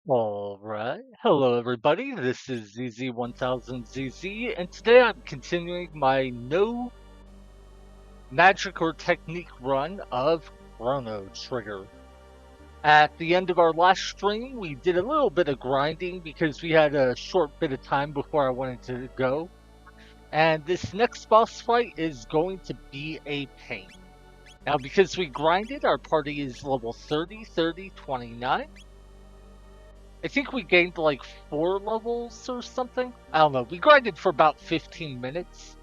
Alright, hello everybody, this is ZZ1000ZZ, and today I'm continuing my no magic or technique run of Chrono Trigger. At the end of our last stream, we did a little bit of grinding because we had a short bit of time before I wanted to go, and this next boss fight is going to be a pain. Now, because we grinded, our party is level 30, 30, 29. I think we gained like 4 levels or something. I don't know. We grinded for about 15 minutes.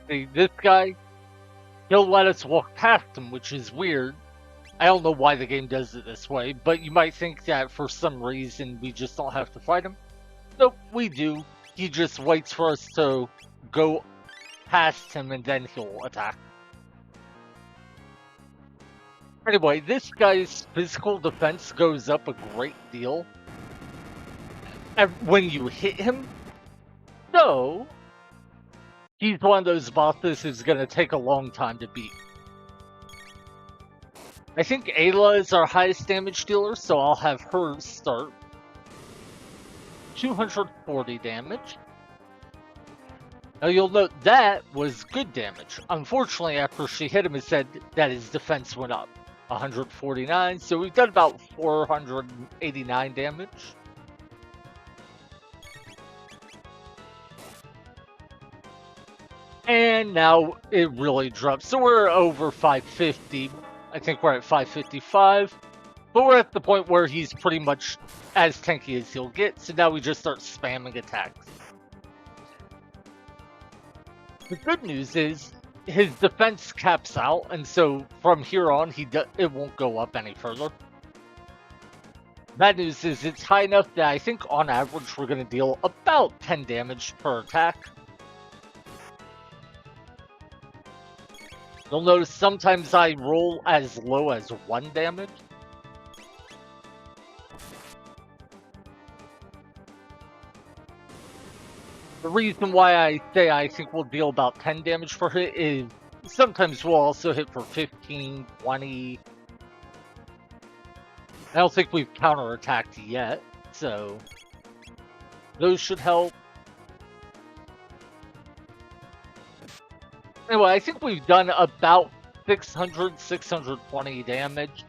See, this guy, he'll let us walk past him, which is weird. I don't know why the game does it this way, but you might think that for some reason we just don't have to fight him. Nope, we do. He just waits for us to go past him and then he'll attack. Anyway, this guy's physical defense goes up a great deal when you hit him. So, he's one of those bosses who's going to take a long time to beat. I think Ayla is our highest damage dealer, so I'll have her start. 240 damage. Now you'll note that was good damage. Unfortunately, after she hit him, it said that his defense went up. 149, so we've done about 489 damage. And now it really drops. So we're over 550. I think we're at 555. But we're at the point where he's pretty much as tanky as he'll get. So now we just start spamming attacks. The good news is his defense caps out, and so from here on, it won't go up any further. Bad news is it's high enough that I think on average we're going to deal about 10 damage per attack. You'll notice sometimes I roll as low as 1 damage. The reason why I say I think we'll deal about 10 damage per hit is sometimes we'll also hit for 15, 20. I don't think we've counterattacked yet, so those should help. Anyway, I think we've done about 600, 620 damage.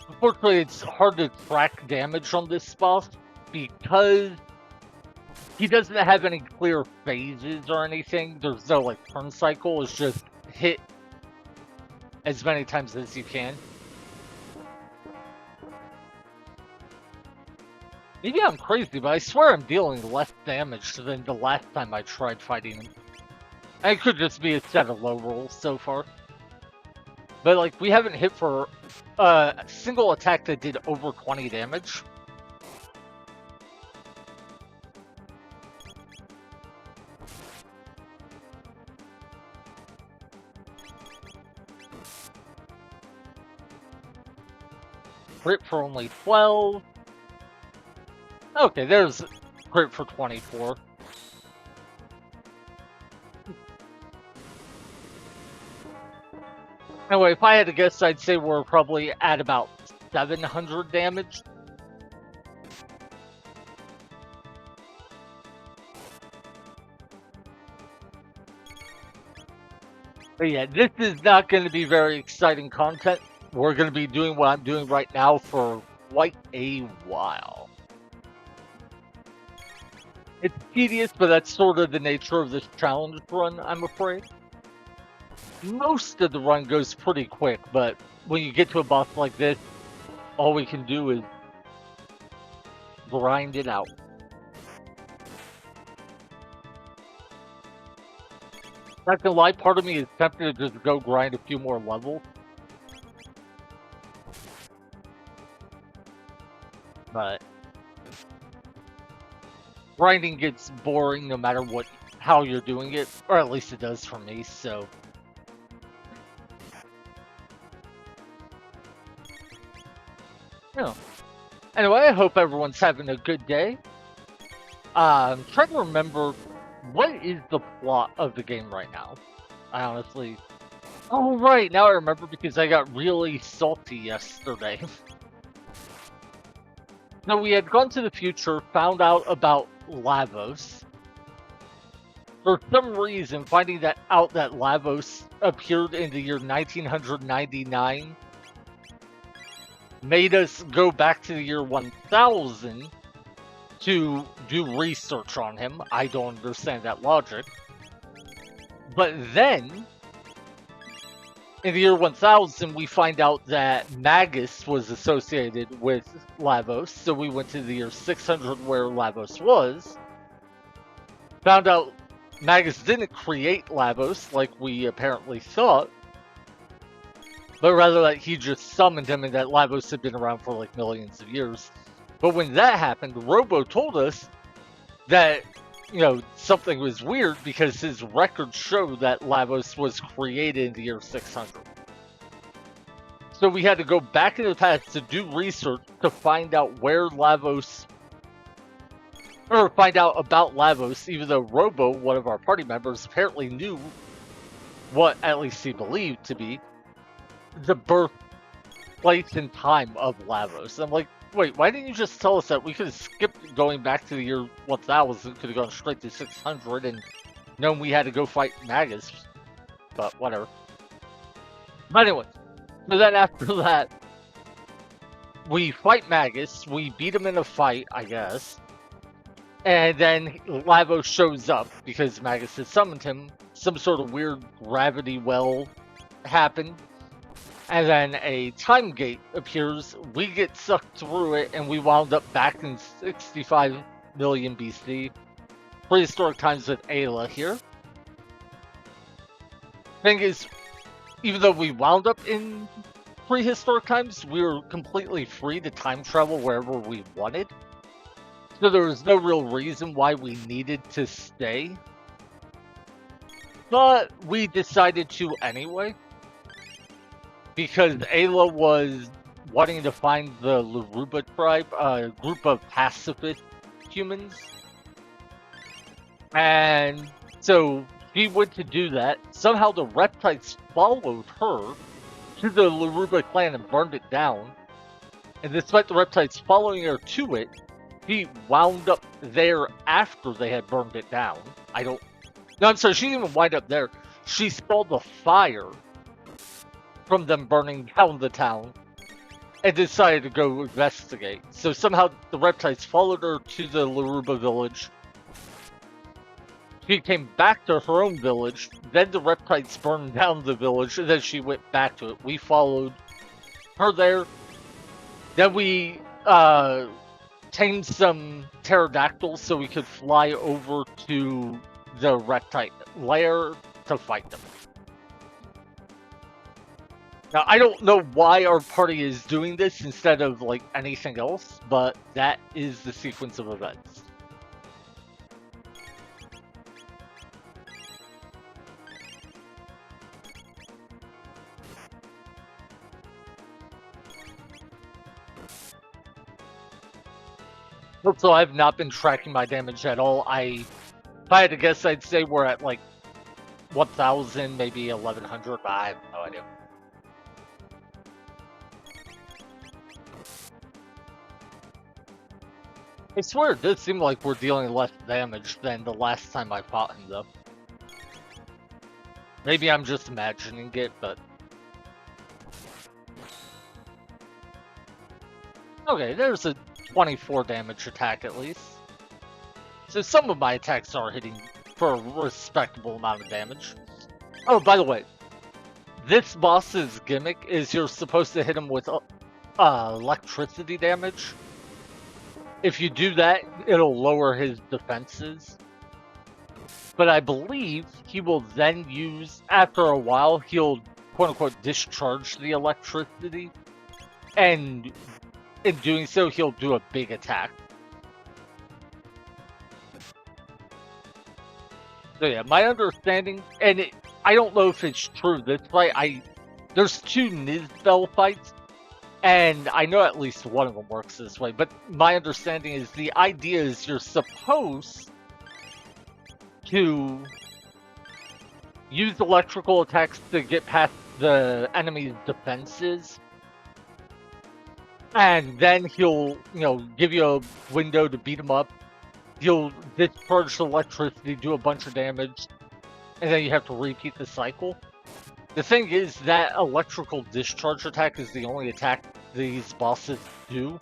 Unfortunately, it's hard to track damage on this boss because he doesn't have any clear phases or anything. There's no like turn cycle. It's just hit as many times as you can. Maybe I'm crazy, but I swear I'm dealing less damage than the last time I tried fighting him. And it could just be a set of low rolls so far. But like, we haven't hit for a single attack that did over 20 damage. Crit for only 12. Okay, there's crit for 24. Anyway, if I had to guess, I'd say we're probably at about 700 damage. But yeah, this is not going to be very exciting content. We're going to be doing what I'm doing right now for quite a while. It's tedious, but that's sort of the nature of this challenge run, I'm afraid. Most of the run goes pretty quick, but when you get to a boss like this, all we can do is grind it out. Not gonna lie, part of me is tempted to just go grind a few more levels. But grinding gets boring no matter how you're doing it, or at least it does for me, so. Yeah. Anyway, I hope everyone's having a good day. I'm trying to remember, what is the plot of the game right now? I honestly Oh, right, now I remember because I got really salty yesterday. No, we had gone to the future, found out about Lavos. For some reason, finding that out that Lavos appeared in the year 1999 made us go back to the year 1000 to do research on him. I don't understand that logic. But then, in the year 1000, we find out that Magus was associated with Lavos, so we went to the year 600 where Lavos was. Found out Magus didn't create Lavos like we apparently thought, but rather that he just summoned him and that Lavos had been around for like millions of years. But when that happened, Robo told us that, something was weird because his records show that Lavos was created in the year 600. So we had to go back in the past to do research to find out where Lavos, or find out about Lavos, even though Robo, one of our party members, apparently knew what at least he believed to be the birthplace and time of Lavos. I'm like, wait, why didn't you just tell us that? We could have skipped going back to the year 1000, could have gone straight to 600 and known we had to go fight Magus. But whatever. But anyway, so then after that, we fight Magus, we beat him in a fight, I guess. And then Lavos shows up because Magus had summoned him. Some sort of weird gravity well happened. And then a time gate appears, we get sucked through it, and we wound up back in 65 million BC. Prehistoric times with Ayla here. Thing is, even though we wound up in prehistoric times, we were completely free to time travel wherever we wanted. So there was no real reason why we needed to stay. But we decided to anyway. Because Ayla was wanting to find the Laruba tribe, a group of pacifist humans. And so she went to do that. Somehow the reptiles followed her to the Laruba clan and burned it down. And despite the reptiles following her to it, she wound up there after they had burned it down. No, I'm sorry, she didn't even wind up there. She saw the fire from them burning down the town and decided to go investigate. So somehow the reptiles followed her to the Laruba village. She came back to her own village, then the reptiles burned down the village, and then she went back to it. We followed her there. Then we tamed some pterodactyls so we could fly over to the reptile lair to fight them. Now, I don't know why our party is doing this instead of, like, anything else, but that is the sequence of events. So I've not been tracking my damage at all. If I had to guess, I'd say we're at, like, 1,000, maybe 1,100, but I have no idea. I swear it does seem like we're dealing less damage than the last time I fought him, though. Maybe I'm just imagining it, but... Okay, there's a 24 damage attack at least. So some of my attacks are hitting for a respectable amount of damage. Oh, by the way, this boss's gimmick is you're supposed to hit him with electricity damage. If you do that, it'll lower his defenses. But I believe he will then use, after a while, he'll quote-unquote discharge the electricity. And in doing so, he'll do a big attack. So yeah, my understanding, and I don't know if it's true this fight, there's 2 Nizbel fights. And I know at least one of them works this way, but my understanding is the idea is you're supposed to use electrical attacks to get past the enemy's defense is. And then he'll, give you a window to beat him up. He'll discharge the electricity, do a bunch of damage, and then you have to repeat the cycle. The thing is, that electrical discharge attack is the only attack these bosses do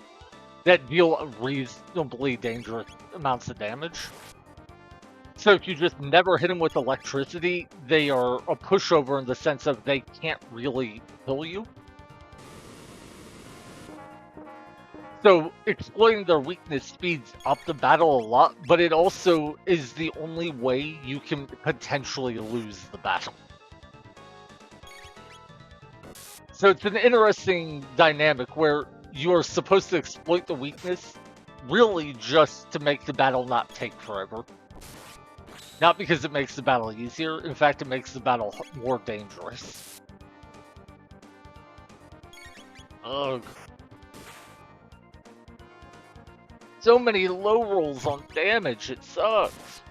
that deal reasonably dangerous amounts of damage. So if you just never hit them with electricity, they are a pushover in the sense of they can't really kill you. So exploiting their weakness speeds up the battle a lot, but it also is the only way you can potentially lose the battle. So it's an interesting dynamic where you are supposed to exploit the weakness really just to make the battle not take forever. Not because it makes the battle easier, in fact it makes the battle more dangerous. Ugh. So many low rolls on damage, it sucks.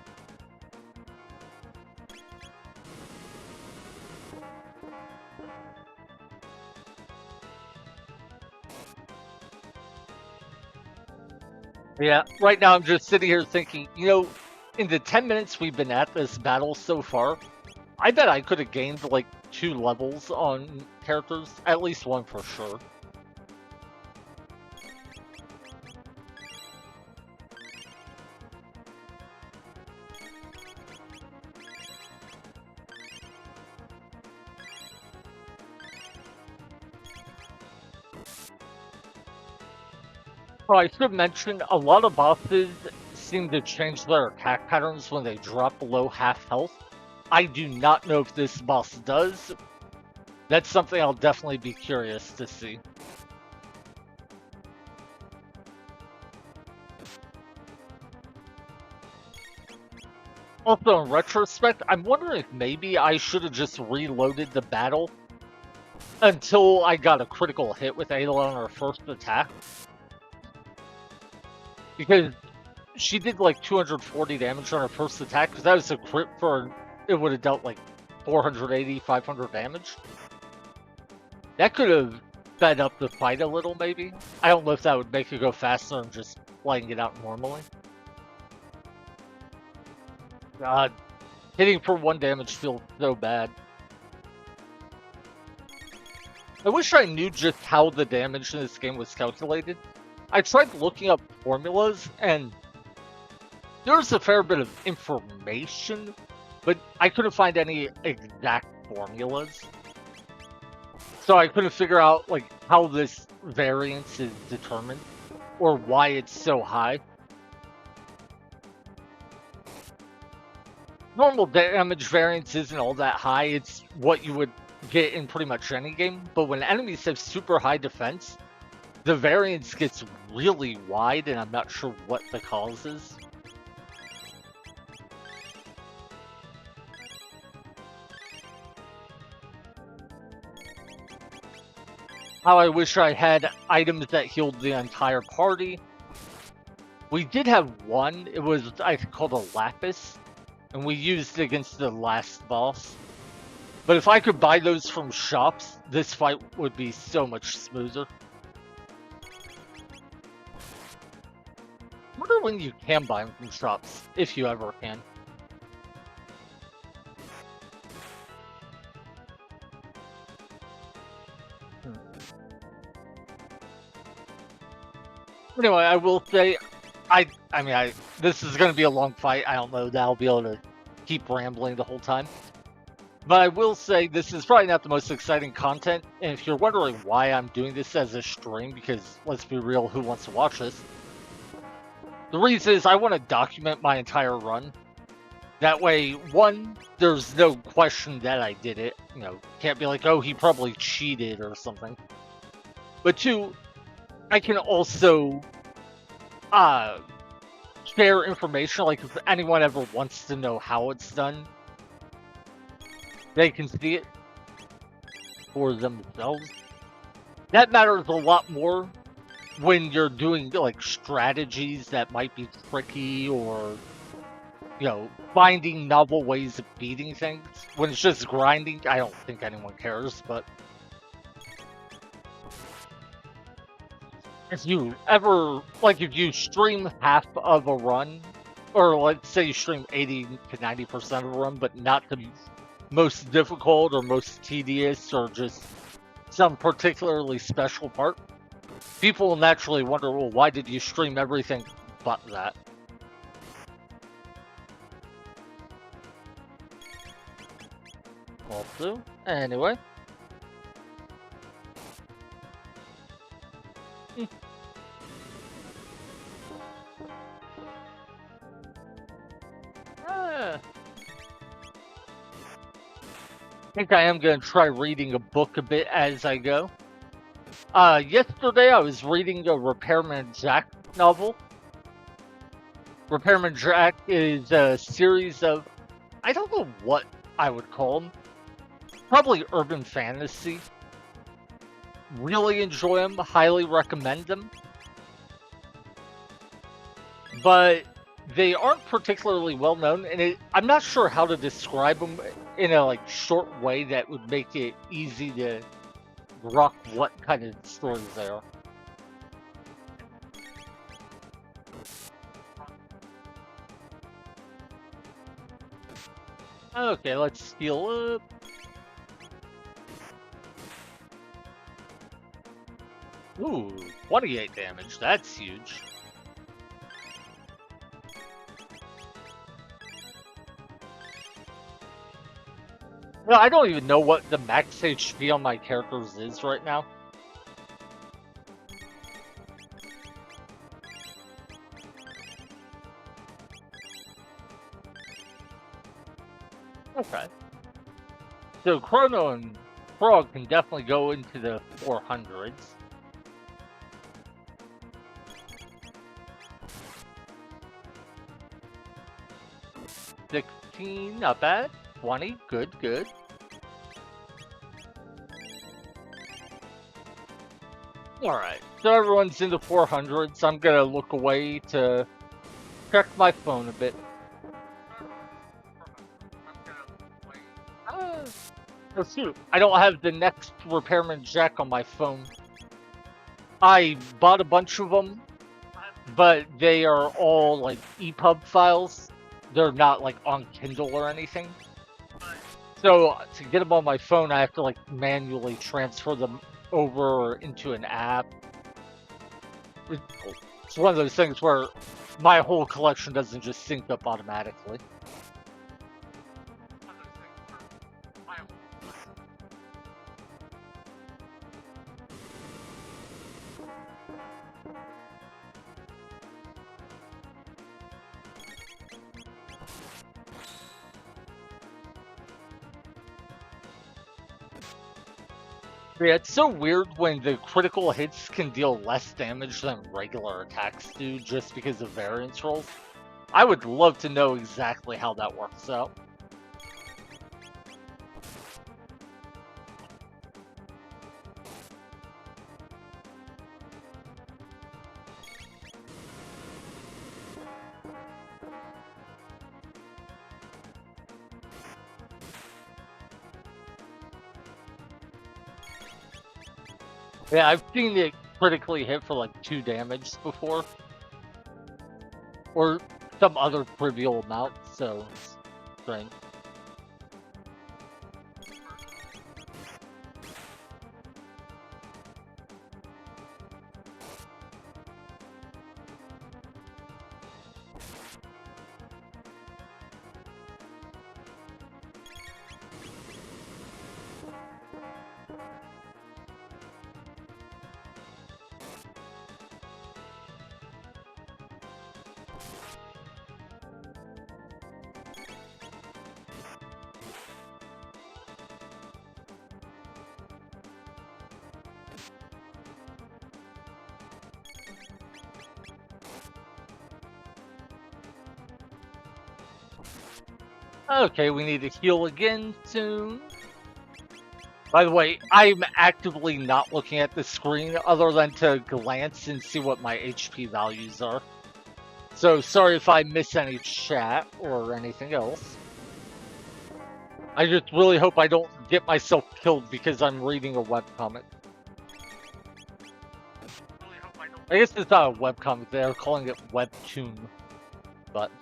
Yeah, right now I'm just sitting here thinking, in the 10 minutes we've been at this battle so far, I bet I could have gained like 2 levels on characters, at least 1 for sure. Oh, I should mention, a lot of bosses seem to change their attack patterns when they drop below half health. I do not know if this boss does. That's something I'll definitely be curious to see. Also, in retrospect, I'm wondering if maybe I should have just reloaded the battle until I got a critical hit with Ayla on her first attack. Because she did like 240 damage on her first attack, because that was a crit for, it would have dealt like 480, 500 damage. That could have sped up the fight a little, maybe. I don't know if that would make it go faster than just playing it out normally. God, hitting for 1 damage feels so bad. I wish I knew just how the damage in this game was calculated. I tried looking up formulas, and there's a fair bit of information, but I couldn't find any exact formulas. So I couldn't figure out like how this variance is determined, or why it's so high. Normal damage variance isn't all that high, it's what you would get in pretty much any game, but when enemies have super high defense, the variance gets really wide, and I'm not sure what the cause is. How I wish I had items that healed the entire party. We did have one, it was, I think, called a Lapis, and we used it against the last boss. But if I could buy those from shops, this fight would be so much smoother. I wonder when you can buy them from shops, if you ever can. Anyway, I will say, this is going to be a long fight. I don't know that I'll be able to keep rambling the whole time. But I will say, this is probably not the most exciting content. And if you're wondering why I'm doing this as a stream, because let's be real, who wants to watch this? The reason is I want to document my entire run. That way, one, there's no question that I did it. Can't be like, oh, he probably cheated or something. But two, I can also share information, like if anyone ever wants to know how it's done, they can see it for themselves. That matters a lot more when you're doing like strategies that might be tricky or finding novel ways of beating things. When it's just grinding, I don't think anyone cares, but if you ever, like, if you stream half of a run, or let's say you stream 80 to 90% of a run, but not the most difficult or most tedious or just some particularly special part, people will naturally wonder, well, why did you stream everything but that? Also, anyway. I think I am going to try reading a book a bit as I go. Yesterday I was reading a Repairman Jack novel. Repairman Jack is a series of, I don't know what I would call them. Probably urban fantasy. Really enjoy them, highly recommend them. But they aren't particularly well known, and I'm not sure how to describe them in a short way that would make it easy to rock what kind of stories they are. Okay, let's heal up. Ooh, 28 damage. That's huge. No, I don't even know what the max HP on my characters is right now. Okay. So Chrono and Frog can definitely go into the 400s. $16, not bad. 20, good, good. Alright, so everyone's in the 400s. I'm gonna look away to check my phone a bit. Oh shoot, I don't have the next Repairman Jack on my phone. I bought a bunch of them, but they are all EPUB files. They're not on Kindle or anything. So to get them on my phone, I have to manually transfer them over into an app. It's one of those things where my whole collection doesn't just sync up automatically. Yeah, it's so weird when the critical hits can deal less damage than regular attacks do just because of variance rolls. I would love to know exactly how that works out. Yeah, I've seen it critically hit for 2 damage before. Or some other trivial amount, so it's strange. Okay, we need to heal again soon. By the way, I'm actively not looking at the screen other than to glance and see what my HP values are. So sorry if I miss any chat or anything else. I just really hope I don't get myself killed because I'm reading a webcomic. I guess it's not a webcomic, they're calling it webtoon, but...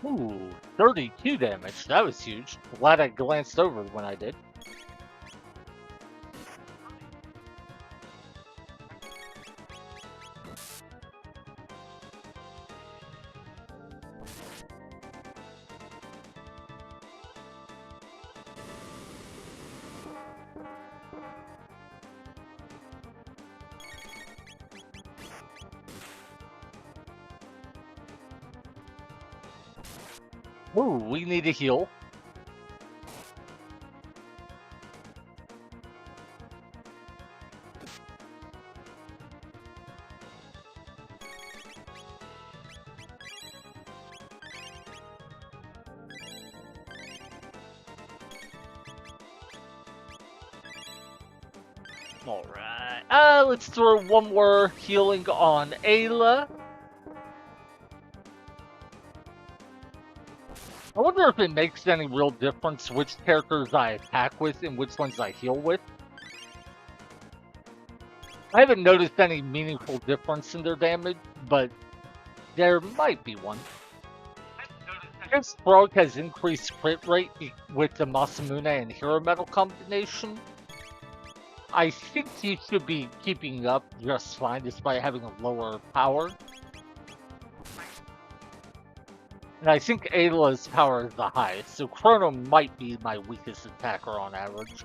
Ooh, 32 damage. That was huge. Glad I glanced over when I did. Ooh, we need a heal. Alright. Let's throw one more healing on Ayla. I wonder if it makes any real difference which characters I attack with and which ones I heal with. I haven't noticed any meaningful difference in their damage, but there might be one. I guess Frog has increased crit rate with the Masamune and Hero Metal combination. I think he should be keeping up just fine despite having a lower power. And I think Ayla's power is the highest, so Chrono might be my weakest attacker on average.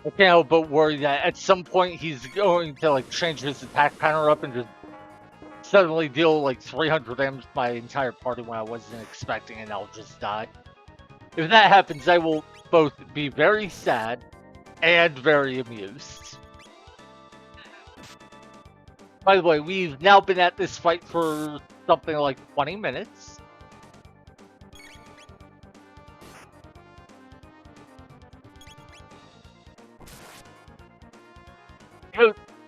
I can't help but worry that at some point he's going to like change his attack pattern up and just suddenly deal like 300 damage to my entire party when I wasn't expecting, and I'll just die. If that happens, I will both be very sad and very amused. By the way, we've now been at this fight for something like 20 minutes.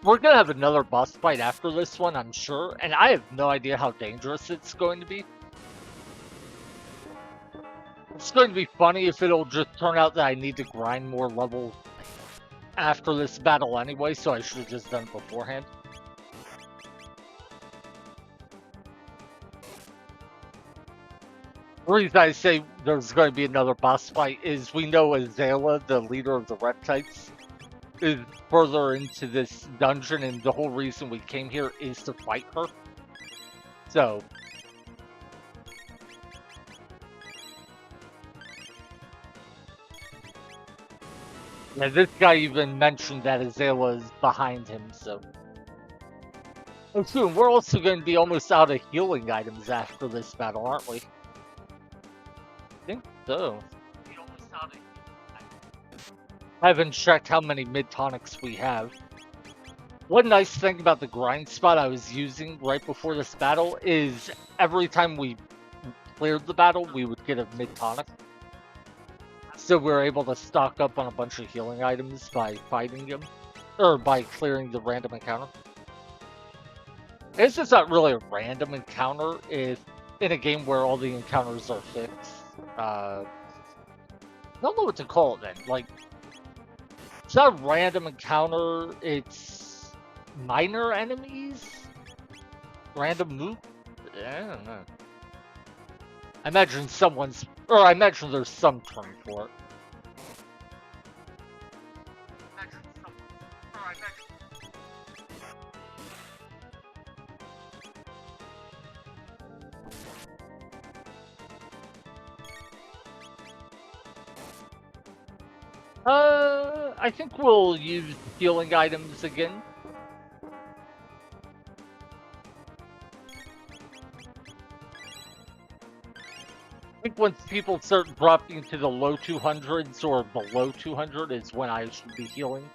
We're gonna have another boss fight after this one, I'm sure, and I have no idea how dangerous it's going to be. It's going to be funny if it'll just turn out that I need to grind more levels after this battle anyway, so I should have just done it beforehand. The reason I say there's going to be another boss fight is we know Azala, the leader of the Reptites, is further into this dungeon, and the whole reason we came here is to fight her. So... yeah, this guy even mentioned that Azala is behind him, so... oh, soon, we're also going to be almost out of healing items after this battle, aren't we? I think so. I haven't checked how many mid-tonics we have. One nice thing about the grind spot I was using right before this battle is every time we cleared the battle, we would get a mid-tonic. So we were able to stock up on a bunch of healing items by fighting him, or by clearing the random encounter. It's just not really a random encounter if in a game where all the encounters are fixed. don't know what to call it then. Like, it's not a random encounter, it's minor enemies? Random move? I don't know. I imagine I imagine there's some term for it. I think we'll use healing items again. I think once people start dropping to the low 200s or below 200 is when I should be healing.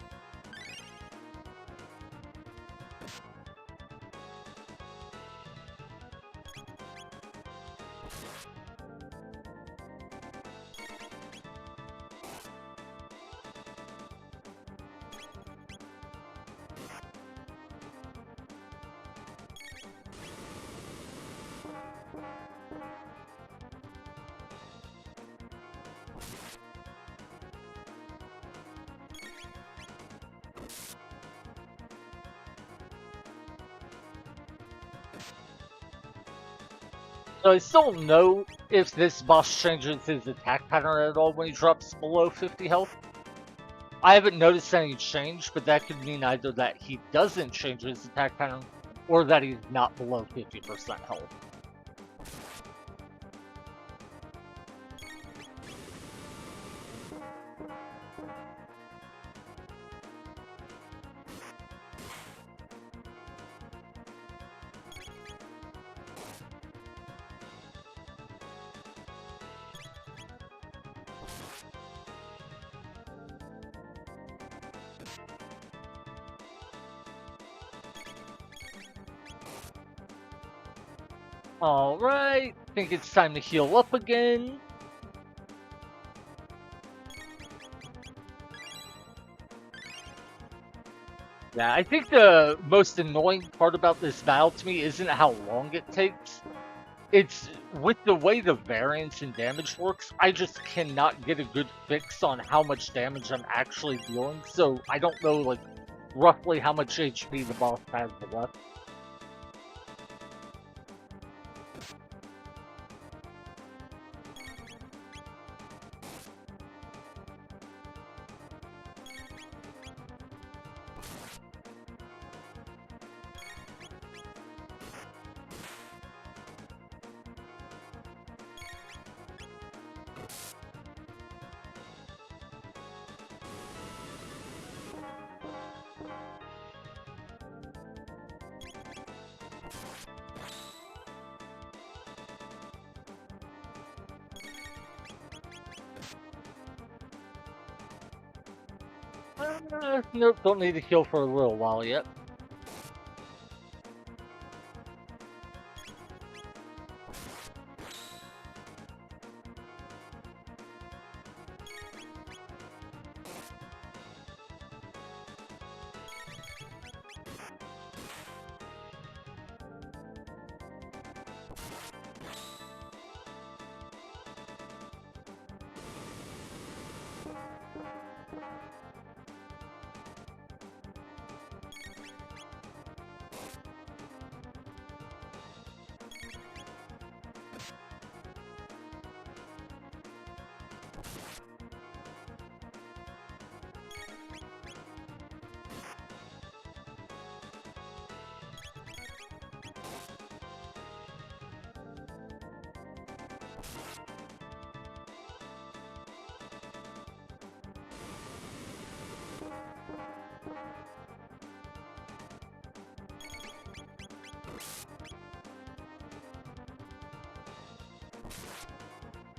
So I still don't know if this boss changes his attack pattern at all when he drops below 50 health. I haven't noticed any change, but that could mean either that he doesn't change his attack pattern or that he's not below 50% health. Alright, think it's time to heal up again. Yeah, I think the most annoying part about this battle to me isn't how long it takes. It's with the way the variance and damage works, I just cannot get a good fix on how much damage I'm actually dealing, so I don't know, like, roughly how much HP the boss has left. Nope, don't need to heal for a little while yet.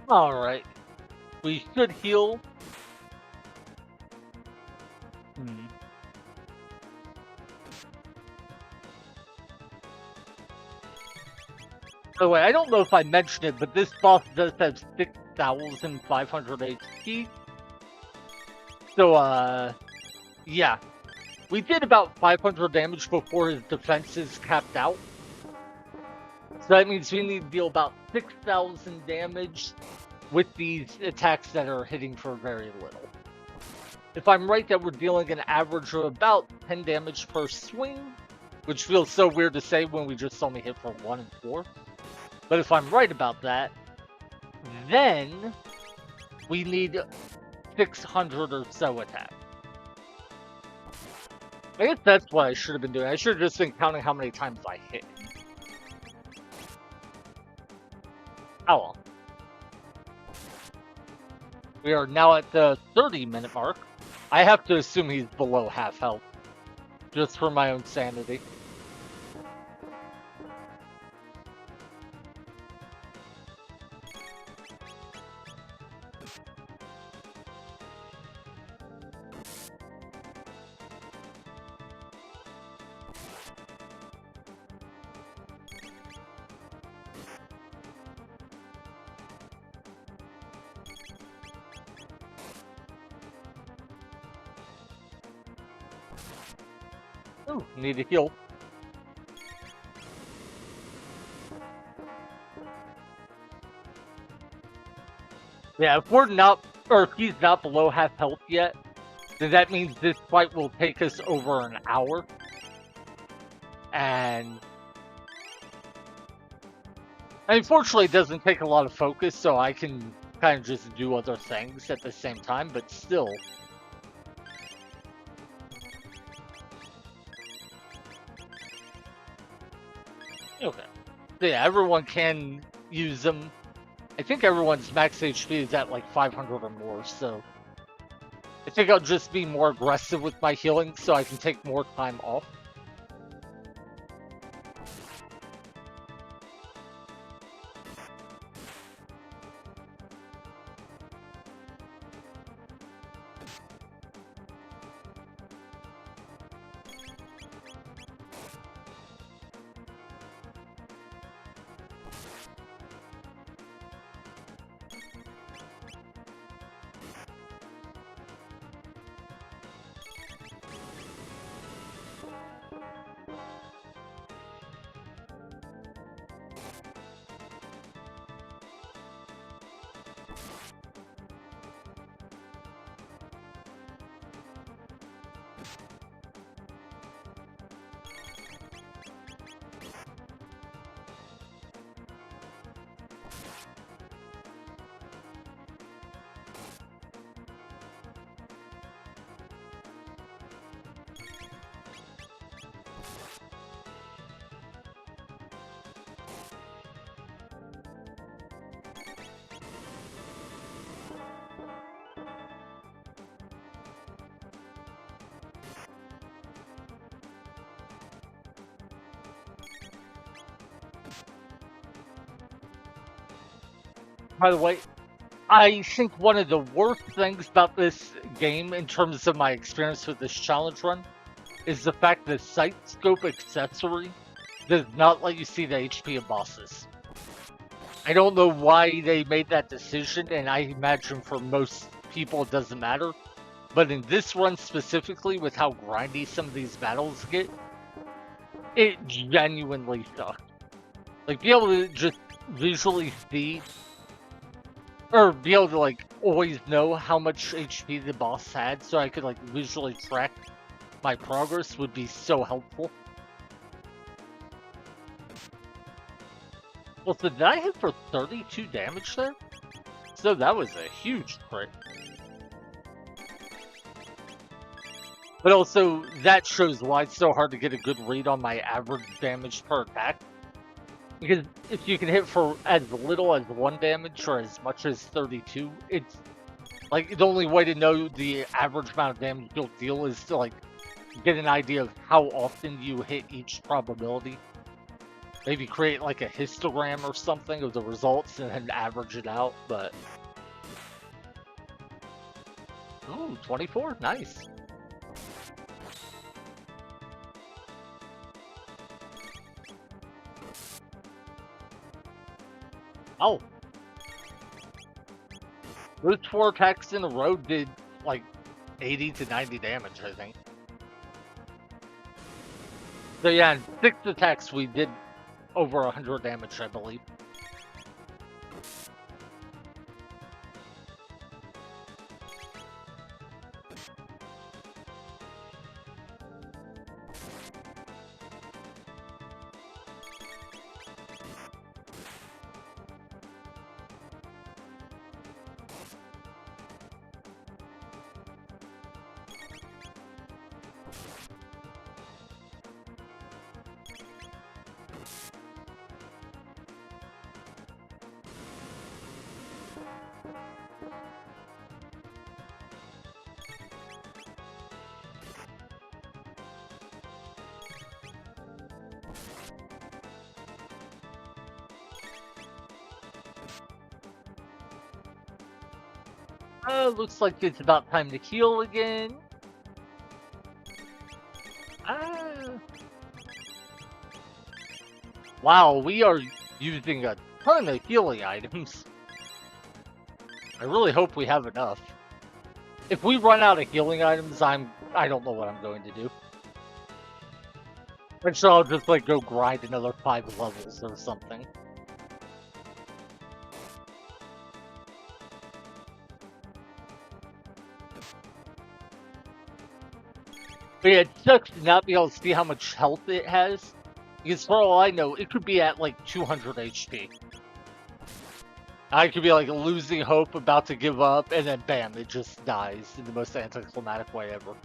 Alright. We should heal. By the way, I don't know if I mentioned it, but this boss does have 6,500 HP. So, yeah. We did about 500 damage before his defenses capped out. So that means we need to deal about 6,000 damage with these attacks that are hitting for very little. If I'm right that we're dealing an average of about 10 damage per swing, which feels so weird to say when we just only hit for 1 and 4. But if I'm right about that, then we need 600 or so attacks. I guess that's what I should have been doing. I should have just been counting how many times I hit. Oh well. We are now at the 30-minute mark. I have to assume he's below half health, just for my own sanity. Ooh, need a heal. Yeah, if we're not, or if he's not below half health yet, then that means this fight will take us over an hour. And unfortunately, it doesn't take a lot of focus, so I can kind of just do other things at the same time, but still. Okay. So yeah, everyone can use them. I think everyone's max HP is at like 500 or more, so I think I'll just be more aggressive with my healing so I can take more time off. By the way, I think one of the worst things about this game in terms of my experience with this challenge run is the fact that Sight Scope accessory does not let you see the HP of bosses. I don't know why they made that decision, and I imagine for most people it doesn't matter. But in this run specifically, with how grindy some of these battles get, it genuinely sucks. Like, be able to just visually see, or be able to, like, always know how much HP the boss had so I could, like, visually track my progress would be so helpful. Well, so did I hit for 32 damage there? So that was a huge crit. But also, that shows why it's so hard to get a good read on my average damage per attack. Because if you can hit for as little as 1 damage or as much as 32, it's like the only way to know the average amount of damage you'll deal is to like get an idea of how often you hit each probability. Maybe create like a histogram or something of the results and then average it out, but... Ooh, 24, nice. Oh. Those 4 attacks in a row did like 80 to 90 damage, I think. So yeah, in 6 attacks we did over 100 damage, I believe. Looks like it's about time to heal again. Ah. Wow, we are using a ton of healing items. I really hope we have enough. If we run out of healing items, I don't know what I'm going to do. I'm sure I'll just like go grind another 5 levels or something. But yeah, it sucks to not be able to see how much health it has. Because for all I know, it could be at like 200 HP. I could be like losing hope, about to give up, and then bam, it just dies in the most anticlimactic way ever.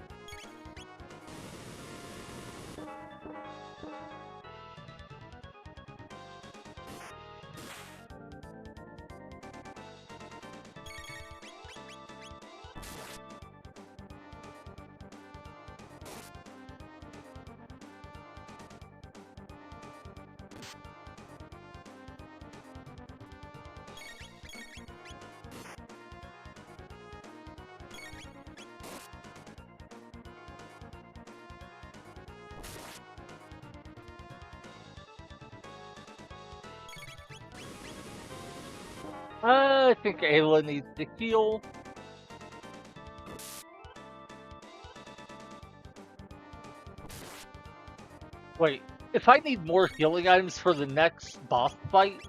I think Ayla needs to heal. Wait, if I need more healing items for the next boss fight,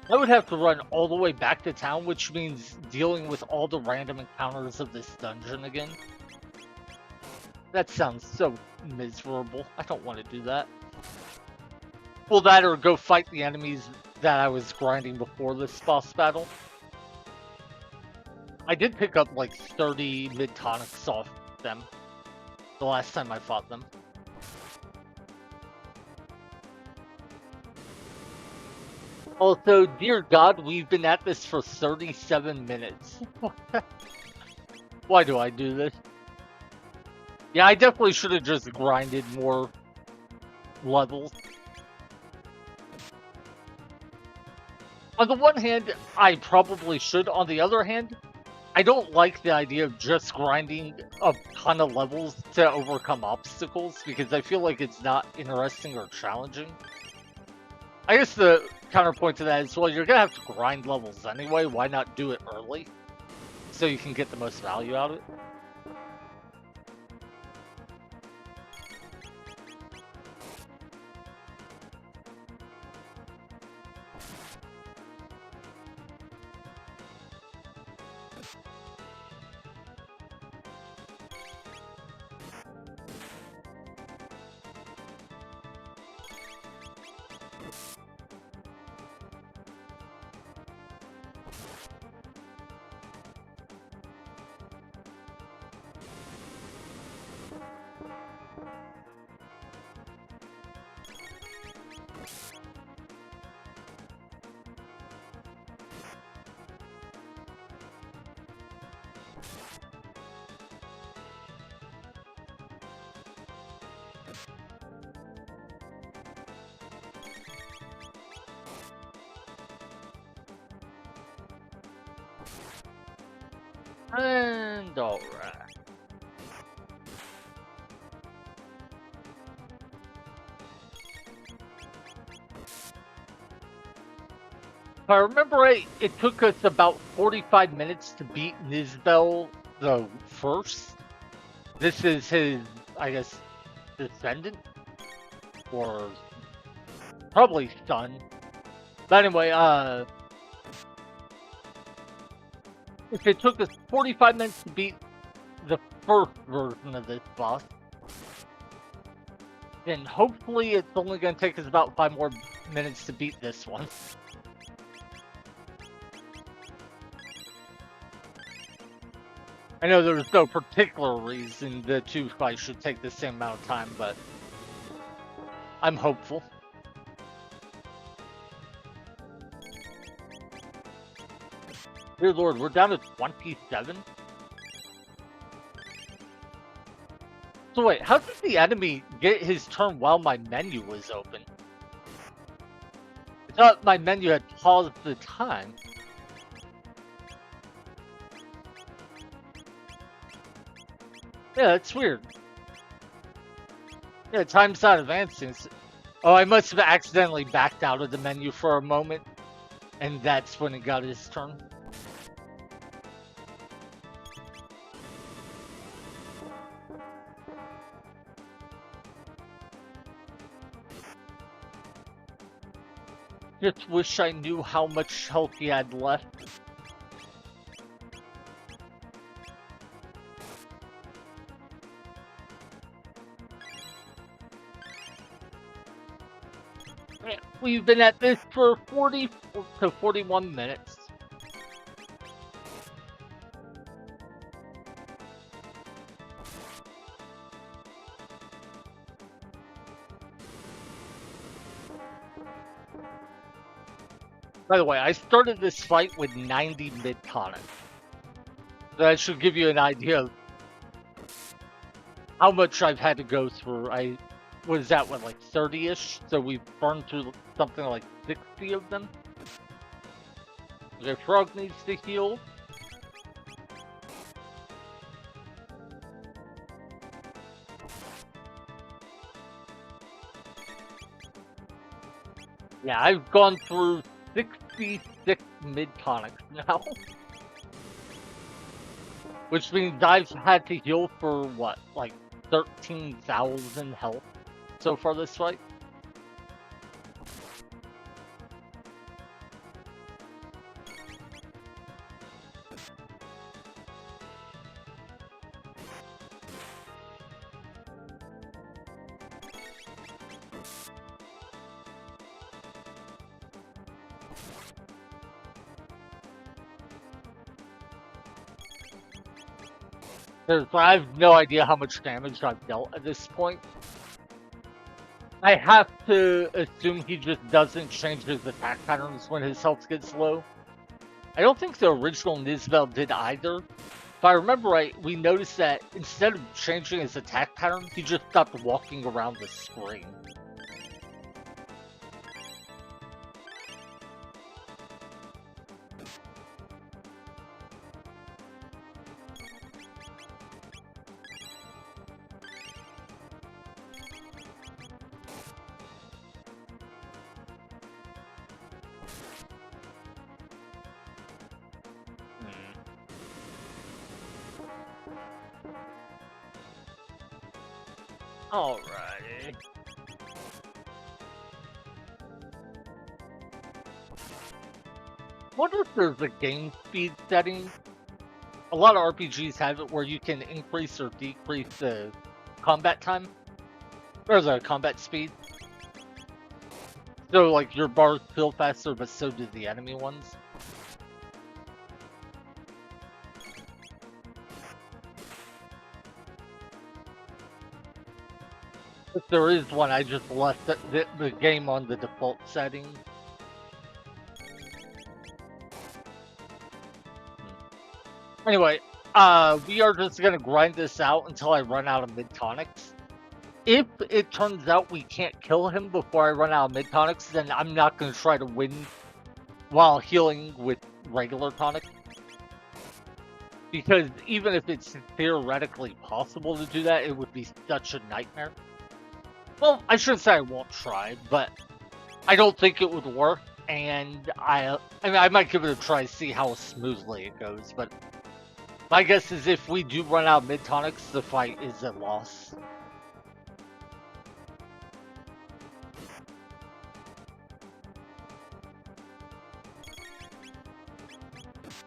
I would have to run all the way back to town, which means dealing with all the random encounters of this dungeon again. That sounds so miserable. I don't want to do that. Well, that or go fight the enemies that I was grinding before this boss battle. I did pick up like 30 mid-tonics off them the last time I fought them. Also, dear God, we've been at this for 37 minutes. Why do I do this? Yeah, I definitely should have just grinded more levels. On the one hand, I probably should. On the other hand, I don't like the idea of just grinding a ton of levels to overcome obstacles, because I feel like it's not interesting or challenging. I guess the counterpoint to that is, well, you're gonna have to grind levels anyway, why not do it early? So you can get the most value out of it. And alright. If I remember right, it took us about 45 minutes to beat Nizbel the first. This is his, I guess, descendant? Or probably son. But anyway, if it took us 45 minutes to beat the first version of this boss, then hopefully it's only going to take us about 5 more minutes to beat this one. I know there's no particular reason the two fights should take the same amount of time, but I'm hopeful. Dear Lord, we're down to 27? So wait, how did the enemy get his turn while my menu was open? I thought my menu had paused the time. Yeah, it's weird. Yeah, time's not advancing. Oh, I must have accidentally backed out of the menu for a moment, and that's when it got his turn. Just wish I knew how much health he had left. We've been at this for 40 to 41 minutes. By the way, I started this fight with 90 mid-tonic. That should give you an idea of how much I've had to go through. I was that, what, like 30-ish? So we've burned through something like 60 of them. The frog needs to heal. Yeah, I've gone through 66 mid-tonics now. Which means I've had to heal for, what, like 13,000 health so far this fight? Because I have no idea how much damage I've dealt at this point. I have to assume he just doesn't change his attack patterns when his health gets low. I don't think the original Nizbel did either. If I remember right, we noticed that instead of changing his attack pattern, he just stopped walking around the screen. Alrighty. Wonder if there's a game speed setting. A lot of RPGs have it where you can increase or decrease the combat time. Or the combat speed. So, like, your bars feel faster, but so do the enemy ones. If there is one, I just left the game on the default setting. Anyway, we are just gonna grind this out until I run out of mid-tonics. If it turns out we can't kill him before I run out of mid-tonics, then I'm not gonna try to win while healing with regular tonic. Because even if it's theoretically possible to do that, it would be such a nightmare. Well, I shouldn't say I won't try, but I don't think it would work, and I mean, I might give it a try to see how smoothly it goes, but my guess is if we do run out of mid-tonics, the fight is a loss.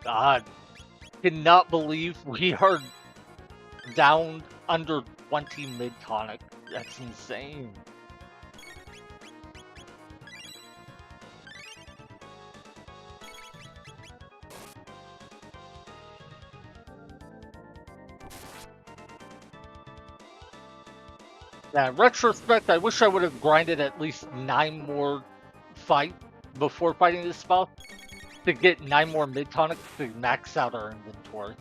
God, cannot believe we are down under 20 mid-tonic. That's insane. Yeah, in retrospect, I wish I would have grinded at least 9 more fights before fighting this boss to get 9 more mid-tonics to max out our inventory.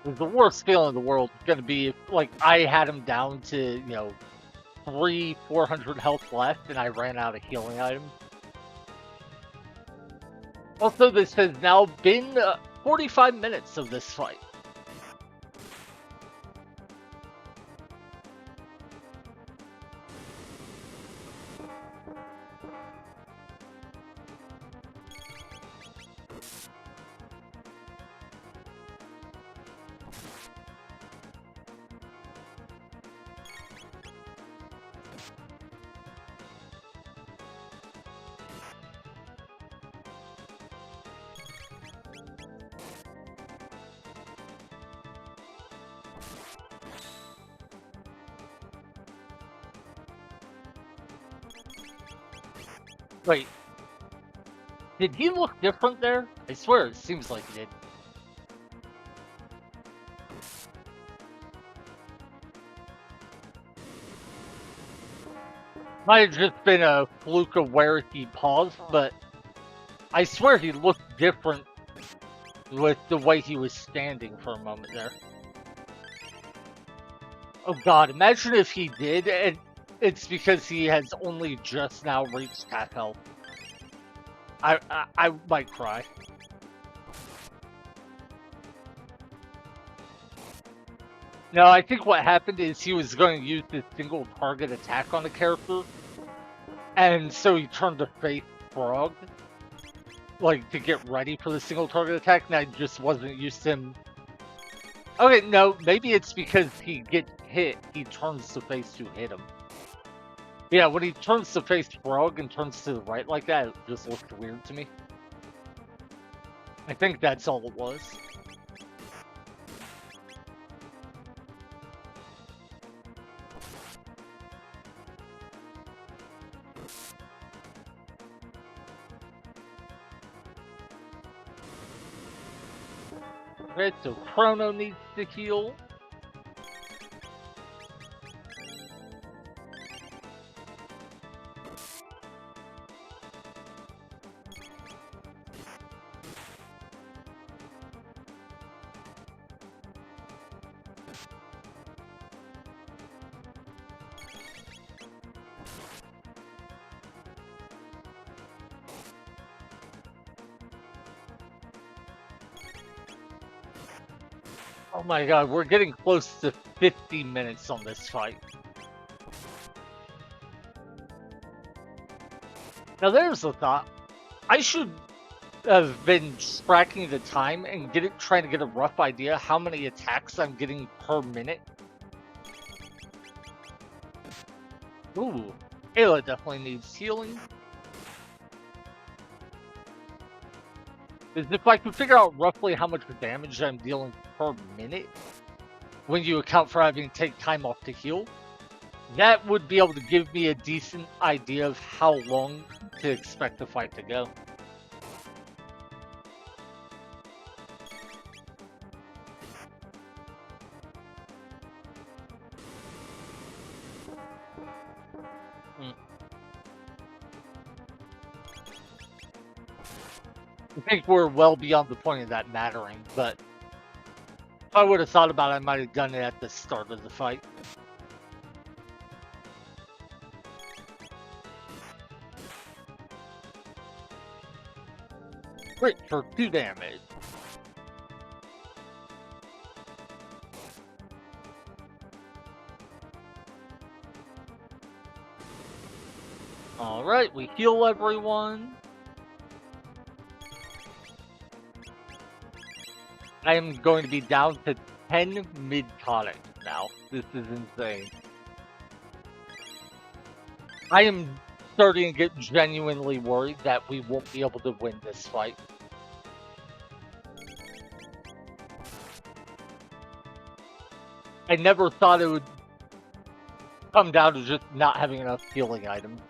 The worst feeling in the world is going to be if, like, I had him down to, 400 health left and I ran out of healing items. Also, this has now been 45 minutes of this fight. Wait, did he look different there? I swear it seems like he did. Might have just been a fluke of where he paused, but I swear he looked different with the way he was standing for a moment there. Oh god, imagine if he did, and it's because he has only just now reached half health. I might cry. No, I think what happened is he was going to use this single target attack on the character, and so he turned to face Frog, like, to get ready for the single target attack, and I just wasn't used to him. Okay, no, maybe it's because he gets hit, he turns to face to hit him. Yeah, when he turns to face Frog and turns to the right like that, it just looked weird to me. I think that's all it was. Okay, so Chrono needs to heal. Oh my god, we're getting close to 50 minutes on this fight. Now there's the thought. I should have been tracking the time and trying to get a rough idea how many attacks I'm getting per minute. Ooh, Ayla definitely needs healing. Because if I could figure out roughly how much damage I'm dealing per minute, when you account for having to take time off to heal, that would be able to give me a decent idea of how long to expect the fight to go. I think we're well beyond the point of that mattering, but if I would have thought about it, I might have done it at the start of the fight. Crit for 2 damage. Alright, we heal everyone. I am going to be down to 10 mid-tonic now. This is insane. I am starting to get genuinely worried that we won't be able to win this fight. I never thought it would come down to just not having enough healing items.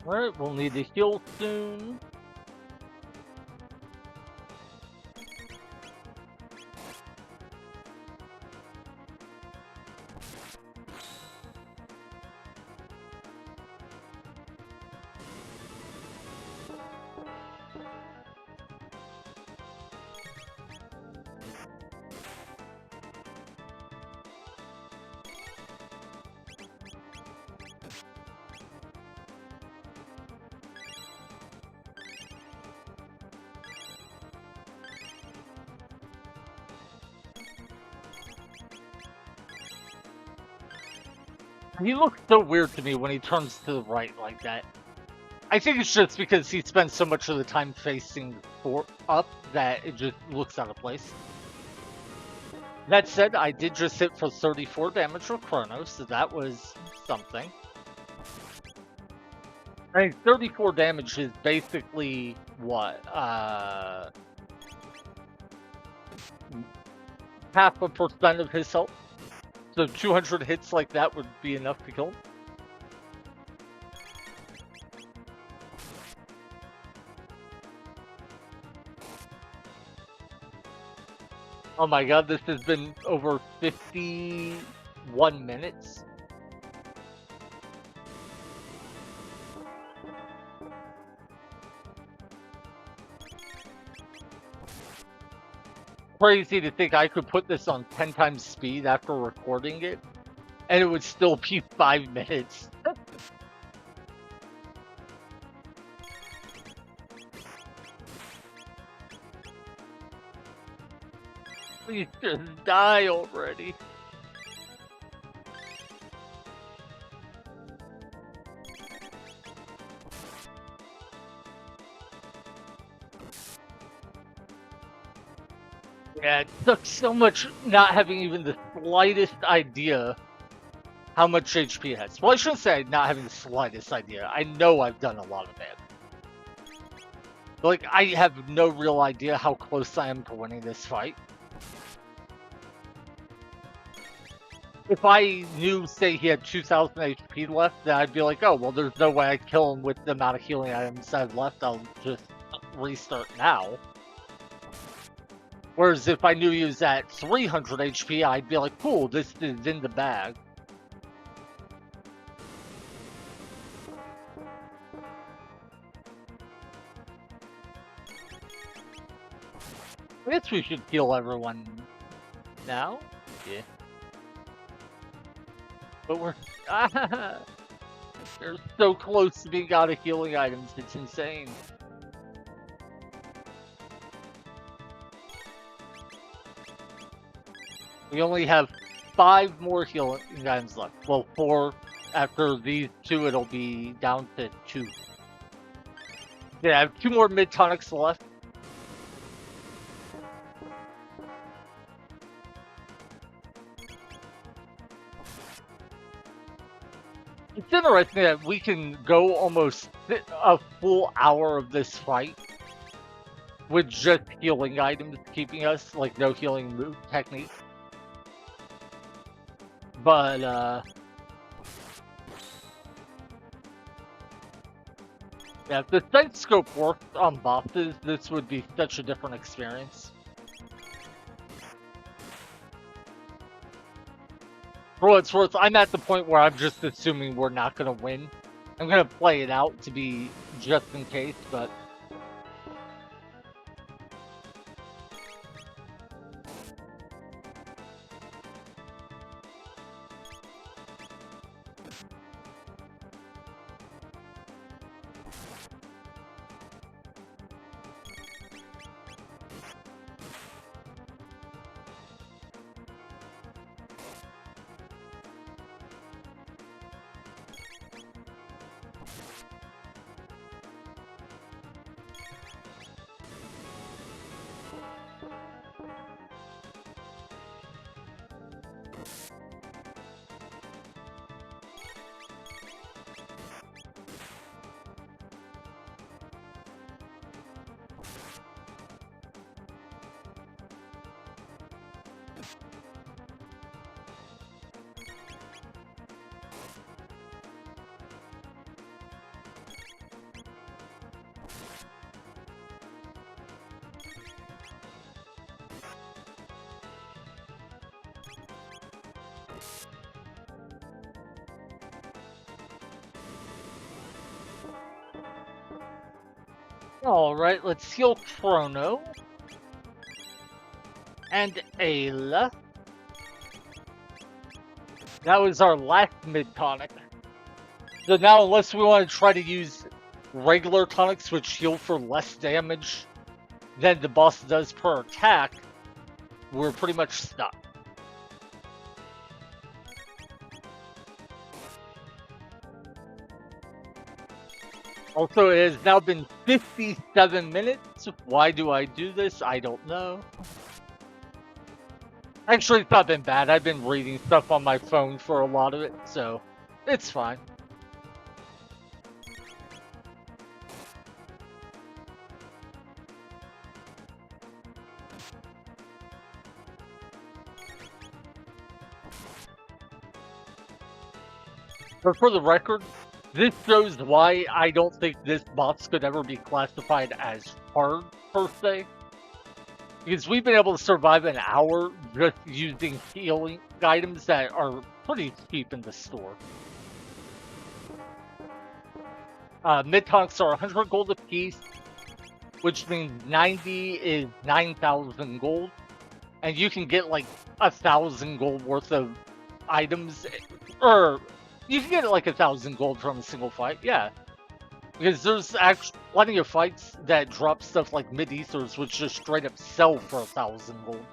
Alright, we'll need to heal soon. He looks so weird to me when he turns to the right like that. I think it's just because he spends so much of the time facing up that it just looks out of place. That said, I did just hit for 34 damage with Chrono, so that was something. I think 34 damage is basically what? Half a percent of his health. So 200 hits like that would be enough to kill him. Oh my god, this has been over 51 minutes. Crazy to think I could put this on 10 times speed after recording it, and it would still be 5 minutes. Please just die already. Yeah, it sucks so much not having even the slightest idea how much HP it has. Well, I shouldn't say not having the slightest idea. I know I've done a lot of damage. Like, I have no real idea how close I am to winning this fight. If I knew, say, he had 2,000 HP left, then I'd be like, oh, well, there's no way I'd kill him with the amount of healing items I have left. I'll just restart now. Whereas if I knew he was at 300 HP, I'd be like, cool, this is in the bag. I guess we should heal everyone now. Yeah. But we're... they're so close to being out of healing items, it's insane. We only have 5 more healing items left. Well, 4. After these 2, it'll be down to 2. Yeah, I have 2 more mid-tonics left. It's interesting that we can go almost a full hour of this fight with just healing items keeping us, like no healing move technique. But, yeah, if the sight scope worked on bosses, this would be such a different experience. For what it's worth, I'm at the point where I'm just assuming we're not going to win. I'm going to play it out to be just in case, but... Alright, let's heal Chrono and Ayla. That was our last mid-tonic. So now, unless we want to try to use regular tonics which heal for less damage than the boss does per attack, we're pretty much stuck. Also, it has now been 57 minutes. Why do I do this? I don't know. Actually, it's not been bad. I've been reading stuff on my phone for a lot of it, so it's fine. But for the record, this shows why I don't think this boss could ever be classified as hard, per se. Because we've been able to survive an hour just using healing items that are pretty cheap in the store. Mid-tonics are 100 gold apiece, which means 90 is 9,000 gold. And you can get like 1,000 gold worth of items, or you can get like 1,000 gold from a single fight, yeah. Because there's actually plenty of fights that drop stuff like mid-ethers, which just straight up sell for 1,000 gold.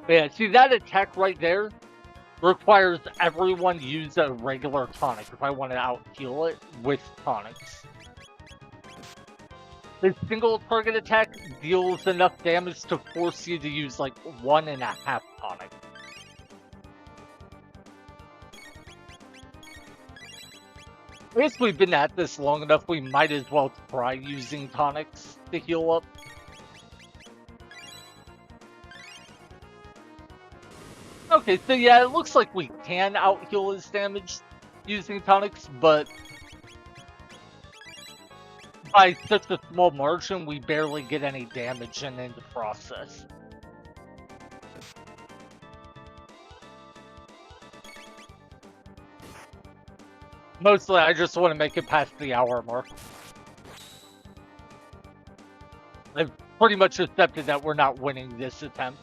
Yeah, see that attack right there requires everyone use a regular tonic if I want to out-heal it with tonics. The single target attack deals enough damage to force you to use like 1.5 tonic. I guess we've been at this long enough, we might as well try using tonics to heal up. Okay, so yeah, it looks like we can out-heal his damage using tonics, but by such a small margin, we barely get any damage in the process. Mostly, I just want to make it past the hour mark. I've pretty much accepted that we're not winning this attempt.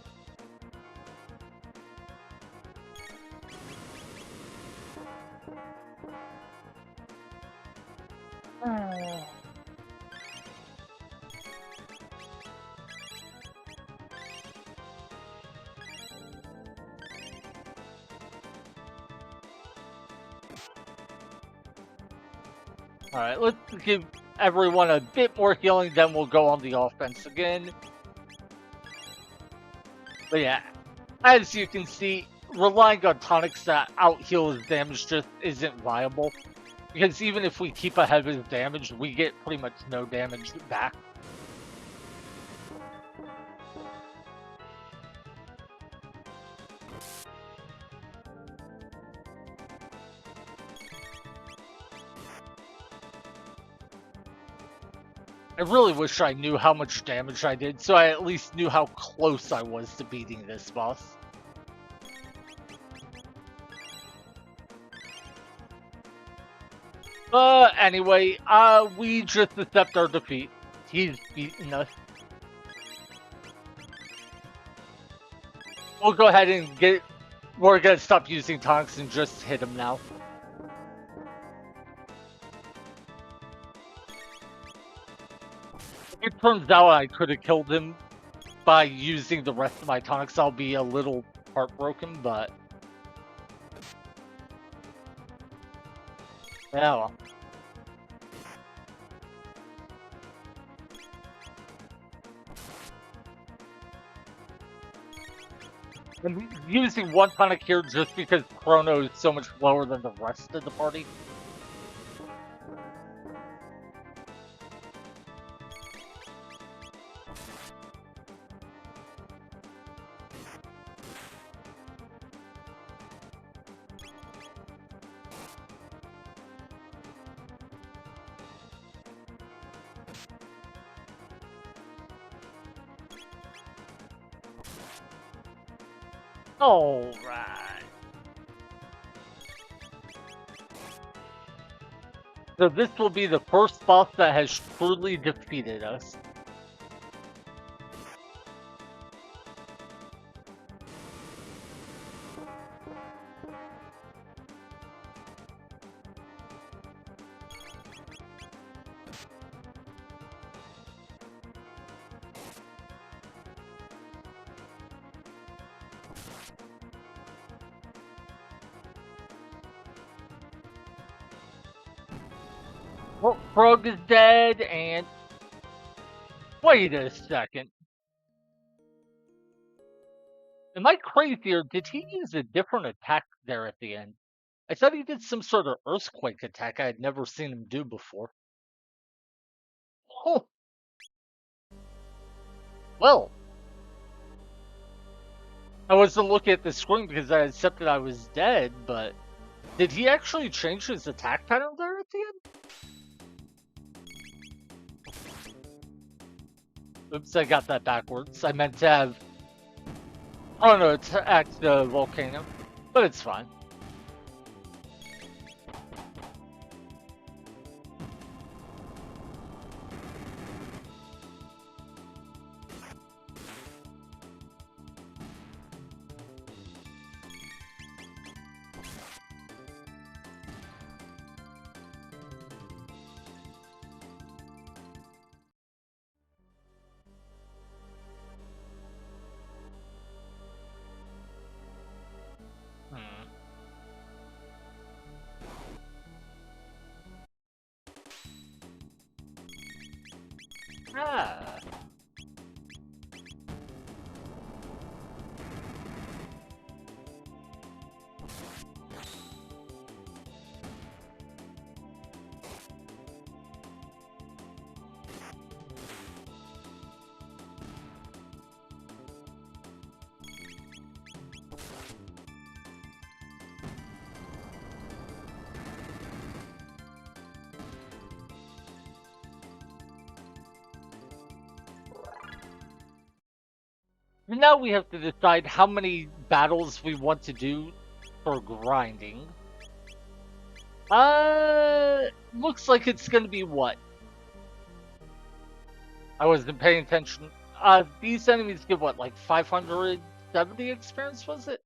Alright, let's give everyone a bit more healing, then we'll go on the offense again. But yeah, as you can see, relying on tonics that out-heal his damage just isn't viable. Because even if we keep ahead of his damage, we get pretty much no damage back. I really wish I knew how much damage I did, so I at least knew how close I was to beating this boss. Anyway, we just accept our defeat. He's beaten us. We'll go ahead and we're gonna stop using tonics and just hit him now. It turns out I could have killed him by using the rest of my tonics. I'll be a little heartbroken, but yeah, well. I'm using one tonic here just because Chrono is so much lower than the rest of the party. Alright. So this will be the first boss that has truly defeated us. Well, Frog is dead, and wait a second. Am I crazy, or did he use a different attack there at the end? I thought he did some sort of earthquake attack I had never seen him do before. Oh. Well. I wasn't looking at the screen because I accepted I was dead, but did he actually change his attack pattern there at the end? Oops, I got that backwards. I meant to have Chrono attack the volcano, but it's fine. Ah. Now we have to decide how many battles we want to do for grinding. Looks like it's gonna be what? I wasn't paying attention. These enemies give what, like 570 experience, was it?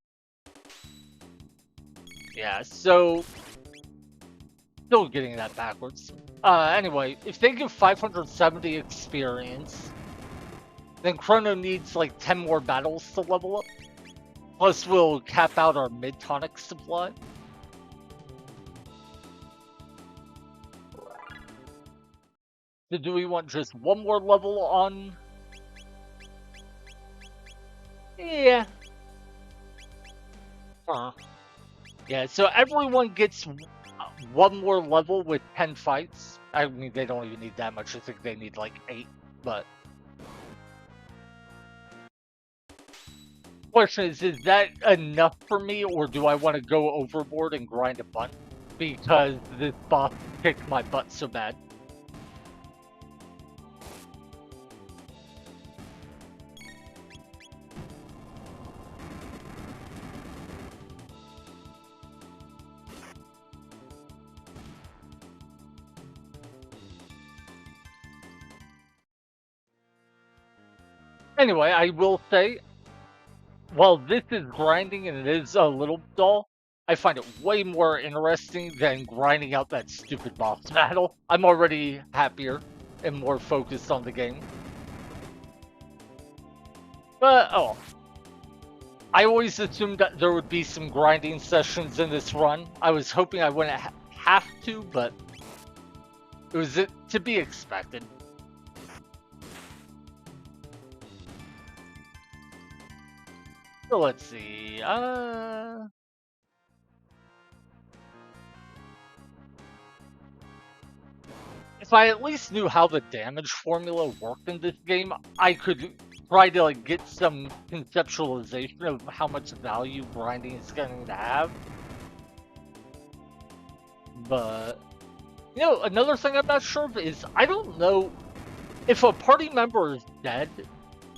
Yeah, so still getting that backwards. Anyway, if they give 570 experience, then Chrono needs like 10 more battles to level up. Plus, we'll cap out our mid-tonic supply. So do we want just one more level on? Yeah. Yeah, so everyone gets one more level with 10 fights. I mean, they don't even need that much. I think they need like 8, but... Question is that enough for me, or do I want to go overboard and grind a bunch? Because this boss kicked my butt so bad. Anyway, I will say, while this is grinding and it is a little dull, I find it way more interesting than grinding out that stupid boss battle. I'm already happier and more focused on the game. But, oh. I always assumed that there would be some grinding sessions in this run. I was hoping I wouldn't have to, but it was to be expected. So let's see, if I at least knew how the damage formula worked in this game, I could try to like get some conceptualization of how much value grinding is going to have. But, you know, another thing I'm not sure of is, I don't know if a party member is dead,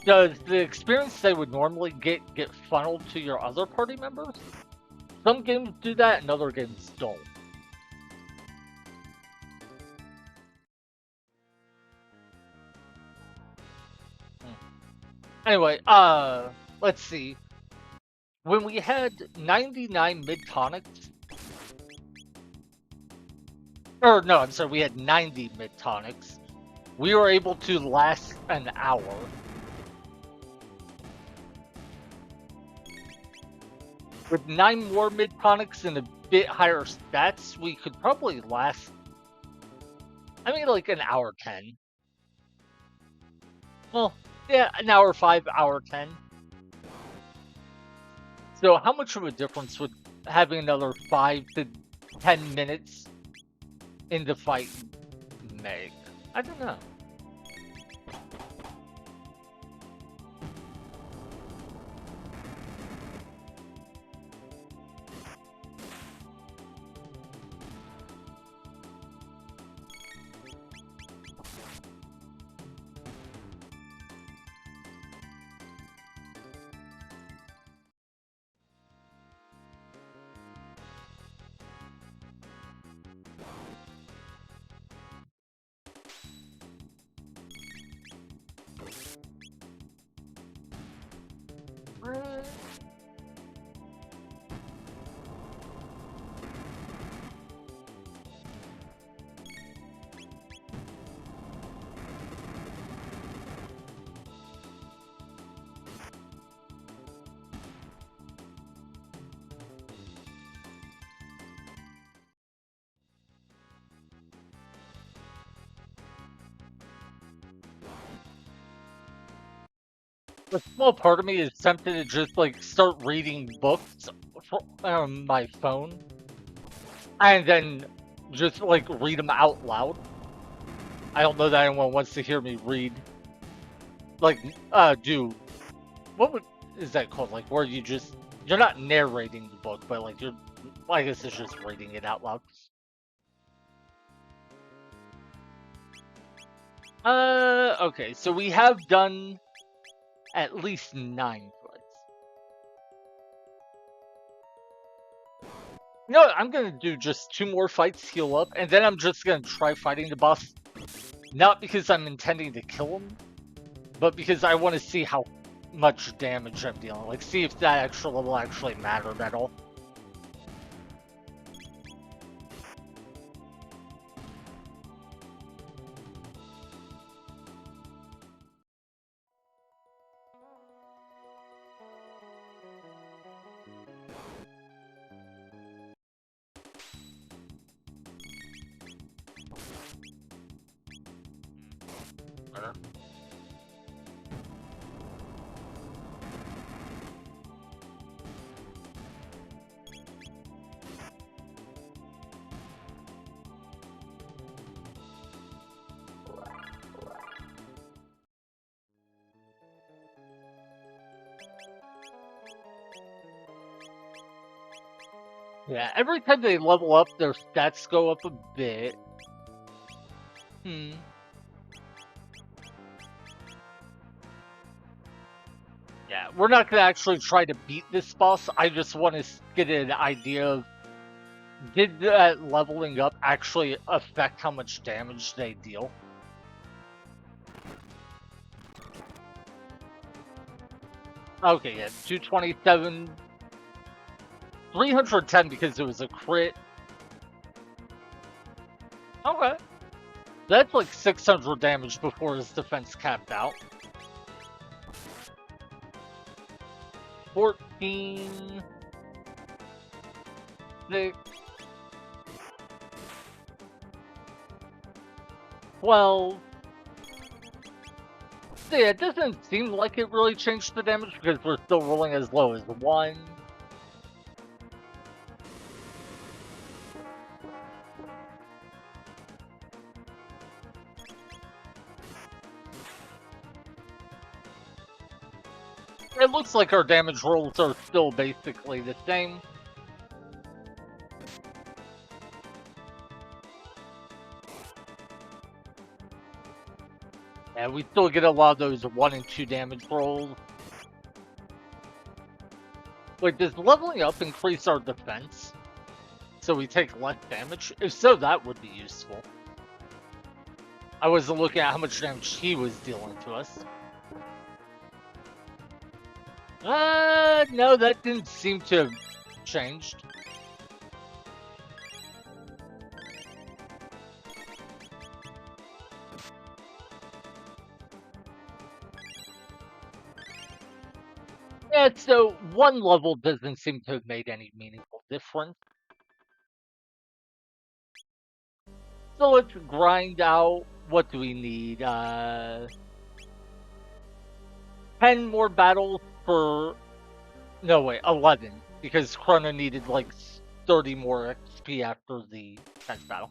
does the experience they would normally get funneled to your other party members? Some games do that, and other games don't. Anyway, let's see. When we had 99 mid-tonics, or no, I'm sorry, we had 90 mid-tonics, we were able to last an hour. With 9 more mid-tonics and a bit higher stats, we could probably last, I mean, like an hour 10. Well, yeah, an hour 5, hour 10. So how much of a difference would having another 5 to 10 minutes in the fight make? I don't know. A small part of me is tempted to just like start reading books on my phone and then just like read them out loud. I don't know that anyone wants to hear me read. Like, what is that called? Like, where you're not narrating the book, but like I guess it's just reading it out loud. Okay, so we have done at least 9 fights. You know what? I'm gonna do just 2 more fights, heal up, and then I'm just gonna try fighting the boss. Not because I'm intending to kill him, but because I want to see how much damage I'm dealing. Like, see if that extra level actually mattered at all. Yeah, every time they level up, their stats go up a bit. Yeah, we're not gonna actually try to beat this boss. I just want to get an idea of, did that leveling up actually affect how much damage they deal? Okay, yeah, 227. 310 because it was a crit. Okay. That's like 600 damage before his defense capped out. 14... 6... 12... So yeah, it doesn't seem like it really changed the damage because we're still rolling as low as 1. It looks like our damage rolls are still basically the same. And we still get a lot of those 1 and 2 damage rolls. Wait, does leveling up increase our defense? So we take less damage? If so, that would be useful. I wasn't looking at how much damage he was dealing to us. No, that didn't seem to have changed. Yeah, so one level doesn't seem to have made any meaningful difference. So let's grind out, what do we need? 10 more battles for, no wait, 11. Because Chrono needed like 30 more XP after the 10th battle.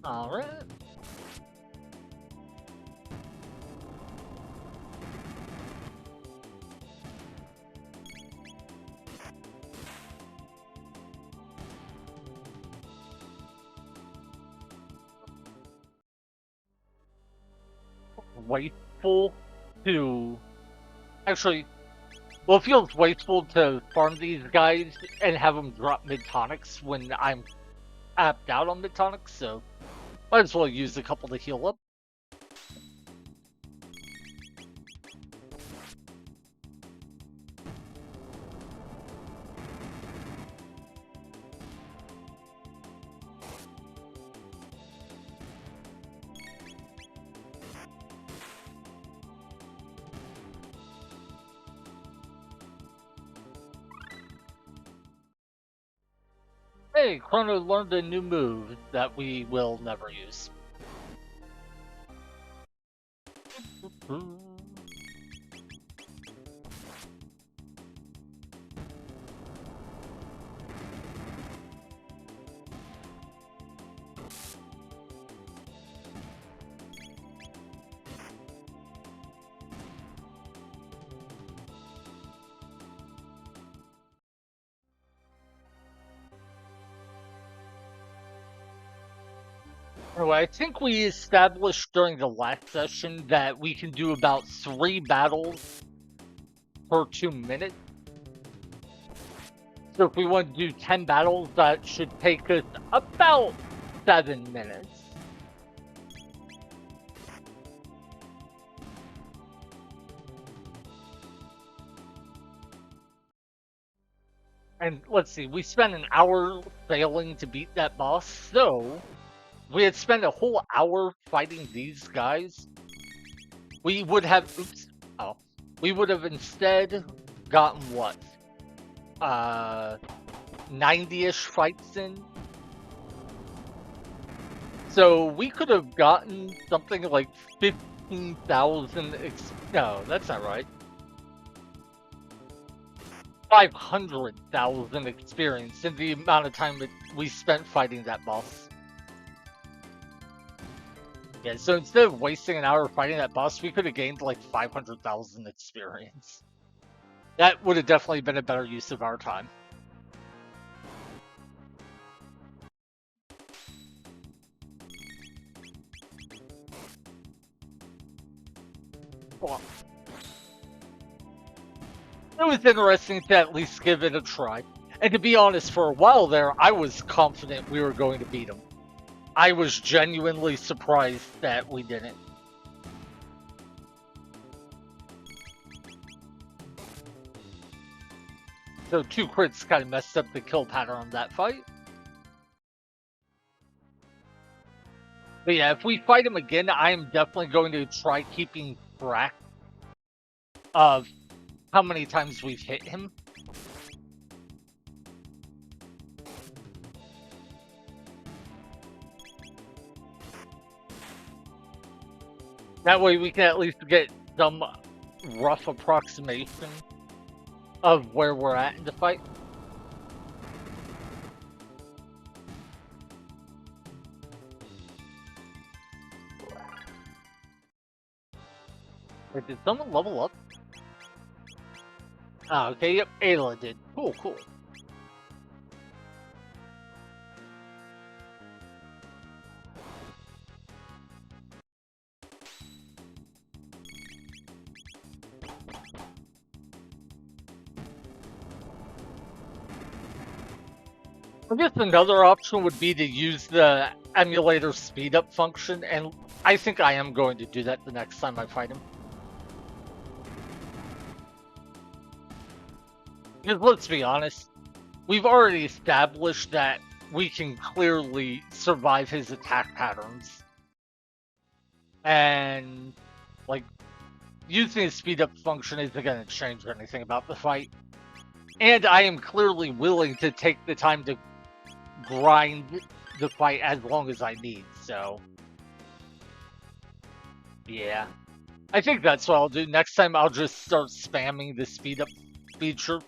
Alright. Wasteful to actually, well, it feels wasteful to farm these guys and have them drop mid-tonics when I'm tapped out on mid-tonics, so might as well use a couple to heal up. Hey, Chrono learned a new move that we will never use. Anyway, I think we established during the last session that we can do about 3 battles per 2 minutes. So if we want to do 10 battles, that should take us about 7 minutes. And let's see, we spent an hour failing to beat that boss, so we had spent a whole hour fighting these guys. We would have, we would have instead gotten what? 90-ish fights in. So we could have gotten something like 15,000, no, that's not right. 500,000 experience in the amount of time that we spent fighting that boss. Yeah, so instead of wasting an hour fighting that boss, we could have gained like 500,000 experience. That would have definitely been a better use of our time. Well, it was interesting to at least give it a try. And to be honest, for a while there, I was confident we were going to beat him. I was genuinely surprised that we didn't. So 2 crits kind of messed up the kill pattern on that fight. But yeah, if we fight him again, I am definitely going to try keeping track of how many times we've hit him. That way we can at least get some rough approximation of where we're at in the fight. Wait, did someone level up? Oh, okay, yep, Ayla did. Cool, cool. I guess another option would be to use the emulator speed up function, and I think I am going to do that the next time I fight him. Because let's be honest, we've already established that we can clearly survive his attack patterns. And, like, using the speed up function isn't going to change anything about the fight. And I am clearly willing to take the time to grind the fight as long as I need, so. Yeah. I think that's what I'll do. Next time I'll just start spamming the speed up feature.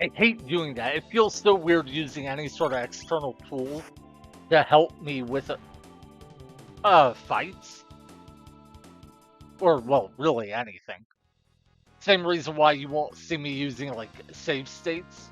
I hate doing that. It feels so weird using any sort of external tool to help me with fights. Or, well, really anything. Same reason why you won't see me using, like, save states.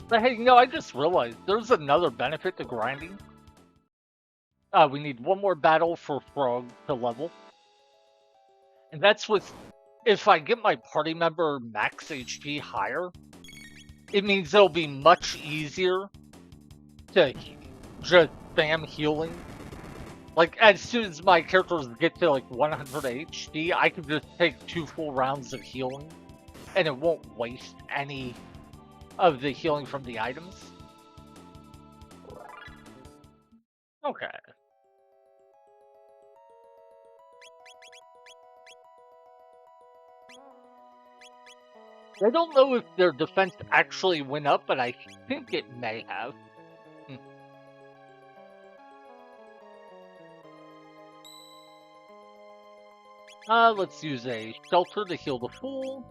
But hey, you know, I just realized there's another benefit to grinding. We need one more battle for Frog to level. And that's with, if I get my party member max HP higher, it means it'll be much easier to just spam healing. Like, as soon as my characters get to, like, 100 HD, I can just take 2 full rounds of healing, and it won't waste any of the healing from the items. Okay. I don't know if their defense actually went up, but I think it may have. Let's use a shelter to heal the fool.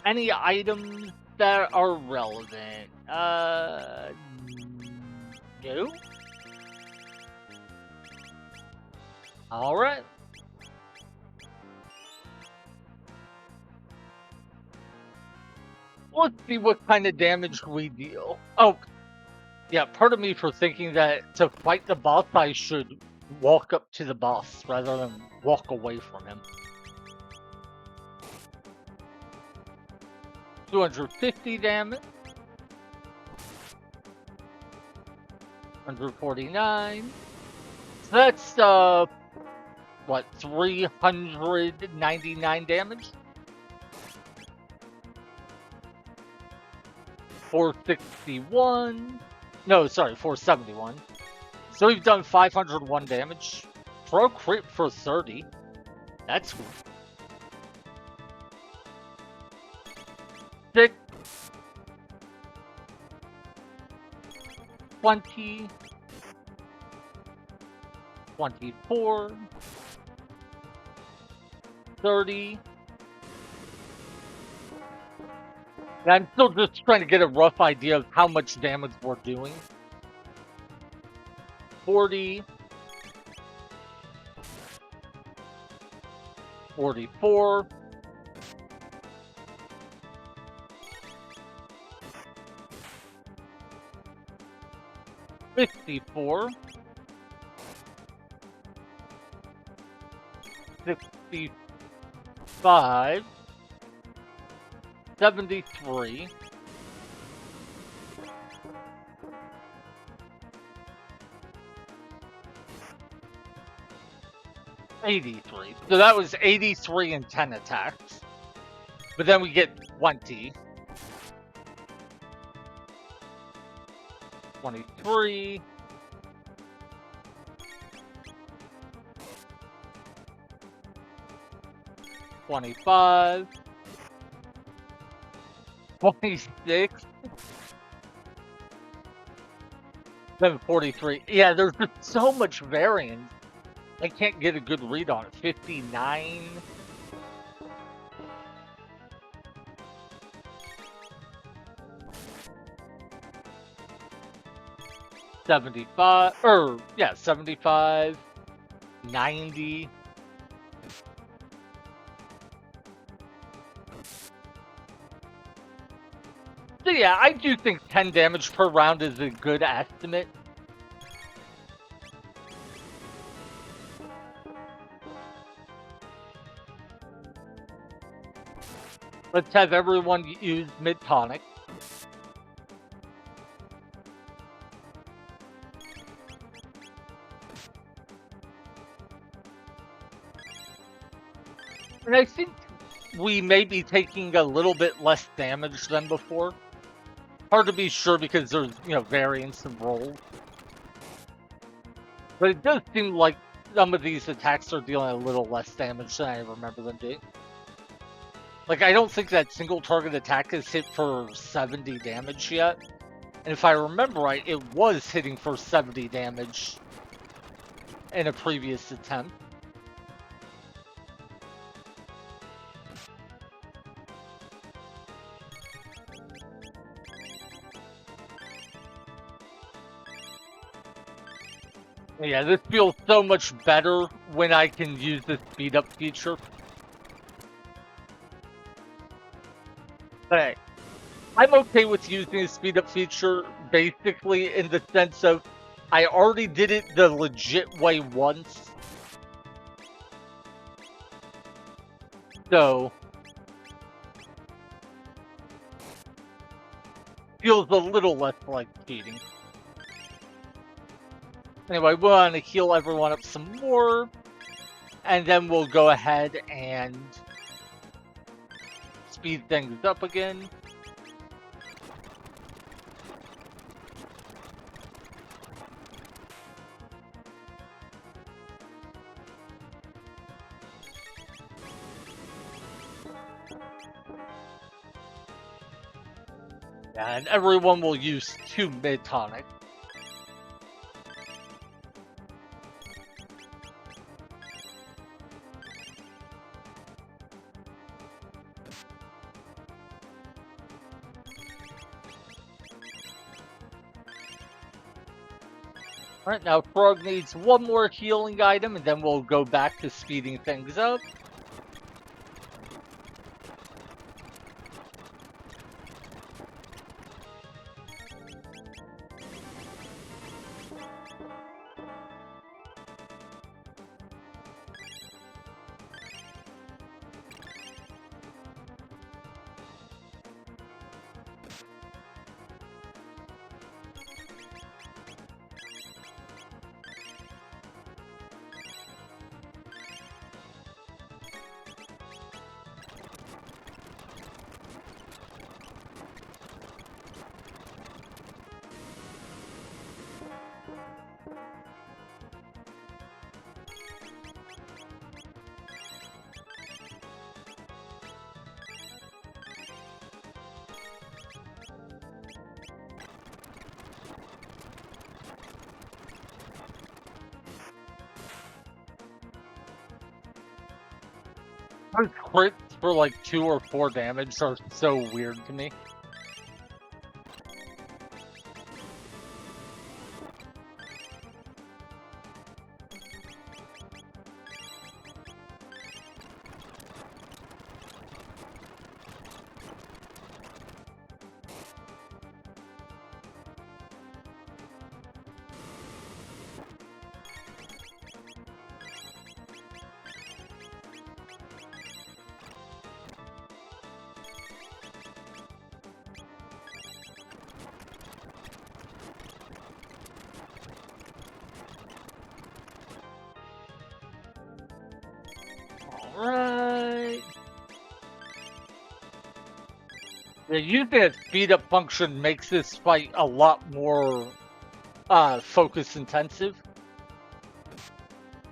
Any items that are relevant? No? Alright. Let's see what kind of damage we deal. Oh, yeah, pardon me for thinking that to fight the boss, I should walk up to the boss rather than walk away from him. 250 damage. 149. So that's, what, 399 damage? 461. No, sorry, 471. So we've done 501 damage. Pro crit for 30. That's cool. 6. 20. 24. 30. And I'm still just trying to get a rough idea of how much damage we're doing. 40. 44. 54. 65. 73. 83. So that was 83 and 10 attacks. But then we get 20. 23. 25. 26. Then 43. Yeah, there's just so much variance. I can't get a good read on it. 59. 75, or yeah, 75, 90. So yeah, I do think 10 damage per round is a good estimate. Let's have everyone use mid-tonic. And I think we may be taking a little bit less damage than before. Hard to be sure because there's, variance in rolls. But it does seem like some of these attacks are dealing a little less damage than I remember them doing. Like, I don't think that single target attack is hit for 70 damage yet. And if I remember right, it was hitting for 70 damage in a previous attempt. Yeah, this feels so much better when I can use the speed up feature. But hey, I'm okay with using the speed up feature basically in the sense of I already did it the legit way once. So feels a little less like cheating. Anyway, we want to heal everyone up some more, and then we'll go ahead and speed things up again. And everyone will use 2 mid-tonic. Alright, now Frog needs one more healing item, and then we'll go back to speeding things up. Those crits for like 2 or 4 damage are so weird to me. Alright. Yeah, using a speed up function makes this fight a lot more focus intensive.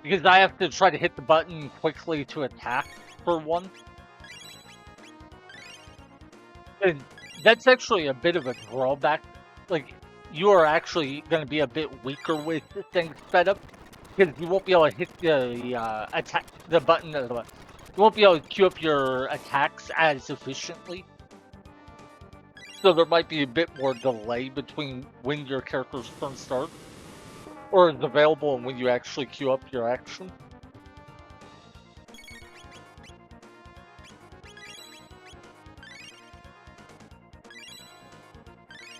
Because I have to try to hit the button quickly to attack for one. And that's actually a bit of a drawback. Like, you are actually going to be a bit weaker with things sped up. Because you won't be able to hit the attack, the button, you won't be able to queue up your attacks as efficiently. So there might be a bit more delay between when your character's turn starts, or is available, and when you actually queue up your action.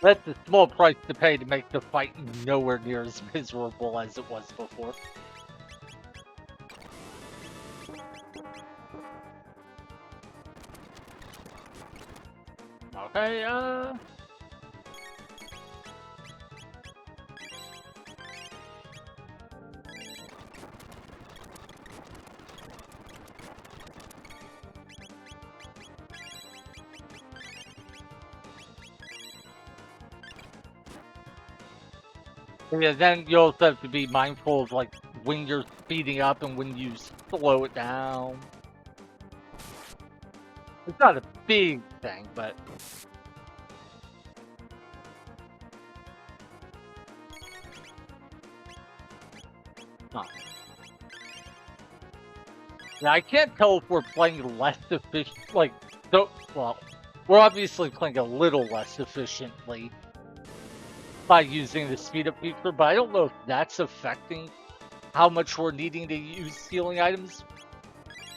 That's a small price to pay to make the fight nowhere near as miserable as it was before. Okay, yeah, then you also have to be mindful of, like, when you're speeding up and when you slow it down. It's not a big thing, but... Huh. Yeah, I can't tell if we're playing less efficient, like, so, well, we're obviously playing a little less efficiently by using the speed up feature, but I don't know if that's affecting how much we're needing to use healing items,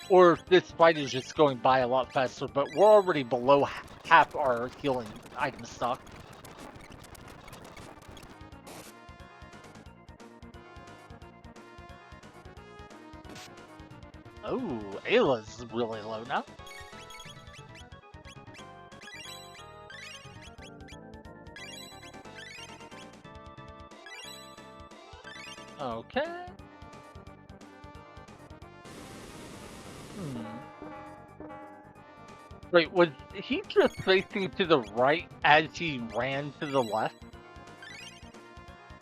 or if this fight is just going by a lot faster, but we're already below half our healing item stock. Oh, Ayla's really low now. Okay. Wait, was he just facing to the right as he ran to the left?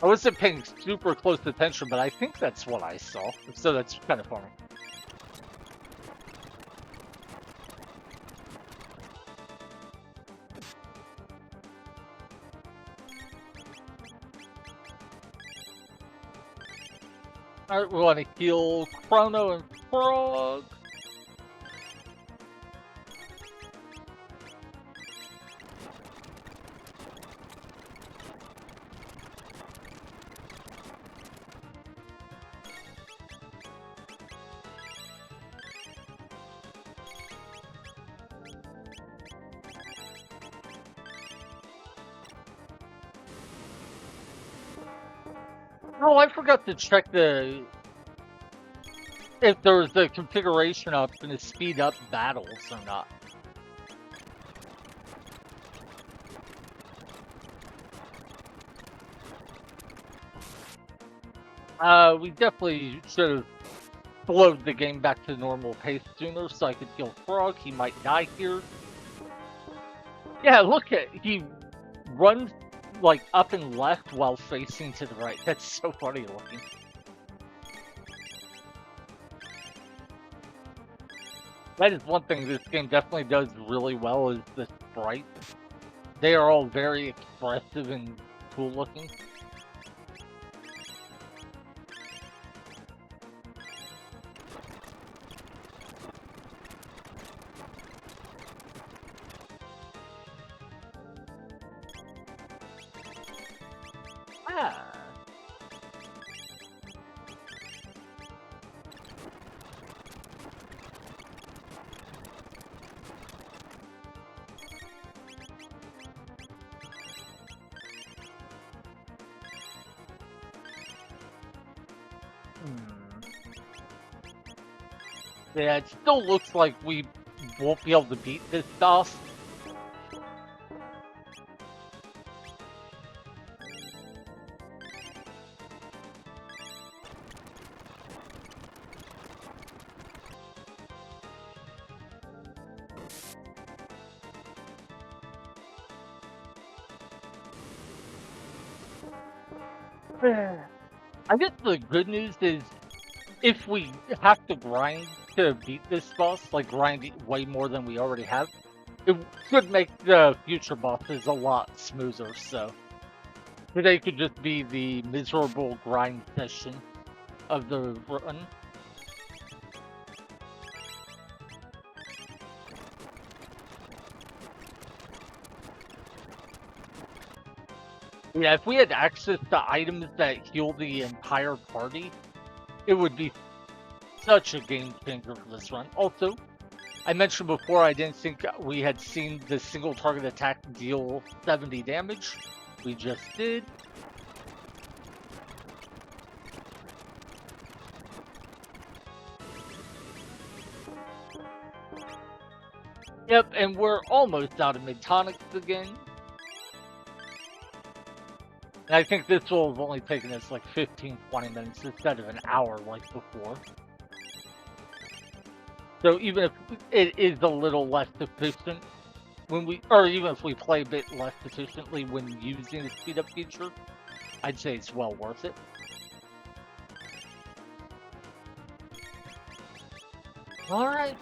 I wasn't paying super close attention, but I think that's what I saw. So that's kind of funny. Alright, we want to heal Chrono and Frog. Oh, I forgot to check if there's a configuration option to speed up battles or not. We definitely should have slowed the game back to normal pace sooner so I could kill Frog. He might die here. Yeah, look at, he runs like up and left while facing to the right. That's so funny looking. That is one thing this game definitely does really well, is the sprites. They are all very expressive and cool looking. Ah. Yeah, it still looks like we won't be able to beat this boss. I guess the good news is, if we have to grind to beat this boss, like grind way more than we already have, it should make the future bosses a lot smoother, so today could just be the miserable grind session of the run. Yeah, if we had access to items that heal the entire party, it would be such a game changer for this run. Also, I mentioned before I didn't think we had seen the single target attack deal 70 damage. We just did. Yep, and we're almost out of mid-tonics again. And I think this will have only taken us like 15, 20 minutes instead of an hour like before. So even if it is a little less efficient when we, or even if we play a bit less efficiently when using the speed up feature, I'd say it's well worth it. All right.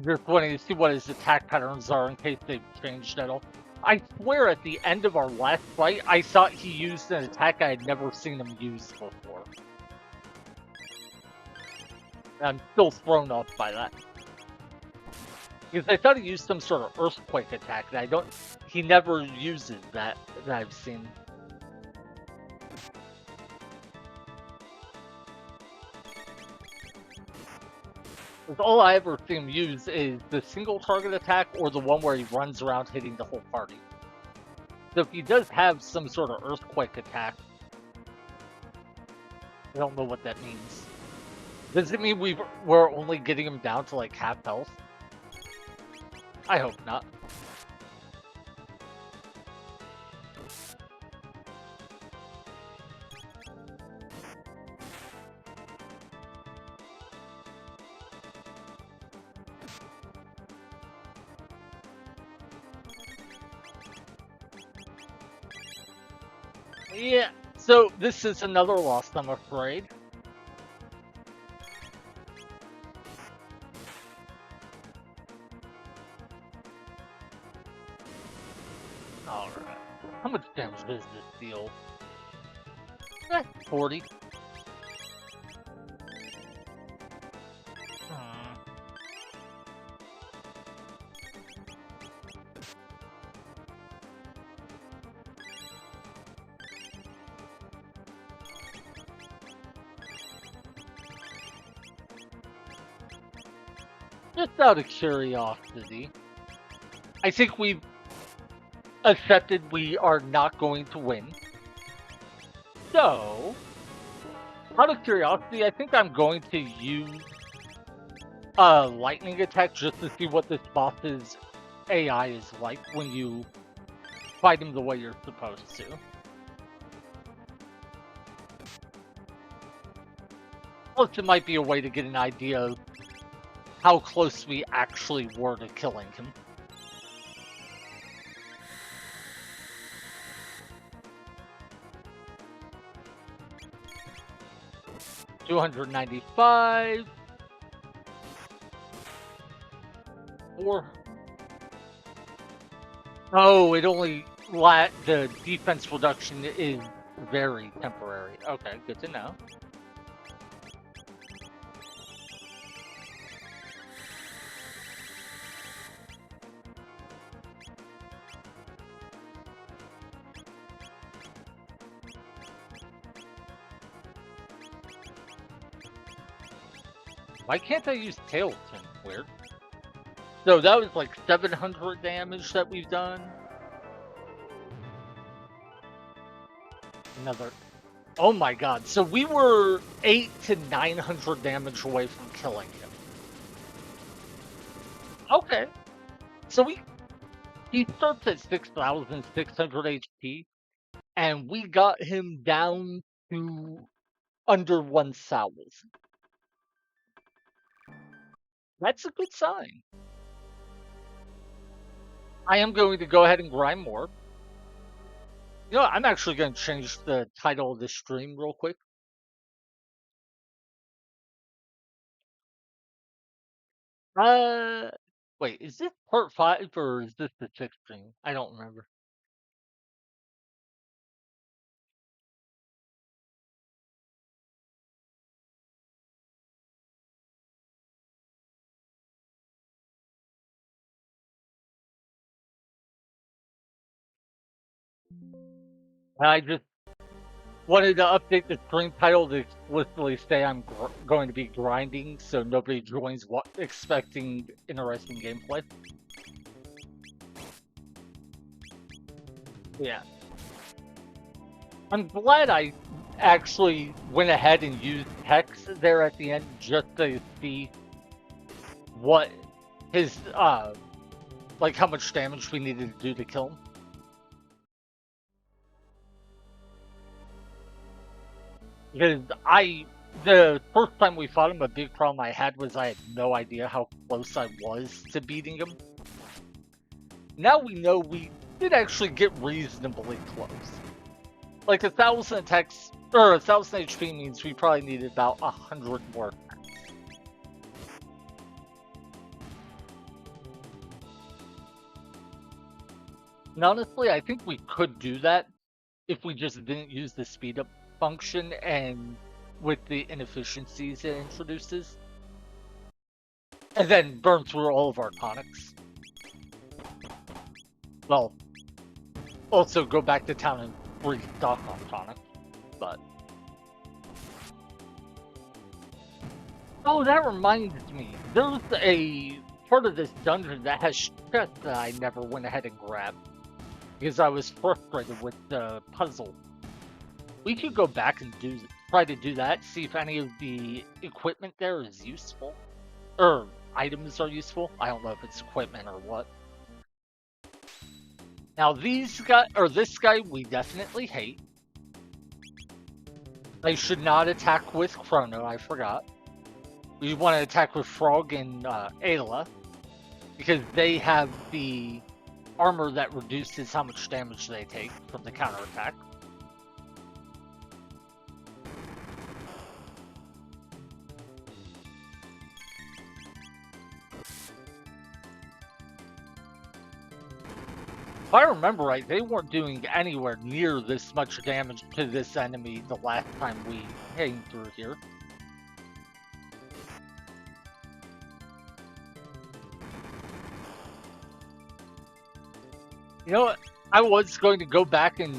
Just wanting to see what his attack patterns are in case they've changed at all. I swear at the end of our last fight, I thought he used an attack I had never seen him use before. I'm still thrown off by that. Because I thought he used some sort of earthquake attack that he never uses that I've seen. Because all I ever see him use is the single target attack or the one where he runs around hitting the whole party. So if he does have some sort of earthquake attack, I don't know what that means. Does it mean we're only getting him down to like half health? I hope not. Yeah, so this is another loss, I'm afraid. Alright. How much damage does this deal? 40. Hmm. Just out of curiosity, I think we've accepted we are not going to win. So, out of curiosity, I think I'm going to use a lightning attack just to see what this boss's AI is like when you fight him the way you're supposed to. Plus, it might be a way to get an idea of how close we actually were to killing him. $295. 4. Oh, it only the defense reduction is very temporary. Okay, good to know. Why can't I use Tailspin? Weird. So that was like 700 damage that we've done. Another. Oh my god. So we were 800 to 900 damage away from killing him. Okay. So he starts at 6,600 HP, and we got him down to under 1,000. That's a good sign. I am going to go ahead and grind more. You know, I'm actually going to change the title of this stream real quick. Uh, Wait, is this part 5 or is this the 6th stream? I don't remember. And I just wanted to update the stream title to explicitly say I'm going to be grinding, so nobody joins expecting interesting gameplay. Yeah. I'm glad I actually went ahead and used text there at the end just to see what his, like how much damage we needed to do to kill him. Because the first time we fought him, a big problem I had was I had no idea how close I was to beating him. Now we know we did actually get reasonably close. Like 1,000 attacks, or 1,000 HP means we probably needed about 100 more. And honestly, I think we could do that if we just didn't use the speed up function and with the inefficiencies it introduces. And then burn through all of our tonics. Well, also go back to town and restock on tonic, but... Oh, that reminds me. There's a part of this dungeon that has chests that I never went ahead and grabbed. Because I was frustrated with the puzzle. We could go back and try to do that, see if any of the equipment there is useful. Or items are useful. I don't know if it's equipment or what. Now this guy we definitely hate. They should not attack with Chrono, I forgot. We want to attack with Frog and Ayla. Because they have the armor that reduces how much damage they take from the counterattack. If I remember right, they weren't doing anywhere near this much damage to this enemy the last time we came through here. You know what? I was going to go back and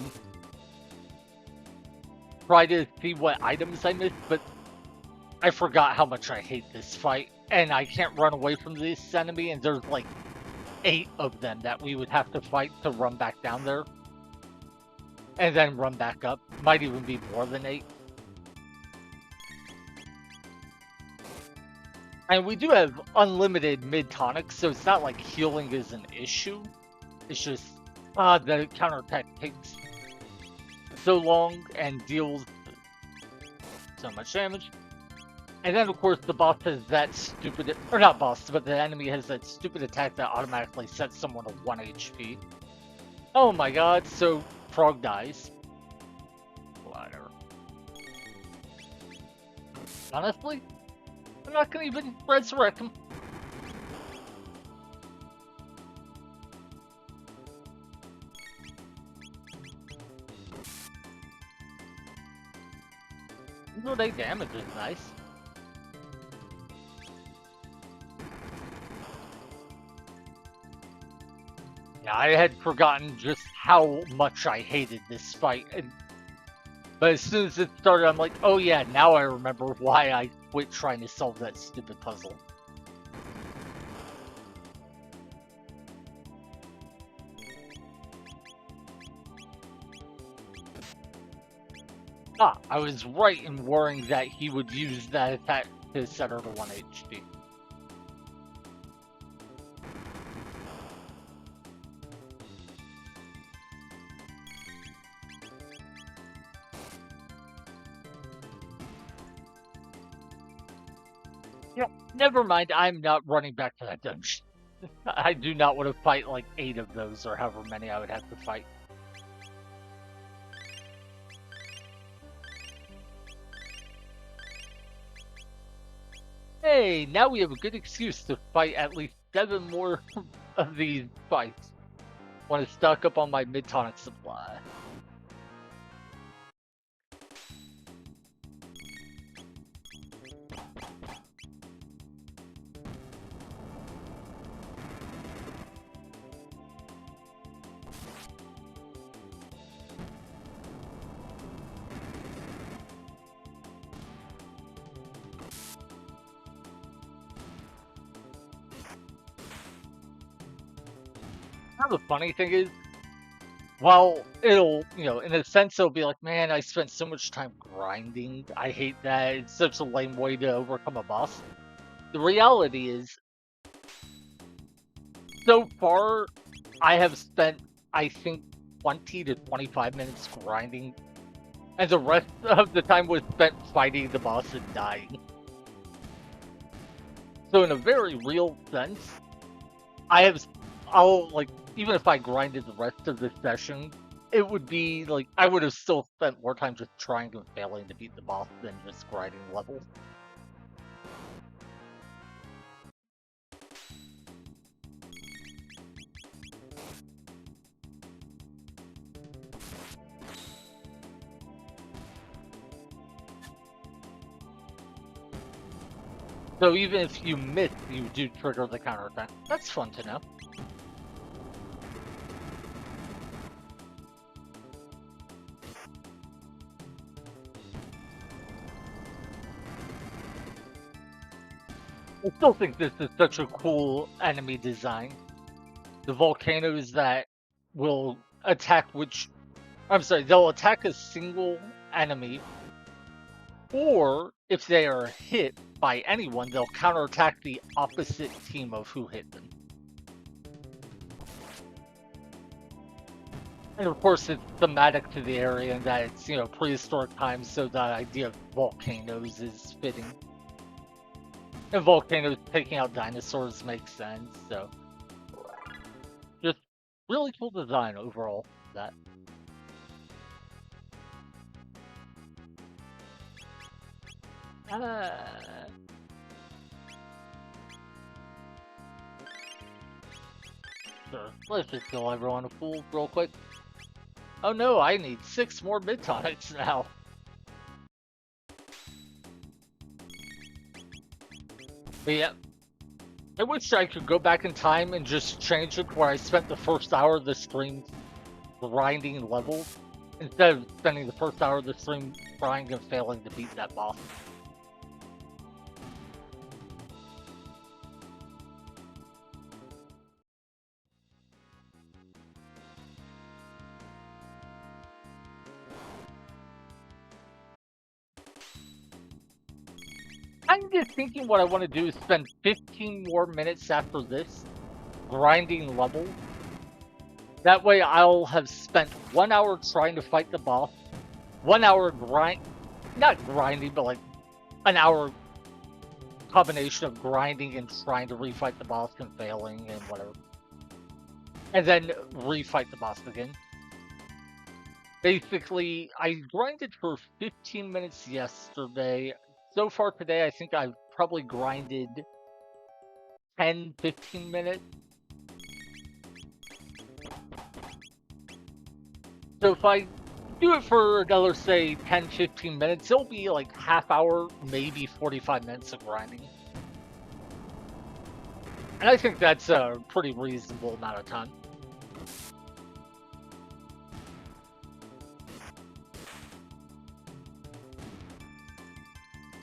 try to see what items I missed, but I forgot how much I hate this fight. And I can't run away from this enemy, and there's like 8 of them that we would have to fight to run back down there. And then run back up. Might even be more than 8. And we do have unlimited mid-tonics, so it's not like healing is an issue. It's just, the counterattack takes so long and deals so much damage. And then, of course, the boss has that stupid... Or not boss, but the enemy has that stupid attack that automatically sets someone to 1 HP. Oh my god, so Frog dies. Whatever. Honestly, I'm not gonna even resurrect him. No, they damage is nice. Yeah, I had forgotten just how much I hated this fight. But as soon as it started, I'm like, oh yeah, now I remember why I quit trying to solve that stupid puzzle. I was right in worrying that he would use that attack to set her to 1 HP. Yeah, never mind, I'm not running back to that dungeon. I do not want to fight like 8 of those, or however many I would have to fight. Hey, now we have a good excuse to fight at least 7 more of these fights. Want to stock up on my mid-tonic supply. Now the funny thing is, while it'll, in a sense, it'll be like, man, I spent so much time grinding. I hate that. It's such a lame way to overcome a boss. The reality is, so far, I have spent, I think, 20 to 25 minutes grinding, and the rest of the time was spent fighting the boss and dying. So in a very real sense, I'll, like, even if I grinded the rest of the session, it would be, like, I would have still spent more time just trying and failing to beat the boss than just grinding levels. So even if you miss, you do trigger the counterattack. That's fun to know. I still think this is such a cool enemy design. The volcanoes that will attack they'll attack a single enemy, or if they are hit by anyone, they'll counterattack the opposite team of who hit them. And of course, it's thematic to the area in that it's, prehistoric times, so the idea of volcanoes is fitting. And volcanoes taking out dinosaurs makes sense, so just really cool design overall. That. Sure, let's just kill everyone a fool real quick. Oh no, I need 6 more mid-tonics now. But yeah, I wish I could go back in time and just change it where I spent the first hour of the stream grinding levels, instead of spending the first hour of the stream trying and failing to beat that boss. I'm just thinking what I want to do is spend 15 more minutes after this grinding levels. That way I'll have spent 1 hour trying to fight the boss, 1 hour not grinding, but like an hour combination of grinding and trying to refight the boss and failing and whatever. And then refight the boss again. Basically, I grinded for 15 minutes yesterday. So far today, I think I've probably grinded 10, 15 minutes. So if I do it for another, say, 10, 15 minutes, it'll be like half hour, maybe 45 minutes of grinding. And I think that's a pretty reasonable amount of time.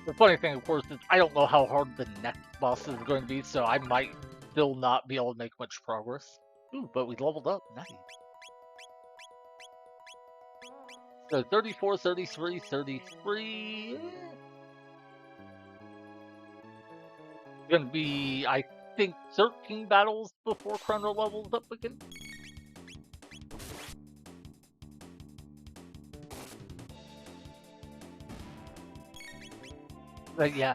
The funny thing, of course, is I don't know how hard the next boss is going to be, so I might still not be able to make much progress. Ooh, but we leveled up. Nice. So 34, 33, 33. Gonna be, I think, 13 battles before Chrono levels up again. But yeah,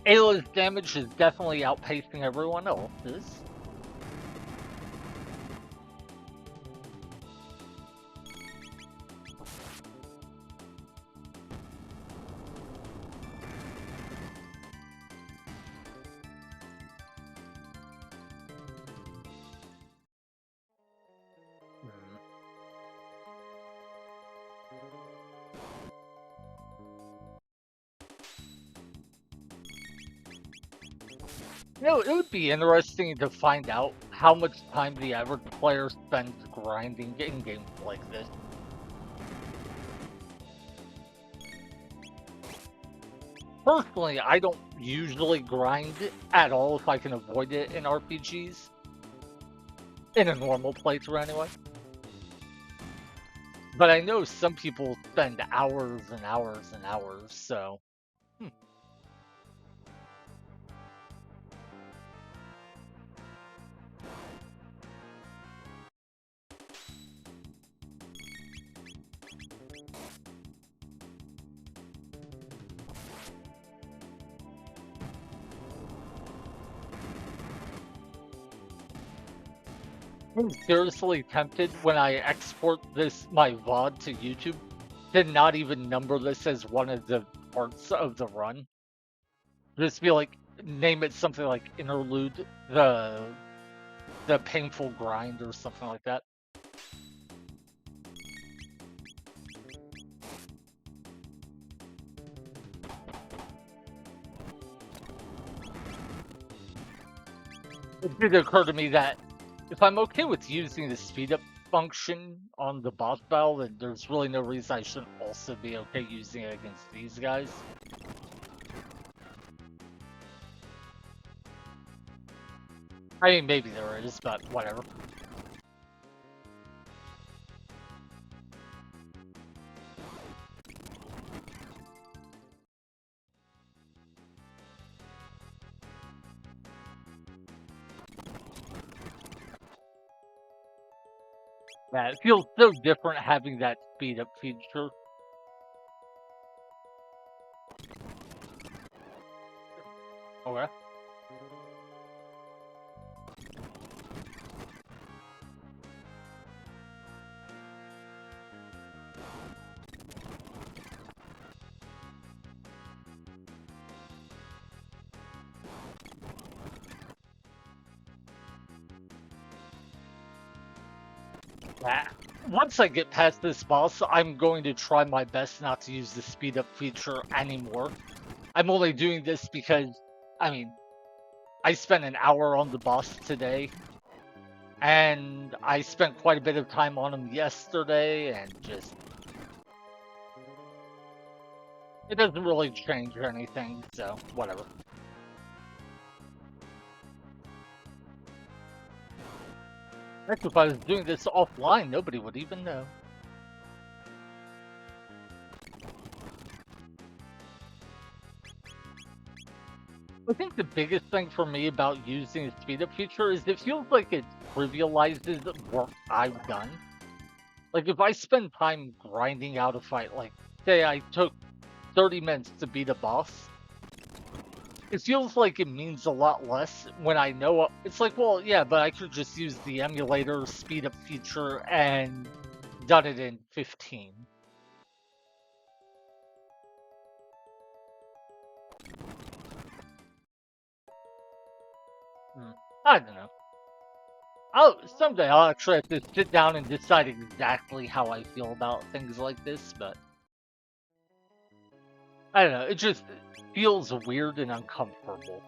Ayla's damage is definitely outpacing everyone else's. It would be interesting to find out how much time the average player spends grinding in games like this. Personally, I don't usually grind at all if I can avoid it in RPGs. in a normal playthrough anyway. But I know some people spend hours and hours and hours, so... I'm seriously tempted when I export my VOD to YouTube to not even number this as one of the parts of the run. Just be like, name it something like interlude, the painful grind or something like that. It did occur to me that if I'm okay with using the speed up function on the boss battle, then there's really no reason I shouldn't also be okay using it against these guys. I mean, maybe there is, but whatever. Yeah, it feels so different having that speed up feature. Okay. Yeah. Once I get past this boss, I'm going to try my best not to use the speed up feature anymore. I'm only doing this because, I mean, I spent an hour on the boss today, and I spent quite a bit of time on him yesterday, and just... it doesn't really change anything, so whatever. Heck, if I was doing this offline, nobody would even know. I think the biggest thing for me about using the speed up feature is it feels like it trivializes work I've done. Like if I spend time grinding out a fight, like say I took 30 minutes to beat a boss, it feels like it means a lot less when I know it's like, well, yeah, but I could just use the emulator speed up feature and done it in 15. I don't know. Someday I'll actually have to sit down and decide exactly how I feel about things like this, but I don't know, it just feels weird and uncomfortable.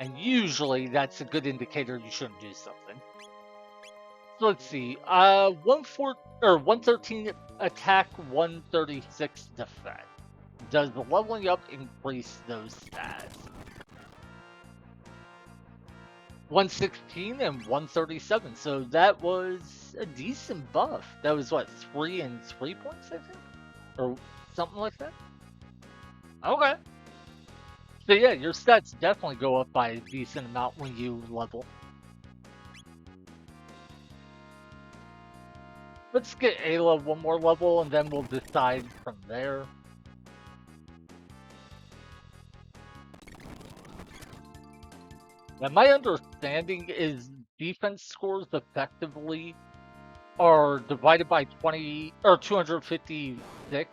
And usually that's a good indicator you shouldn't do something. So let's see. 113 attack, 136 defense. Does the leveling up increase those stats? 116 and 137. So that was a decent buff. That was what, 3 and 3 points, I think? Or something like that? Okay. So yeah, your stats definitely go up by a decent amount when you level. Let's get Ayla one more level and then we'll decide from there. Now my understanding is defense scores effectively are divided by 20 or 256,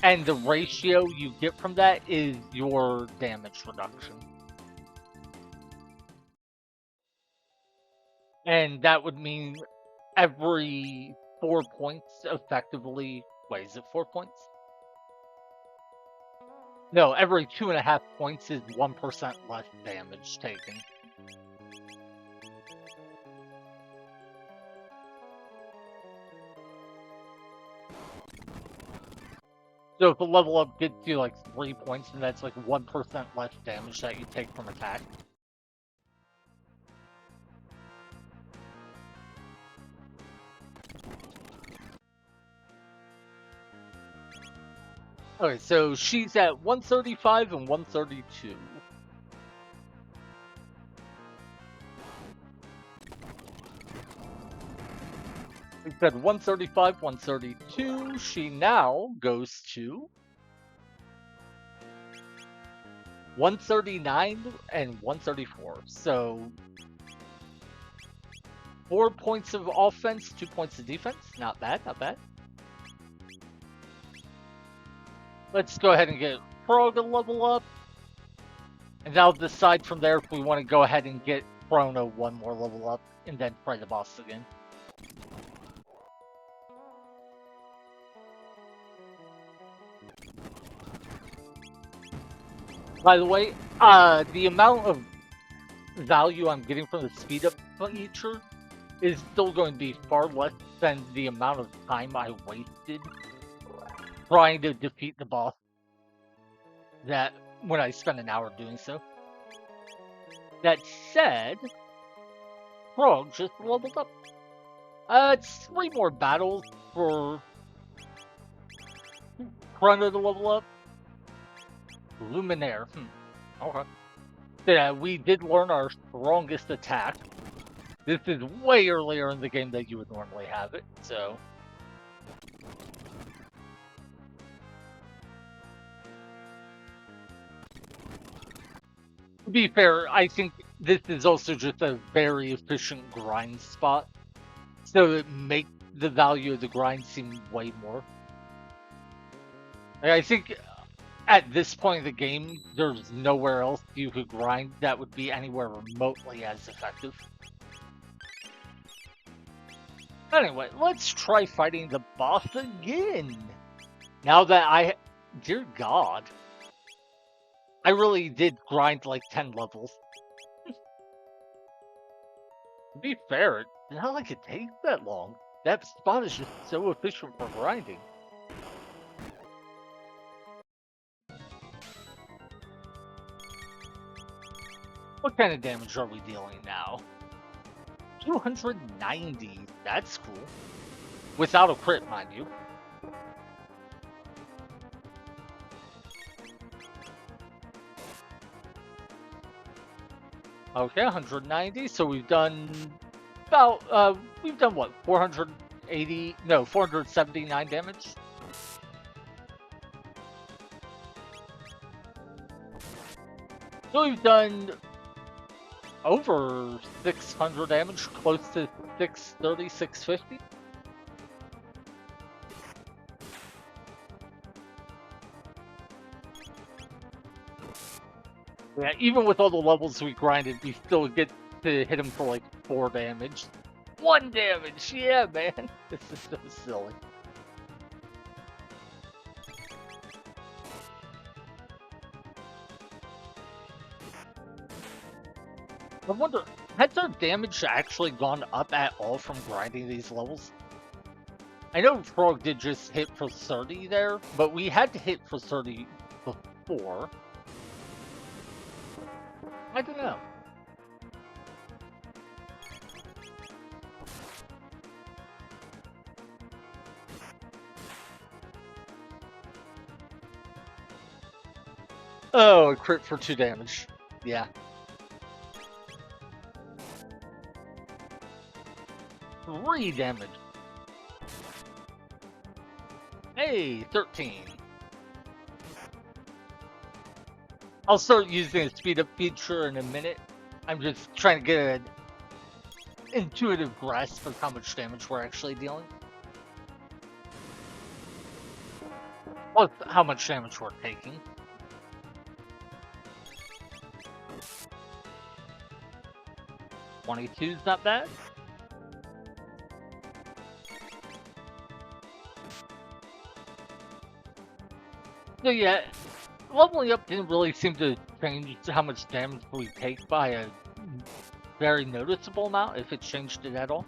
and the ratio you get from that is your damage reduction. And that would mean every 4 points effectively... wait, is it 4 points? No, every 2.5 points is 1% less damage taken. So if a level up gets you like 3 points, then that's like 1% less damage that you take from attack. Okay, so she's at 135 and 132. We said 135, 132. She now goes to 139 and 134. So 4 points of offense, 2 points of defense. Not bad, not bad. Let's go ahead and get Frog to level up. And I'll decide from there if we want to go ahead and get Chrono one more level up and then try the boss again. By the way, the amount of value I'm getting from the speed up feature is still going to be far less than the amount of time I wasted trying to defeat the boss that when I spent an hour doing so. That said, Frog just leveled up. It's 3 more battles for Chrono to level up. Luminaire. Okay. Yeah, we did learn our strongest attack. This is way earlier in the game than you would normally have it, so. To be fair, I think this is also just a very efficient grind spot. So it makes the value of the grind seem way more. I think at this point in the game, there's nowhere else you could grind that would be anywhere remotely as effective. Anyway, let's try fighting the boss again. Now that dear God, I really did grind like 10 levels. To be fair, it's not like it takes that long. That spot is just so efficient for grinding. What kind of damage are we dealing now? 290. That's cool. Without a crit, mind you. Okay, 190. So we've done about, we've done what? 479 damage? So we've done over 600 damage, close to 630, 650. Yeah, even with all the levels we grinded, we still get to hit him for like 4 damage. 1 damage! Yeah, man! This is so silly. I wonder, has our damage actually gone up at all from grinding these levels? I know Frog did just hit for 30 there, but we had to hit for 30 before. I don't know. Oh, a crit for 2 damage. Yeah. Three damage. Hey, 13. I'll start using the speed up feature in a minute. I'm just trying to get an intuitive grasp of how much damage we're actually dealing. Plus, how much damage we're taking. $22's not bad. So yeah, leveling up didn't really seem to change how much damage we take by a very noticeable amount, if it changed it at all.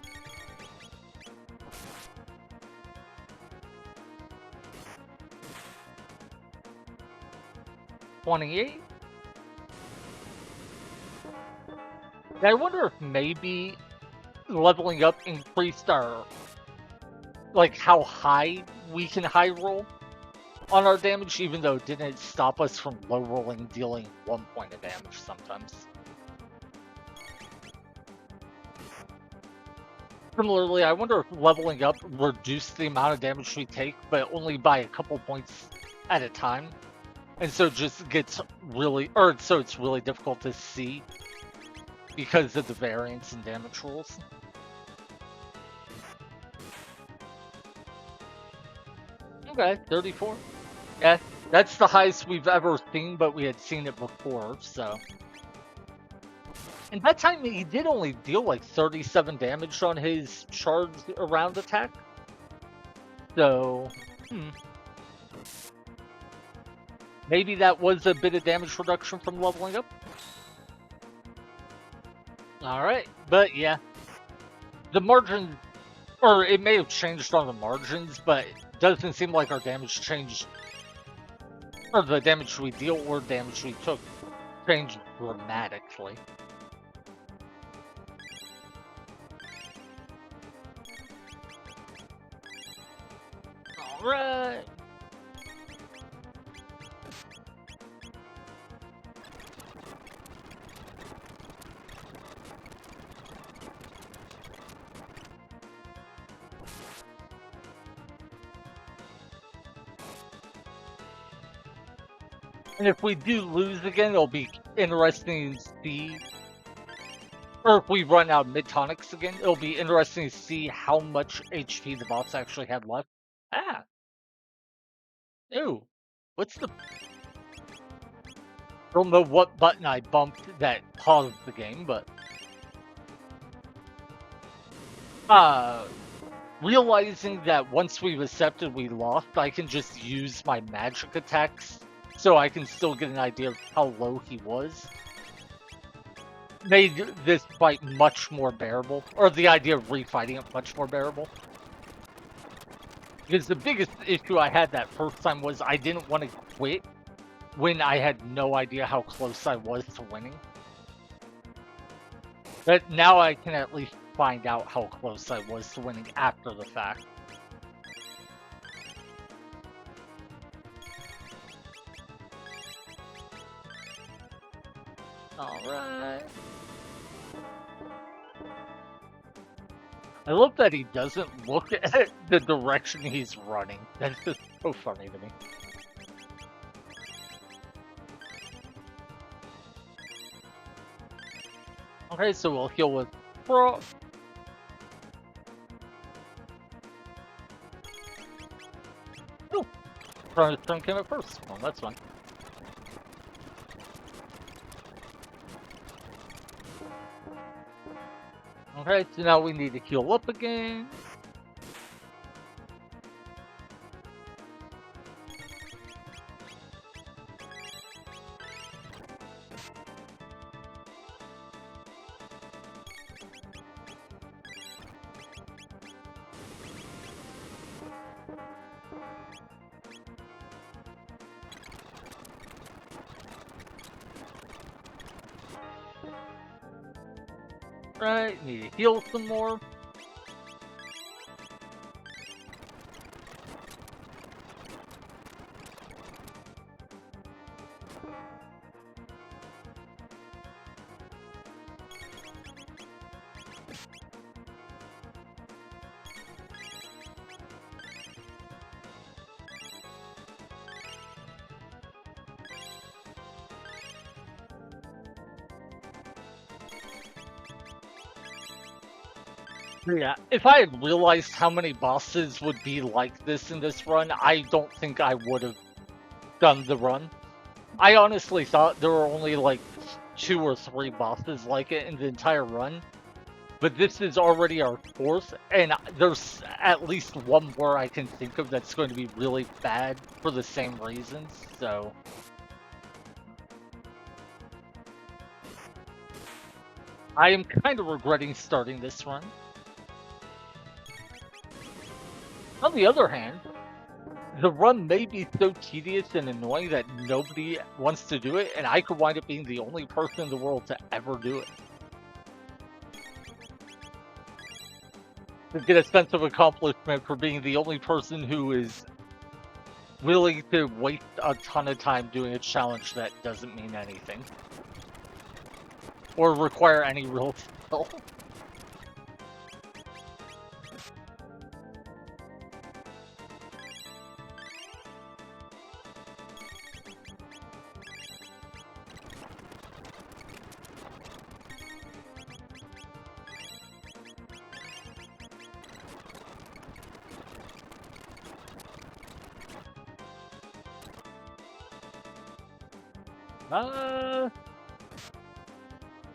$28. I wonder if maybe leveling up increased our, like, how high we can high roll. on our damage, even though it didn't stop us from low rolling, dealing 1 point of damage sometimes. Similarly, I wonder if leveling up reduced the amount of damage we take, but only by a couple points at a time. And so it just gets really, or so it's really difficult to see because of the variance in damage rules. Okay, 34. Yeah, that's the highest we've ever seen, but we had seen it before, so. And that time he did only deal like 37 damage on his charge around attack. So, maybe that was a bit of damage reduction from leveling up. Alright, but yeah. The margin, or it may have changed on the margins, but it doesn't seem like our damage changed, or the damage we deal or damage we took changed dramatically. Alright. And if we do lose again, it'll be interesting to see, or if we run out of mid-tonics again, it'll be interesting to see how much HP the boss actually had left. Ah. Ew. What's the... Don't know what button I bumped that paused the game, but... Realizing that once we've accepted we lost, I can just use my magic attacks so I can still get an idea of how low he was. Made this fight much more bearable, or the idea of refighting it much more bearable. Because the biggest issue I had that first time was I didn't want to quit when I had no idea how close I was to winning. But now I can at least find out how close I was to winning after the fact. Alright. I love that he doesn't look at the direction he's running. That's just so funny to me. Okay, so we'll heal with Bro. Oh! Turn came up first. Well, that's fine. Okay, so now we need to heal up again. Right, need to heal some more. Yeah, if I had realized how many bosses would be like this in this run, I don't think I would have done the run. I honestly thought there were only like 2 or 3 bosses like it in the entire run. But this is already our 4th, and there's at least one more I can think of that's going to be really bad for the same reasons, so... I am kind of regretting starting this run. On the other hand, the run may be so tedious and annoying that nobody wants to do it, and I could wind up being the only person in the world to ever do it. To get a sense of accomplishment for being the only person who is willing to waste a ton of time doing a challenge that doesn't mean anything. Or require any real skill.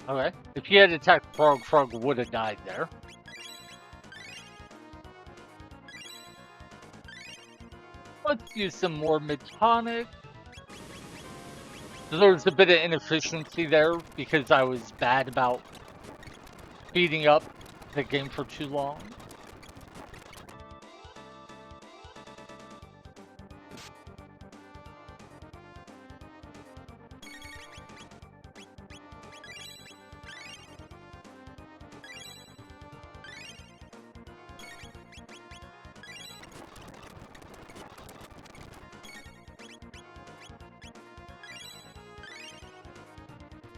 Okay. If he had attacked Frog, Frog would have died there. Let's use some more mid-tonic. There's a bit of inefficiency there because I was bad about speeding up the game for too long.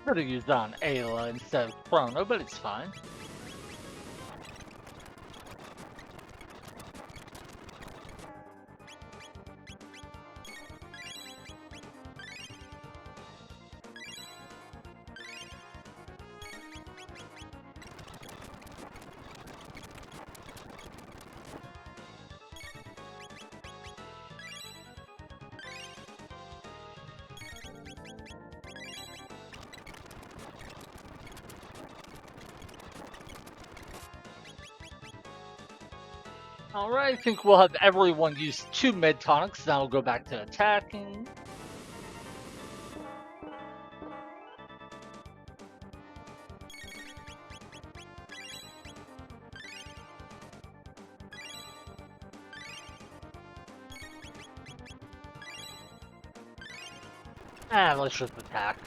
Could have used on Ayla instead of Chrono, but it's fine. Alright, I think we'll have everyone use 2 mid-tonics, then I'll go back to attacking. Let's just attack.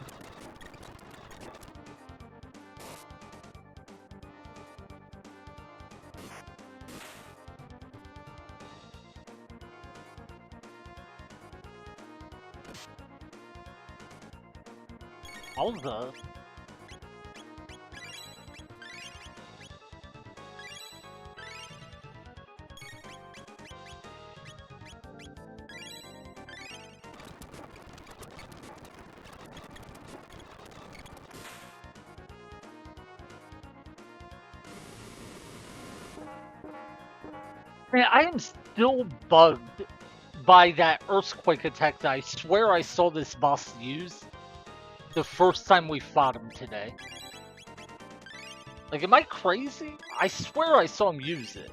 All the... Man, I am still bugged by that earthquake attack that I swear I saw this boss use the first time we fought him today. Like, am I crazy? I swear I saw him use it.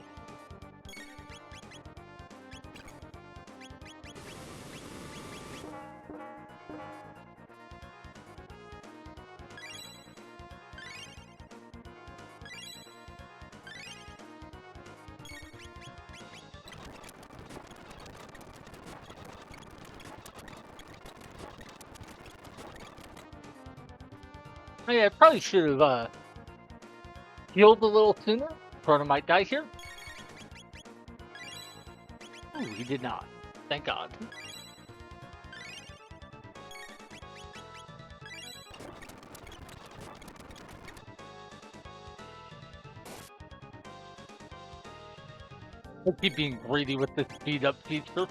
Yeah, I probably should have healed a little sooner. Chrono might die here. Ooh, he did not. Thank God. I keep being greedy with the speed up feature.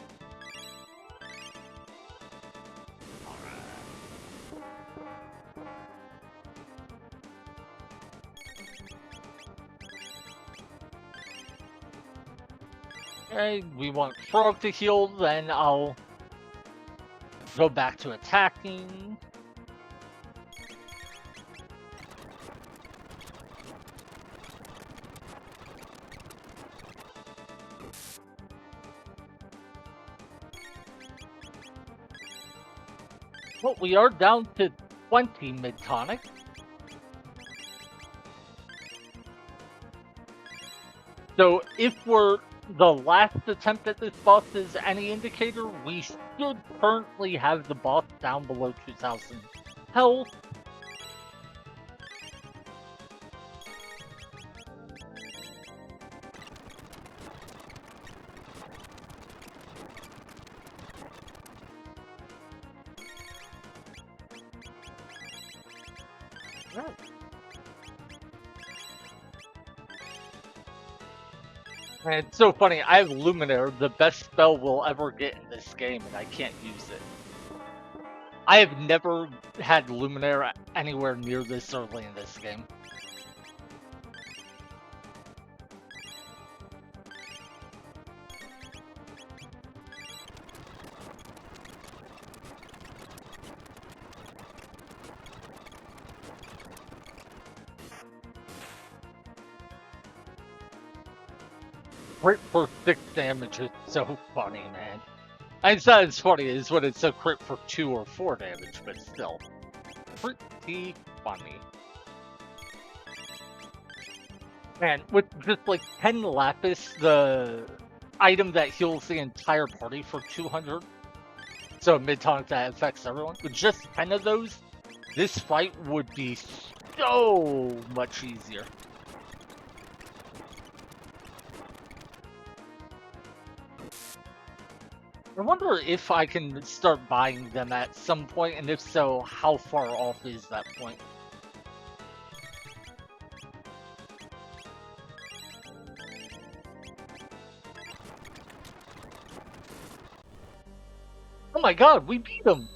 Okay, we want Frog to heal, then I'll go back to attacking. Well, we are down to 20 mid-tonic. So if we're the last attempt at this boss is any indicator, we should currently have the boss down below 2,000 health. Right. And it's so funny, I have Luminaire, the best spell we'll ever get in this game, and I can't use it. I have never had Luminaire anywhere near this early in this game. Crit for 6 damage is so funny, man. It's not as funny as when it's a crit for 2 or 4 damage, but still. Pretty funny. Man, with just like 10 Lapis, the item that heals the entire party for 200, so mid-tonic that affects everyone, with just 10 of those, this fight would be so much easier. I wonder if I can start buying them at some point, and if so, how far off is that point? Oh my god, we beat him!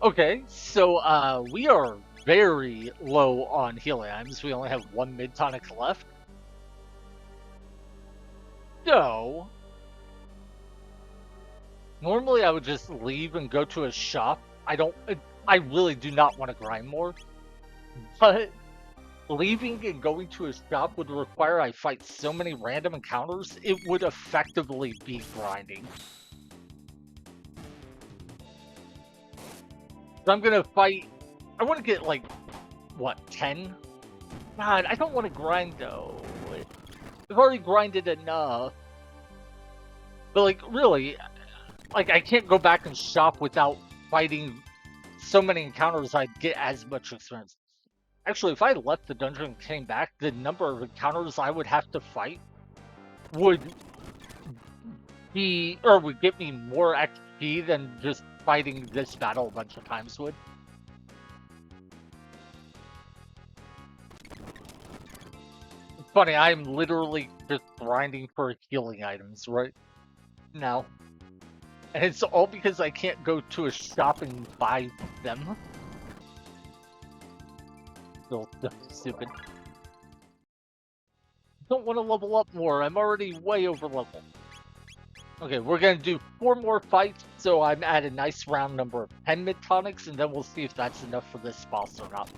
Okay, so we are very low on healing items. We only have 1 mid-tonic left. So, normally I would just leave and go to a shop. I really do not want to grind more. But leaving and going to a shop would require I fight so many random encounters, it would effectively be grinding. So I'm gonna fight. I want to get like, what, 10? God, I don't want to grind though. I've already grinded enough. But like, really, like I can't go back and shop without fighting so many encounters I'd get as much experience. Actually, if I left the dungeon and came back, the number of encounters I would have to fight would would get me more XP than just fighting this battle a bunch of times would. It's funny, I'm literally just grinding for healing items right now. And it's all because I can't go to a shop and buy them. So stupid. Don't want to level up more. I'm already way over level. Okay, we're gonna do 4 more fights, so I'm at a nice round number of 10 mid-tonics, and then we'll see if that's enough for this boss or not.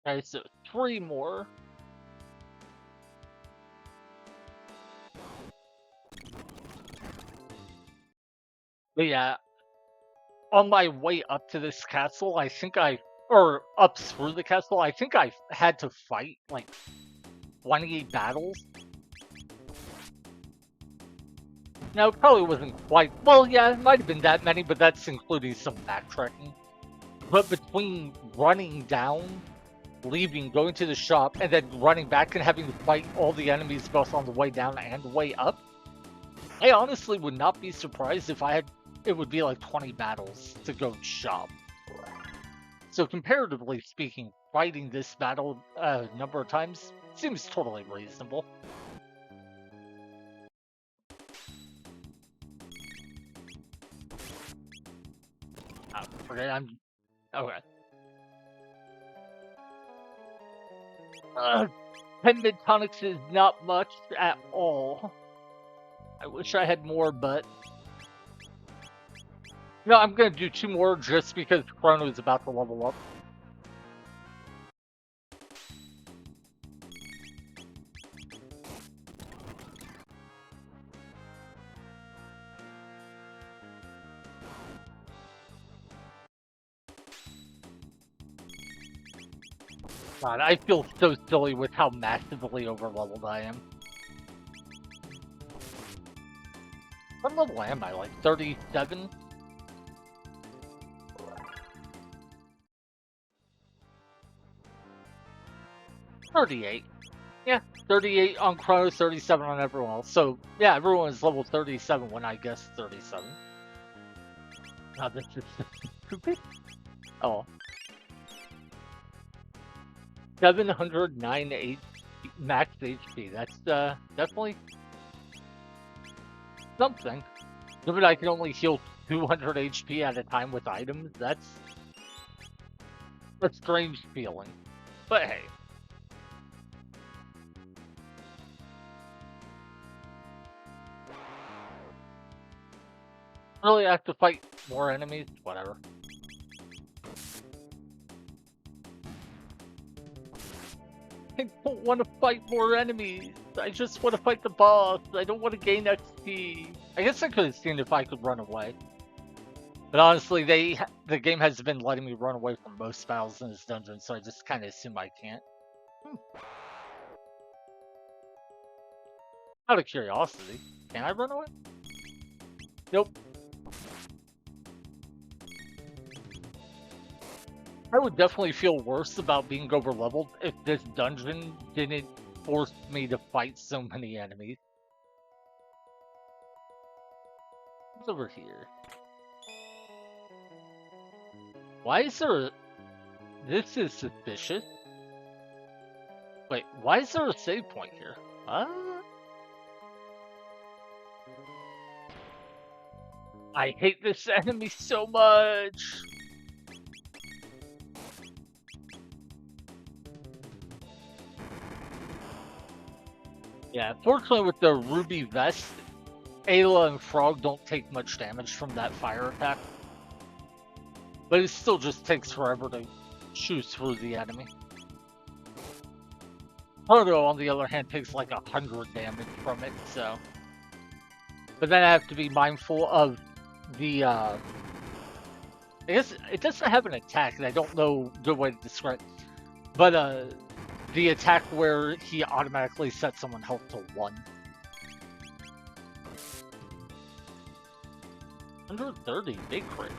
Okay, so 3 more. But yeah, on my way up to this castle, or up through the castle, I think I had to fight like 28 battles. No, it probably wasn't quite, well, yeah, it might have been that many, but that's including some backtracking. But between running down, leaving, going to the shop, and then running back and having to fight all the enemies both on the way down and way up, I honestly would not be surprised if it would be like 20 battles to go shop. So comparatively speaking, fighting this battle a number of times seems totally reasonable. Okay, okay. 10 mid-tonics is not much at all. I wish I had more, but... No, I'm gonna do 2 more just because Chrono is about to level up. God, I feel so silly with how massively overleveled I am. What level am I? Like 37? $38. Yeah, 38 on Chrono, 37 on everyone else. So, yeah, everyone is level 37 when I guessed 37. Now, this is stupid. Oh. 709 max HP. That's definitely something. Given I can only heal 200 HP at a time with items, that's a strange feeling. But hey. Really, I have to fight more enemies? Whatever. I don't want to fight more enemies. I just want to fight the boss. I don't want to gain XP. I guess I could have seen if I could run away. But honestly, the game has been letting me run away from most battles in this dungeon, so I just kind of assume I can't. Out of curiosity, can I run away? Nope. I would definitely feel worse about being overleveled if this dungeon didn't force me to fight so many enemies. What's over here? Why is there... This is suspicious. Wait, why is there a save point here? I hate this enemy so much! Yeah, fortunately with the ruby vest, Ayla and Frog don't take much damage from that fire attack. But it still just takes forever to shoot through the enemy. Proto, on the other hand, takes like 100 damage from it, so... But then I have to be mindful of the, I guess it doesn't have an attack, and I don't know a good way to describe it. But, the attack where he automatically sets someone's health to 1. 130, big crit.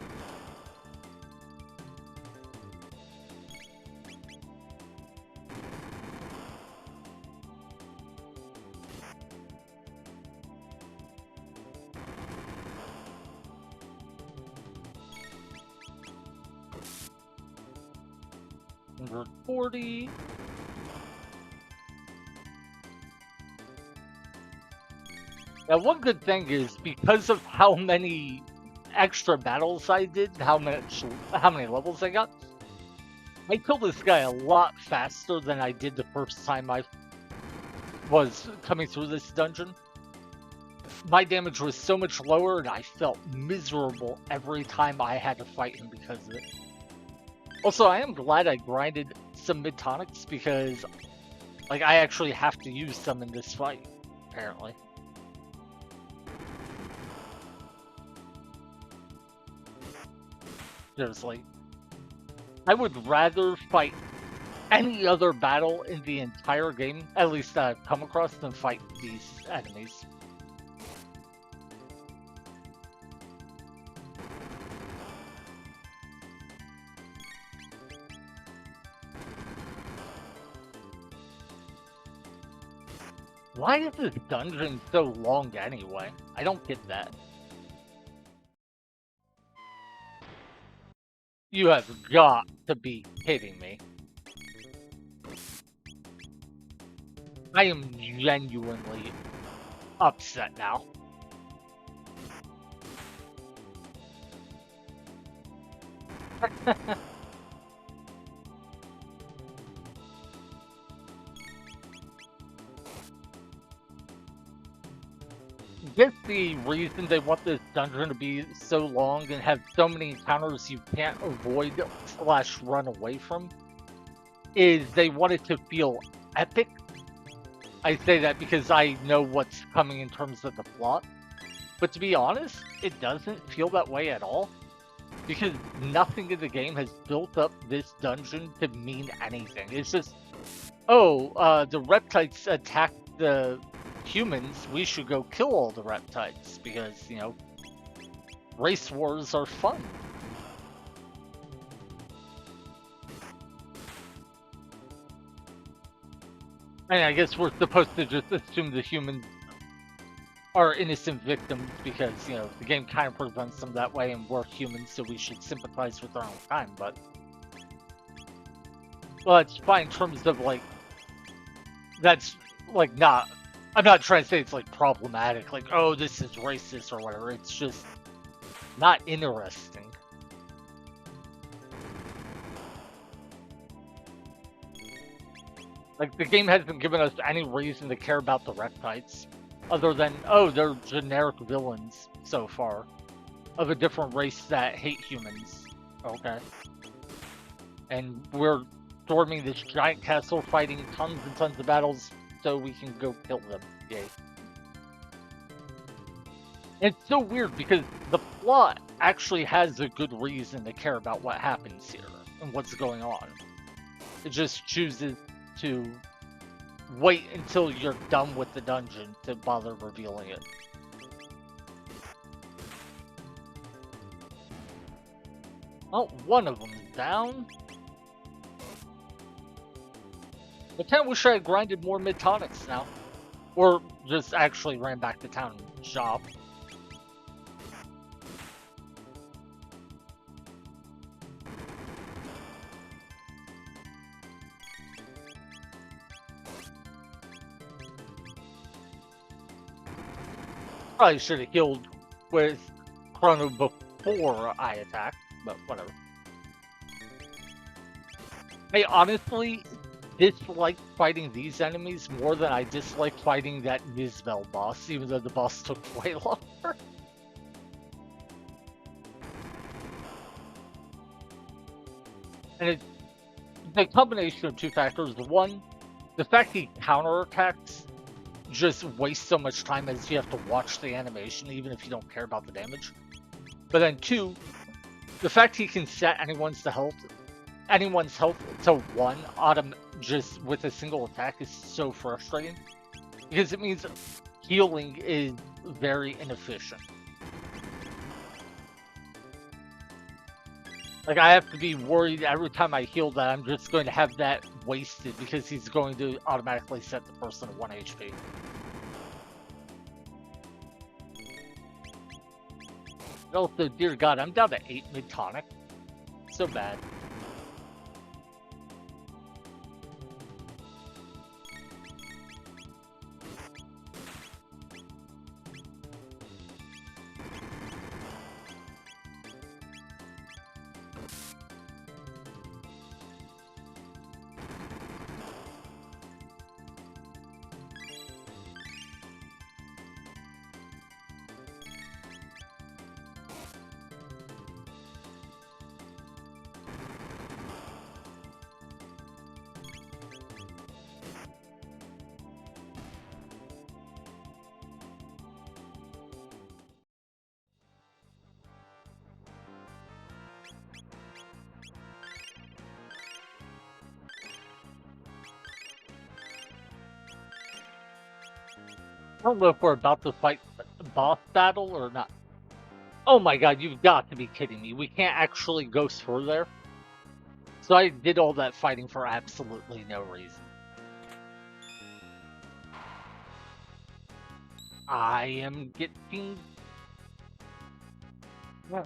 $140. Now, one good thing is because of how many extra battles I did, how many levels I got, I killed this guy a lot faster than I did the first time I was coming through this dungeon. My damage was so much lower, and I felt miserable every time I had to fight him because of it. Also, I am glad I grinded some mid-tonics because, like, I actually have to use some in this fight, apparently. Seriously. I would rather fight any other battle in the entire game, at least that I've come across, than fight these enemies. Why is this dungeon so long anyway? I don't get that. You have got to be kidding me. I am genuinely upset now. Guess the reason they want this dungeon to be so long and have so many encounters you can't avoid / run away from is they want it to feel epic. I say that because I know what's coming in terms of the plot. But to be honest, it doesn't feel that way at all. Because nothing in the game has built up this dungeon to mean anything. It's just, oh, the reptiles attack the humans, we should go kill all the reptiles because, you know, race wars are fun. And I guess we're supposed to just assume the humans are innocent victims because, you know, the game kind of presents them that way and we're humans, so we should sympathize with our own kind, but... Well, it's fine in terms of, like... That's, like, not... I'm not trying to say it's, like, problematic, like, oh, this is racist or whatever. It's just not interesting. Like, the game hasn't given us any reason to care about the reptiles, other than, oh, they're generic villains so far, of a different race that hate humans. Okay. And we're storming this giant castle, fighting tons and tons of battles, so we can go kill them. Yay. It's so weird, because the plot actually has a good reason to care about what happens here, and what's going on. It just chooses to wait until you're done with the dungeon to bother revealing it. Oh, one of them is down. I kinda wish I had grinded more mid-tonics now. Or just actually ran back to town and shop. Probably should have healed with Chrono before I attacked, but whatever. I honestly dislike fighting these enemies more than I dislike fighting that Invincible boss, even though the boss took way longer. And it's the combination of two factors. One, the fact he counterattacks just wastes so much time as you have to watch the animation, even if you don't care about the damage. But then two, the fact he can set anyone's health to 1 just with a single attack is so frustrating, because it means healing is very inefficient. Like, I have to be worried every time I heal that I'm just going to have that wasted because he's going to automatically set the person at 1 HP. Also, dear God, I'm down to 8 mid-tonic. So bad. I don't know if we're about to fight a boss battle or not. Oh my God, you've got to be kidding me. We can't actually go through there. So I did all that fighting for absolutely no reason. I am getting... If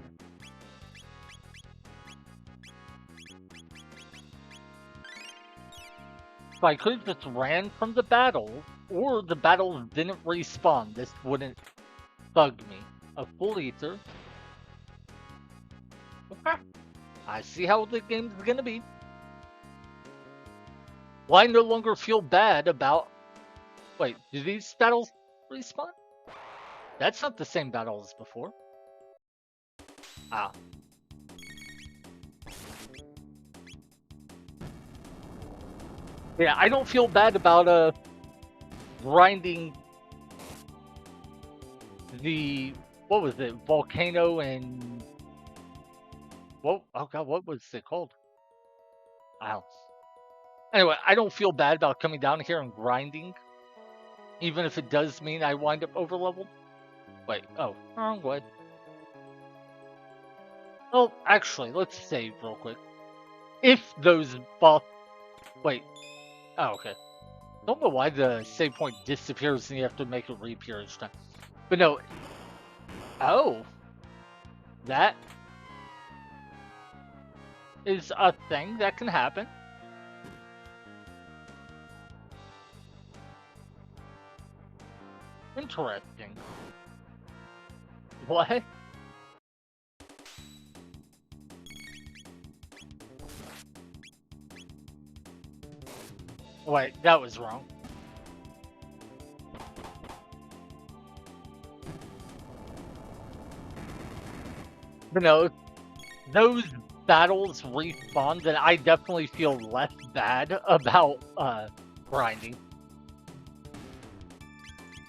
I could have just ran from the battle, or the battle didn't respawn, this wouldn't bug me. A full ether. Okay. I see how the game's gonna be. Well, I no longer feel bad about... Wait, do these battles respawn? That's not the same battle as before. Ah. Yeah, I don't feel bad about, grinding the... What was it? Volcano and... Whoa, oh God, what was it called? Wow. Anyway, I don't feel bad about coming down here and grinding, even if it does mean I wind up overleveled. Wait, oh, wrong way. Well, actually, let's save real quick. If those boss... Wait. Oh, okay. Don't know why the save point disappears and you have to make it reappear each time. But no. Oh. That is a thing that can happen. Interesting. What? Wait, that was wrong. But no, those battles respawn, then I definitely feel less bad about grinding.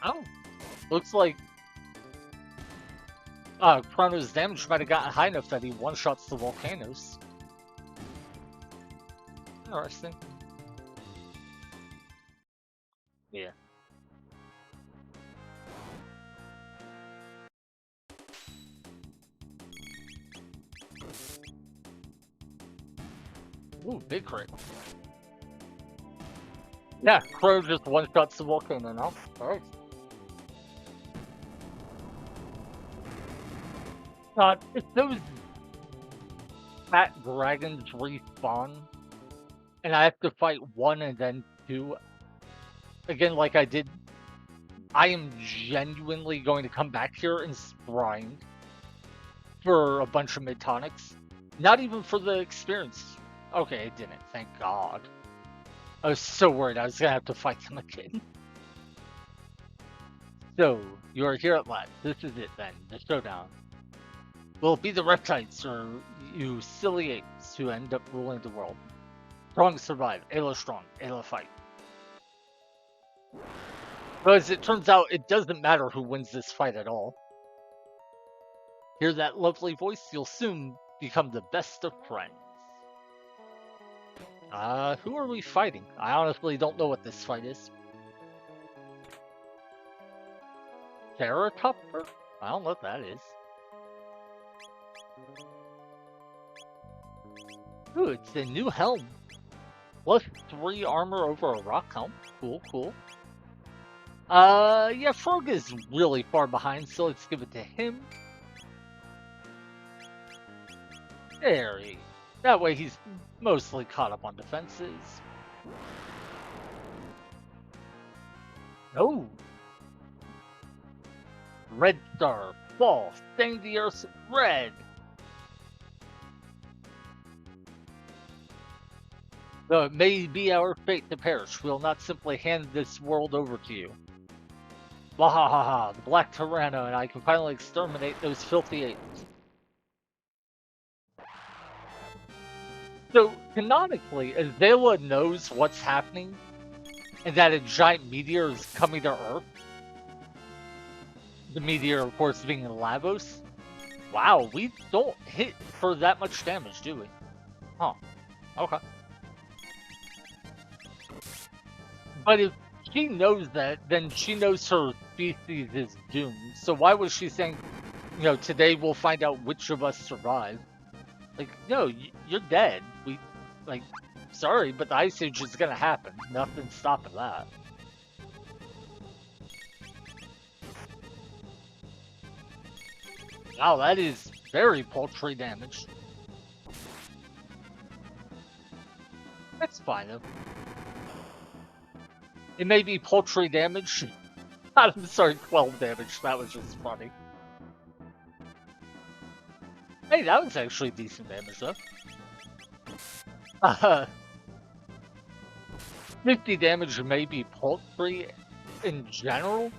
Oh, looks like Chrono's damage might have gotten high enough that he one-shots the volcanoes. Interesting. Yeah. Ooh, big crit. Yeah, Crow just one-shots the volcano now. Alright. If those fat dragons respawn, and I have to fight one and then two, again, like I did, I am genuinely going to come back here and grind for a bunch of mid-tonics. Not even for the experience. Okay, it didn't, thank God. I was so worried I was gonna have to fight them again. So, you are here at last. This is it then, the showdown. Will it be the reptiles or you silly apes who end up ruling the world? Strong survive, Ayla strong, Ayla fight. But as it turns out, it doesn't matter who wins this fight at all. Hear that lovely voice? You'll soon become the best of friends. Who are we fighting? I honestly don't know what this fight is. Ceratopter? I don't know what that is. Ooh, it's a new helm. +3 armor over a rock helm. Cool, cool. Yeah, Frog is really far behind, so let's give it to him. There he. That way he's mostly caught up on defenses. Oh! Red Star, fall, stain the earth red! Though it may be our fate to perish, we will not simply hand this world over to you. Bahahaha, the Black Tyranno and I can finally exterminate those filthy apes. So, canonically, Azala knows what's happening, and that a giant meteor is coming to Earth. The meteor, of course, being in Lavos. Wow, we don't hit for that much damage, do we? Huh. Okay. But if she knows that, then she knows her species is doomed. So why was she saying, you know, today we'll find out which of us survive? Like, no, you're dead. Sorry, but the Ice Age is gonna happen. Nothing's stopping that. Wow, that is very paltry damage. That's fine, though. It may be paltry damage. I'm sorry, 12 damage. That was just funny. Hey, that was actually decent damage, though. 50 damage may be paltry in general,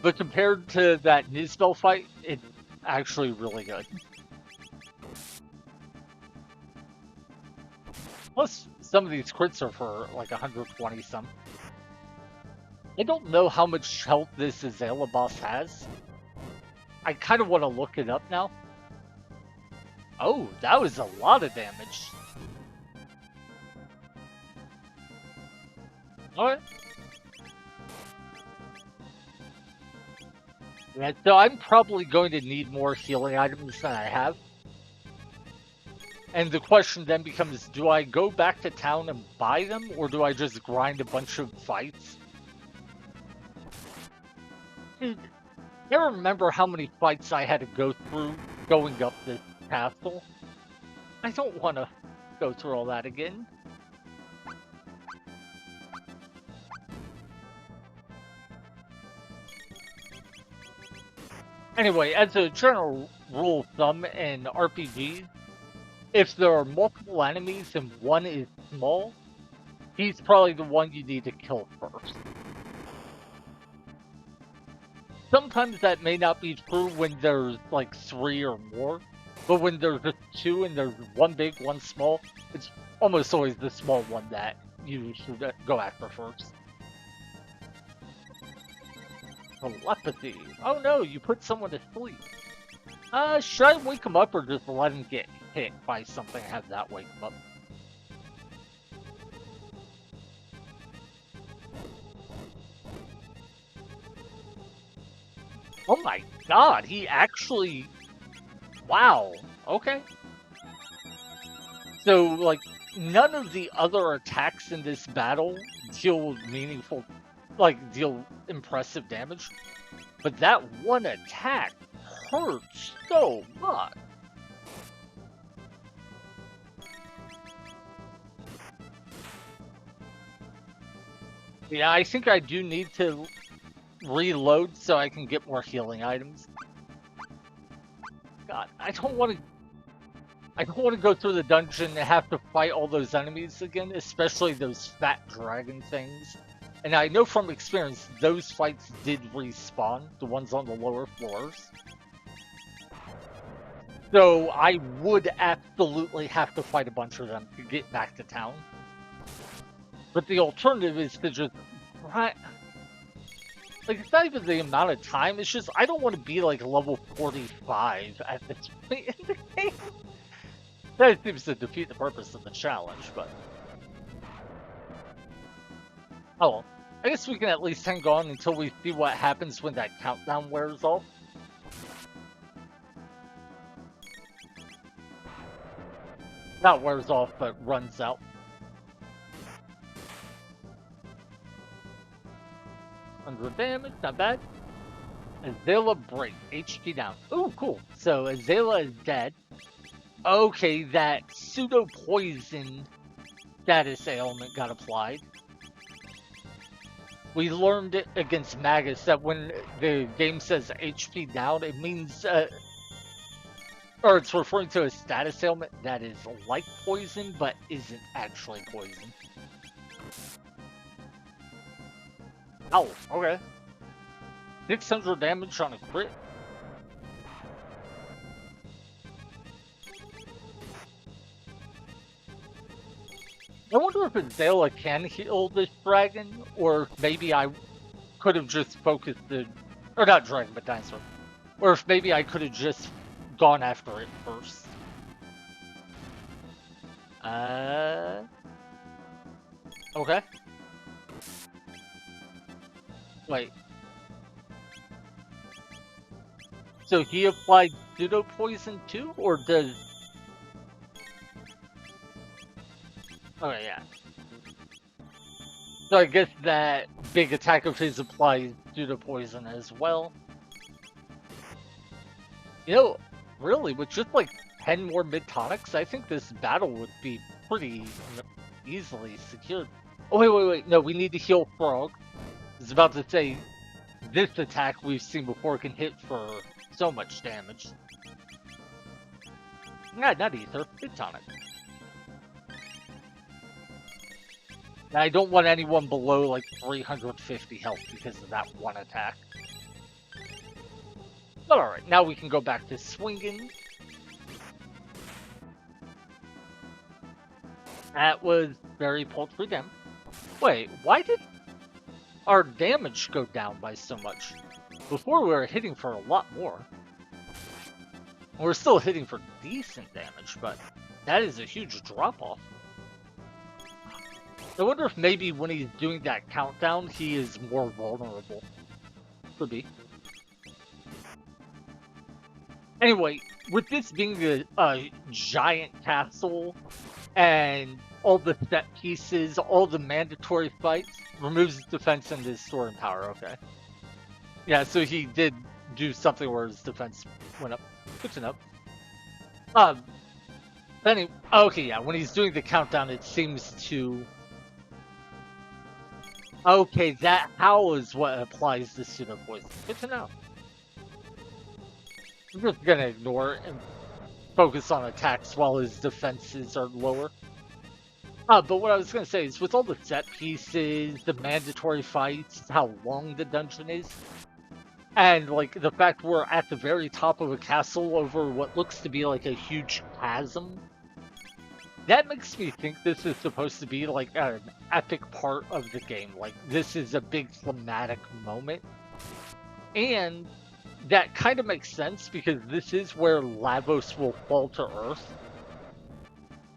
but compared to that Nizbel fight, it's actually really good. Plus, some of these crits are for like 120 some. I don't know how much health this Azala boss has. I kind of want to look it up now. Oh, that was a lot of damage. Alright. Yeah, so I'm probably going to need more healing items than I have. And the question then becomes, do I go back to town and buy them, or do I just grind a bunch of fights? Dude, I don't remember how many fights I had to go through going up this castle. I don't want to go through all that again. Anyway, as a general rule of thumb in RPGs, if there are multiple enemies and one is small, he's probably the one you need to kill first. Sometimes that may not be true when there's like 3 or more, but when there's just 2 and there's one big, one small, it's almost always the small one that you should go after first. Telepathy. Oh no, you put someone to sleep. Should I wake him up or just let him get hit by something and have that wake him up? Oh my god, he actually... Wow, okay. So, like, none of the other attacks in this battle deal meaningful, like, deal impressive damage. But that one attack hurts so much. Yeah, I think I do need to reload so I can get more healing items. God, I don't want to go through the dungeon and have to fight all those enemies again, especially those fat dragon things. And I know from experience, those fights did respawn, the ones on the lower floors. So I would absolutely have to fight a bunch of them to get back to town. But the alternative is to just... Like, it's not even the amount of time, it's just, I don't want to be, like, level 45 at this point in the game. That seems to defeat the purpose of the challenge, but... Oh well. I guess we can at least hang on until we see what happens when that countdown wears off. Not wears off, but runs out. 100 damage, not bad. Azela break, HP down. Ooh, cool. So Azela is dead. Okay, that pseudo poison status ailment got applied. We learned it against Magus that when the game says HP down, it means, or it's referring to a status ailment that is like poison, but isn't actually poison. Ow, okay. 600 damage on a crit. I wonder if Azela can heal this dragon, or maybe I could have just focused the... Or not dragon, but dinosaur. Or if maybe I could have just gone after it first. Okay. Wait. So he applied pseudo poison too, or does... Okay, yeah. So I guess that big attack of his applies pseudo poison as well. You know, really, with just like 10 more mid-tonics, I think this battle would be pretty easily secured. Oh, wait. No, we need to heal Frog. I was about to say, this attack we've seen before can hit for so much damage. Nah, not ether. Mid-tonic. I don't want anyone below like 350 health because of that one attack. But alright, now we can go back to swinging. That was very paltry damage. Wait, why did our damage go down by so much? Before we were hitting for a lot more. We're still hitting for decent damage, but that is a huge drop-off. I wonder if maybe when he's doing that countdown, he is more vulnerable. Could be. Anyway, with this being a giant castle and all the set pieces, all the mandatory fights, removes his defense and his storing power. Okay. Yeah, so he did do something where his defense went up. Good to know. Um, okay, yeah, when he's doing the countdown, it seems to. Okay, that how is what applies to pseudo poison. Good to know. I'm just gonna ignore it and focus on attacks while his defenses are lower. But what I was gonna say is with all the set pieces, the mandatory fights, how long the dungeon is, and like the fact we're at the very top of a castle over what looks to be like a huge chasm, that makes me think this is supposed to be like an epic part of the game. Like this is a big thematic moment. And that kind of makes sense because this is where Lavos will fall to Earth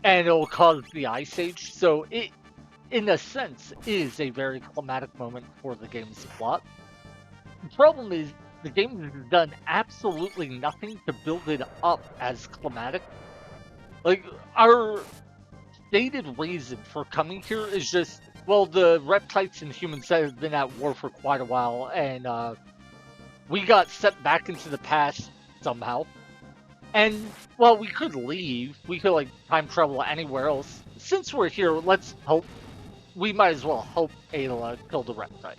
and it'll cause the Ice Age. So it, in a sense, is a very climatic moment for the game's plot. The problem is the game has done absolutely nothing to build it up as climatic. Like, our stated reason for coming here is just, well, the reptiles and humans have been at war for quite a while, and we got set back into the past somehow. And, well, we could leave. We could, like, time travel anywhere else. Since we're here, let's hope. We might as well hope Ayla killed the reptile.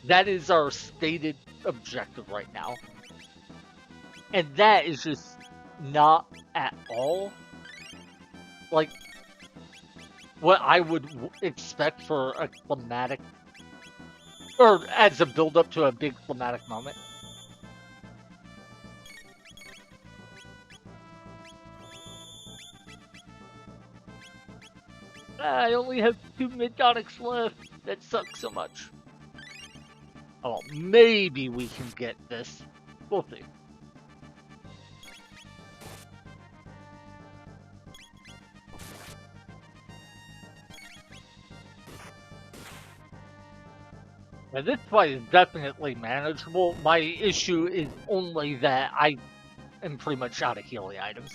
That is our stated objective right now. And that is just not at all like what I would expect for a climatic, or as a build up to a big climatic moment. I only have 2 Midonics left. That sucks so much. Oh, maybe we can get this. We'll see. Now, this fight is definitely manageable. My issue is only that I am pretty much out of healing items.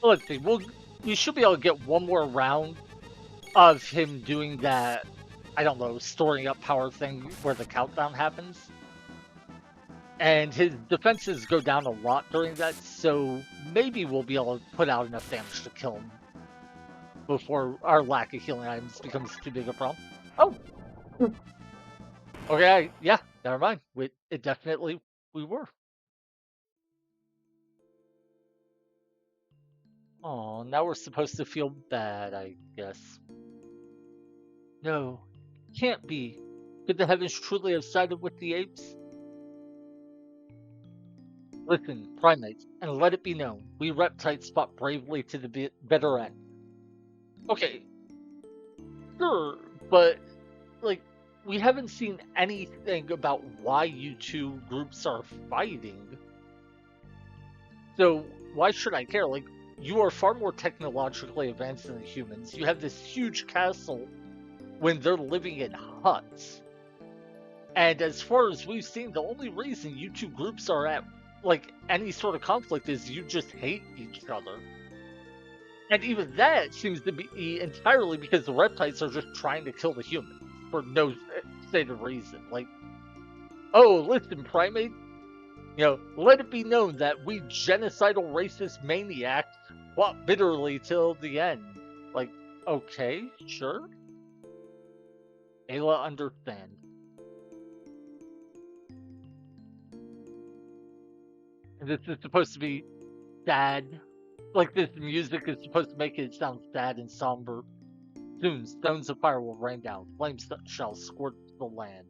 Let's see. We should be able to get one more round of him doing that, I don't know, storing up power thing where the countdown happens. And his defenses go down a lot during that, so maybe we'll be able to put out enough damage to kill him before our lack of healing items becomes too big a problem. Oh! Okay, yeah, never mind. It definitely, we were. Oh, now we're supposed to feel bad, I guess. No, can't be. Could the heavens truly have sided with the apes? Listen, primates, and let it be known, we reptiles fought bravely to the bitter end. Okay, sure, but, like, we haven't seen anything about why you two groups are fighting. So, why should I care? Like, you are far more technologically advanced than the humans. You have this huge castle when they're living in huts. And as far as we've seen, the only reason you two groups are at like any sort of conflict is you just hate each other. And even that seems to be entirely because the reptiles are just trying to kill the humans for no stated reason. Like, oh, listen, primate, let it be known that we genocidal racist maniacs fought bitterly till the end. Like, okay, sure. Ayla understand. And this is supposed to be sad. Like, this music is supposed to make it sound sad and somber. Soon, stones of fire will rain down. Flames shall scorch the land.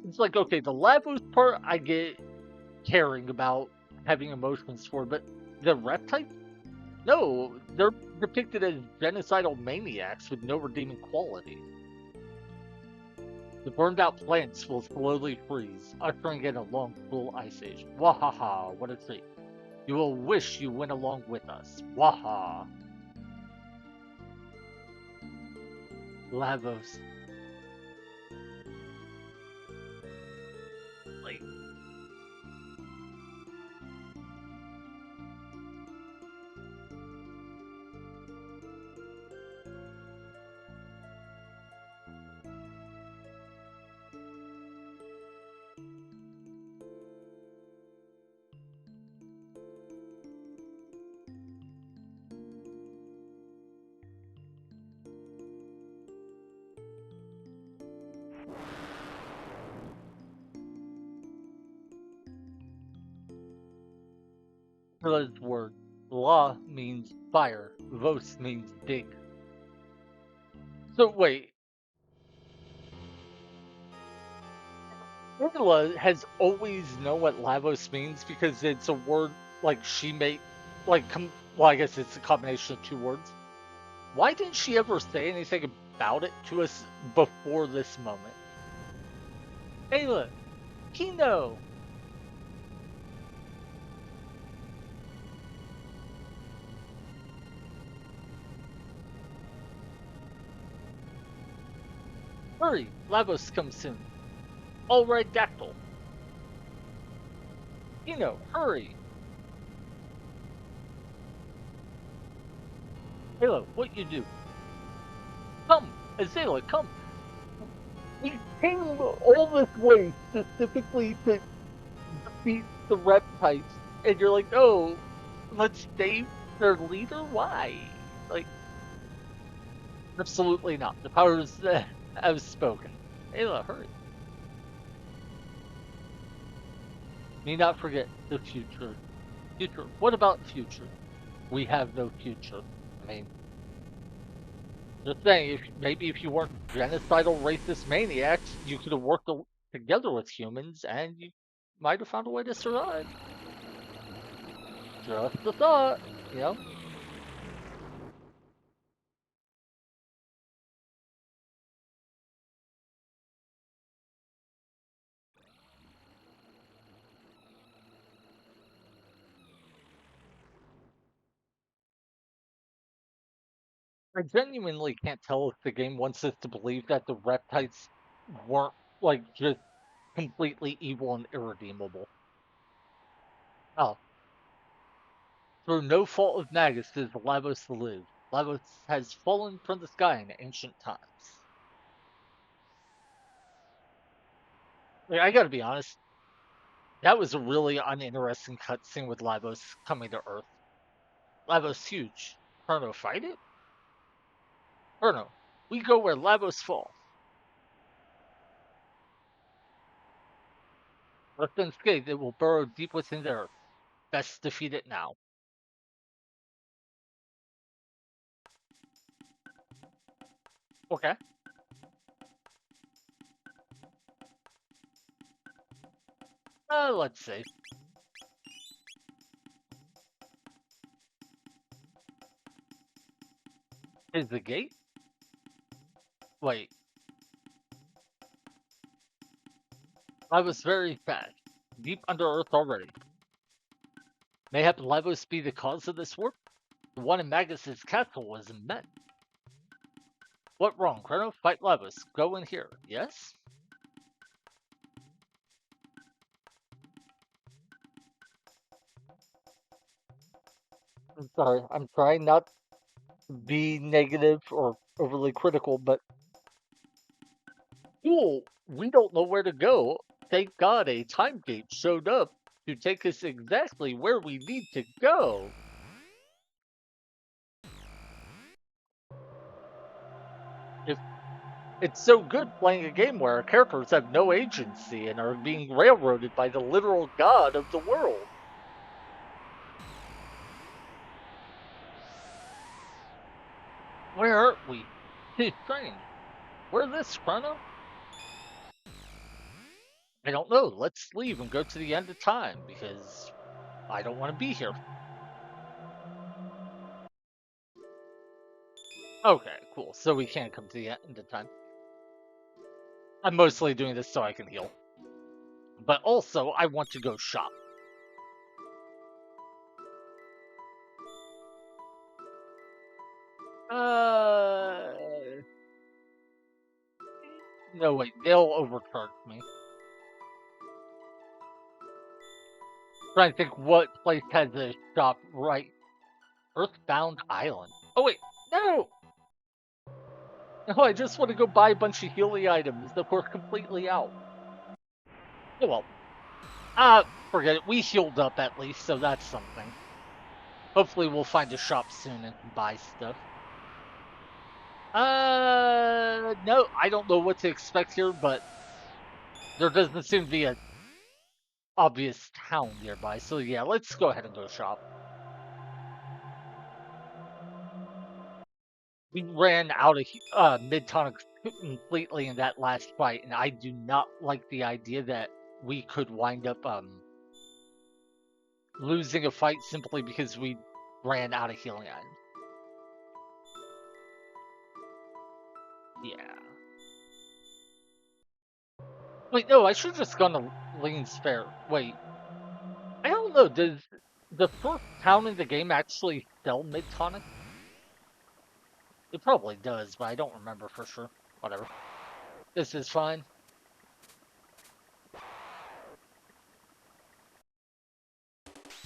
It's like, okay, the Lavos part I get caring about having emotions for, but the reptiles? No, they're depicted as genocidal maniacs with no redeeming quality. The burned out plants will slowly freeze, ushering in a long, cool ice age. Wahaha, what a treat. You will wish you went along with us. Waha. Lavos. Like, Village word. La means fire. Vos means dig. So wait, Angela has always known what Lavos means because it's a word like she made, well, I guess it's a combination of two words. Why didn't she ever say anything about it to us before this moment? Hey, look, Kino, hurry, Lavos comes soon. All right, Dactyl. Kino, hurry. Halo, what you do? Come, Azela, come. We came all this way specifically to defeat the reptiles, and you're like, oh, let's save their leader? Why? Like, absolutely not. The powers have spoken. Ayla, hurry. May not forget the future. Future. What about future? We have no future. I mean, just saying, maybe if you weren't genocidal racist maniacs, you could have worked together with humans and you might have found a way to survive. Just a thought, you know? I genuinely can't tell if the game wants us to believe that the reptiles weren't, like, just completely evil and irredeemable. Oh, through no fault of Magus does Lavos live. Lavos has fallen from the sky in ancient times. Like, I gotta be honest, that was a really uninteresting cutscene with Lavos coming to Earth. Lavos huge. Chrono fight it? Chrono, we go where Lavos falls. Left unscathed, it will burrow deep within the Earth. Best defeat it now. Okay. Let's see. Is the gate? Wait, Lavos very fast. Deep under Earth already. Mayhap Lavos be the cause of this warp? The one in Magus's castle was immense. What wrong, Chrono? Fight Lavos. Go in here. Yes? I'm sorry. I'm trying not to be negative or overly critical, but cool. We don't know where to go. Thank God a time gate showed up to take us exactly where we need to go. If it's so good playing a game where our characters have no agency and are being railroaded by the literal god of the world. Where are we? It's strange. Where this, Chrono? I don't know. Let's leave and go to the end of time because I don't want to be here. Okay, cool. So we can't come to the end of time. I'm mostly doing this so I can heal. But also, I want to go shop. Uh, No, wait, they'll overcharge me. Trying to think what place has a shop right. Earthbound Island. Oh, wait, no! No, I just want to go buy a bunch of Healy items that were completely out. Oh, well. Forget it. We healed up at least, so that's something. Hopefully we'll find a shop soon and can buy stuff. No, I don't know what to expect here, but there doesn't seem to be an obvious town nearby. So yeah, let's go ahead and go shop. We ran out of mid-tonic completely in that last fight, and I do not like the idea that we could wind up losing a fight simply because we ran out of healing items. Yeah. Wait, no, I should have just gone to Lean's Fair. Wait, I don't know. Does the first town in the game actually sell mid-tonic? It probably does, but I don't remember for sure. Whatever. This is fine.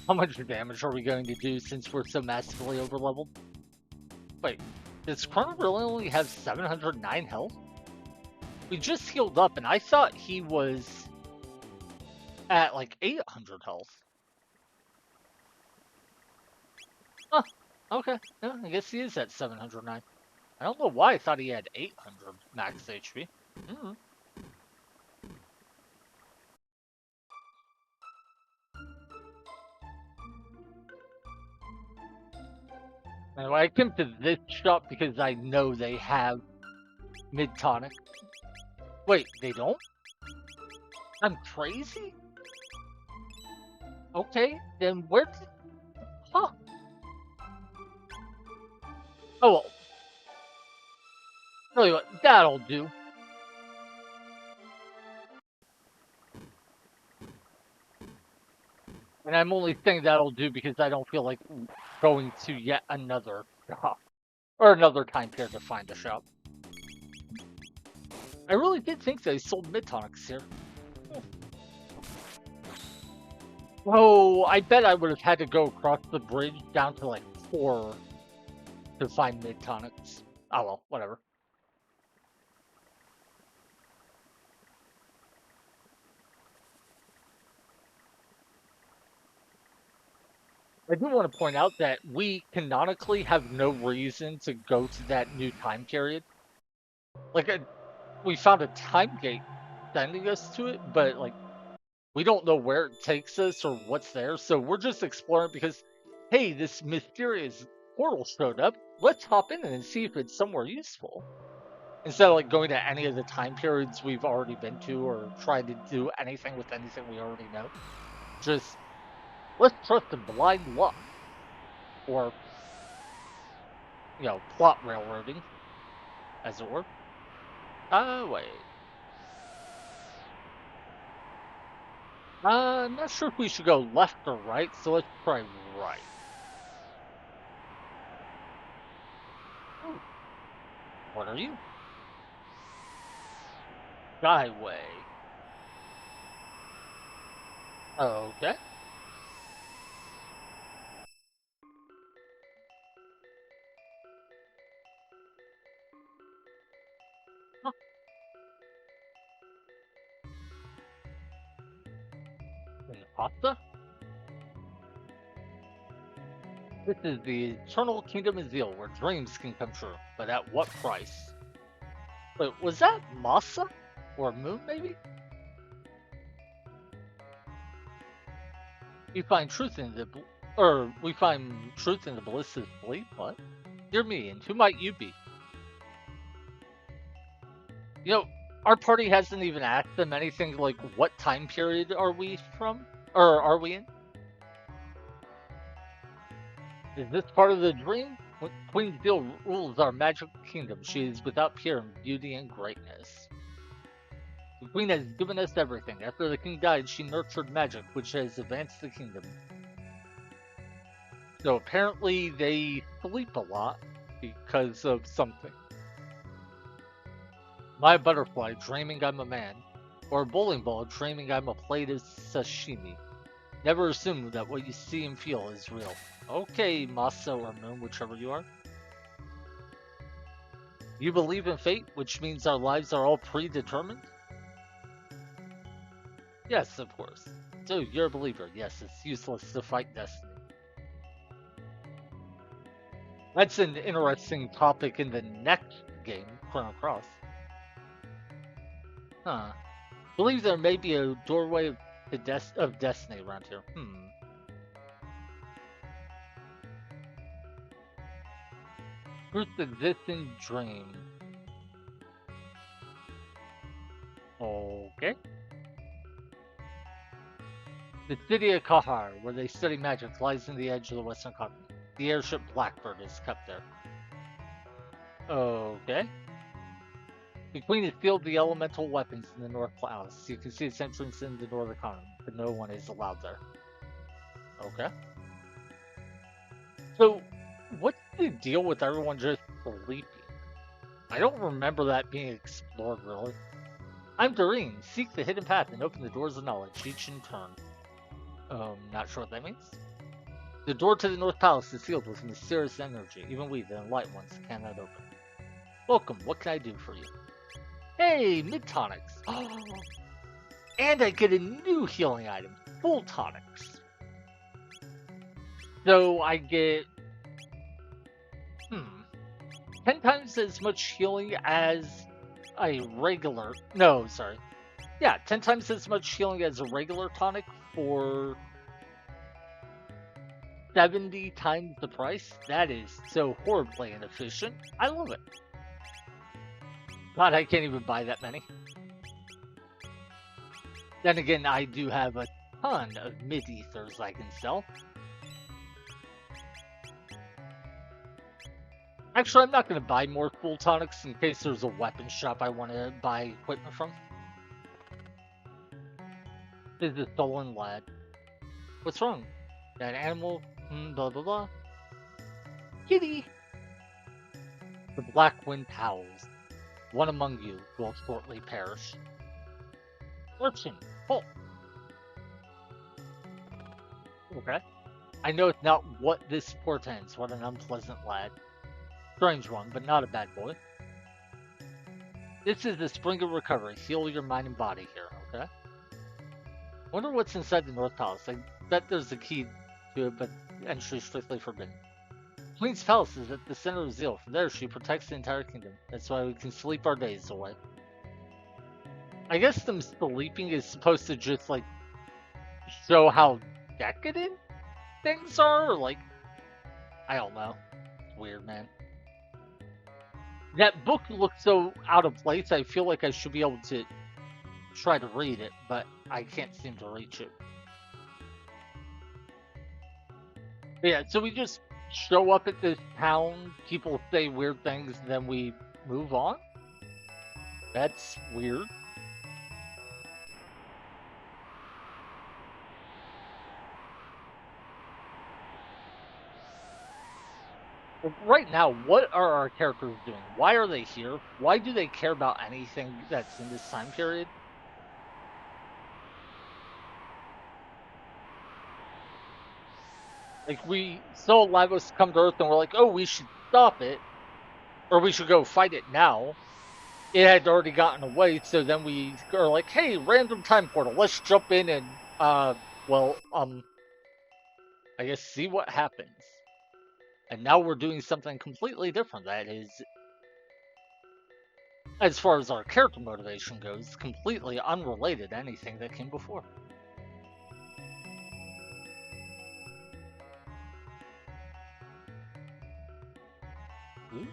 How much damage are we going to do since we're so massively overleveled? Wait, does Chrono really only have 709 health? We just healed up, and I thought he was at like 800 health. Huh, okay. Yeah, I guess he is at 709. I don't know why I thought he had 800 max HP. Mm-hmm. Anyway, I came to this shop because I know they have mid-tonic. Wait, they don't? I'm crazy? Okay, then where did... Huh. Oh, well. Tell you what, that'll do. And I'm only saying that'll do because I don't feel like going to yet another shop. Or another time period to find a shop. I really did think they sold mid-tonics here. Oh, I bet I would have had to go across the bridge down to like 4 to find mid-tonics. Oh well, whatever. I do want to point out that we canonically have no reason to go to that new time period. Like, we found a time gate sending us to it, but like, we don't know where it takes us or what's there, so we're just exploring because, hey, this mysterious portal showed up. Let's hop in and see if it's somewhere useful. Instead of like going to any of the time periods we've already been to or trying to do anything with anything we already know. Just let's trust the blind luck. Or, plot railroading, as it were. Wait. I'm not sure if we should go left or right, so let's try right. Ooh. What are you? Skyway. Okay. Huh. Pasta? This is the eternal kingdom of Zeal, where dreams can come true, but at what price? Wait, was that Masa? Or Moon, maybe? We find truth in the... we find truth in the bliss of sleep? What? Dear me, and who might you be? You know, our party hasn't even asked them anything like, what time period are we from? Or are we in? Is this part of the dream? When Queen Zeal rules our magical kingdom. She is without peer in beauty and greatness. The queen has given us everything. After the king died, she nurtured magic, which has advanced the kingdom. So apparently they sleep a lot because of something. My butterfly dreaming I'm a man, or a bowling ball dreaming I'm a plate of sashimi. Never assume that what you see and feel is real. Okay, Masa or Moon, whichever you are. You believe in fate, which means our lives are all predetermined? Yes, of course. So you're a believer. Yes, it's useless to fight destiny. That's an interesting topic in the next game, Chrono Cross. Huh. Believe there may be a doorway of destiny around here. Truth exists in dream. Okay. The city of Kahar, where they study magic, lies in the edge of the western continent. The airship Blackbird is kept there. Okay. The queen has sealed the elemental weapons in the North Palace. You can see its entrance in the northern continent, but no one is allowed there. Okay. So, what's the deal with everyone just sleeping? I don't remember that being explored really. I'm Doreen. Seek the hidden path and open the doors of knowledge, each in turn. Not sure what that means. The door to the North Palace is sealed with mysterious energy. Even we, the enlightened ones, cannot open. Welcome. What can I do for you? Hey, mid tonics. And I get a new healing item, full tonics. So I get 10 times as much healing as a regular. No, sorry. Yeah, 10 times as much healing as a regular tonic for 70 times the price. That is so horribly inefficient. I love it. God, I can't even buy that many. Then again, I do have a ton of mid-ethers I can sell. Actually, I'm not going to buy more full tonics in case there's a weapon shop I want to buy equipment from. This is a stolen lad. What's wrong? That animal? Blah blah blah. Kitty! The black wind howls. One among you will shortly perish. Urchin! Halt! Okay. I know it's not what this portends. What an unpleasant lad. Strange one, but not a bad boy. This is the spring of recovery. Heal your mind and body here, okay? Wonder what's inside the North Palace. I bet there's a key to it, but entry strictly forbidden. Queen's Palace is at the center of Zeal. From there, she protects the entire kingdom. That's why we can sleep our days away. I guess them sleeping is supposed to just, like, show how decadent things are, or, like, I don't know. It's weird, man. That book looks so out of place, I feel like I should be able to try to read it, but I can't seem to reach it. But yeah, so we just show up at this town, people say weird things, and then we move on? That's weird. Right now, what are our characters doing? Why are they here? Why do they care about anything that's in this time period? Like, we saw Lagos come to Earth and we're like, oh, we should stop it. Or we should go fight it now. It had already gotten away, so then we are like, hey, random time portal, let's jump in and, I guess see what happens. And now we're doing something completely different that is, as far as our character motivation goes, completely unrelated to anything that came before. Ooh.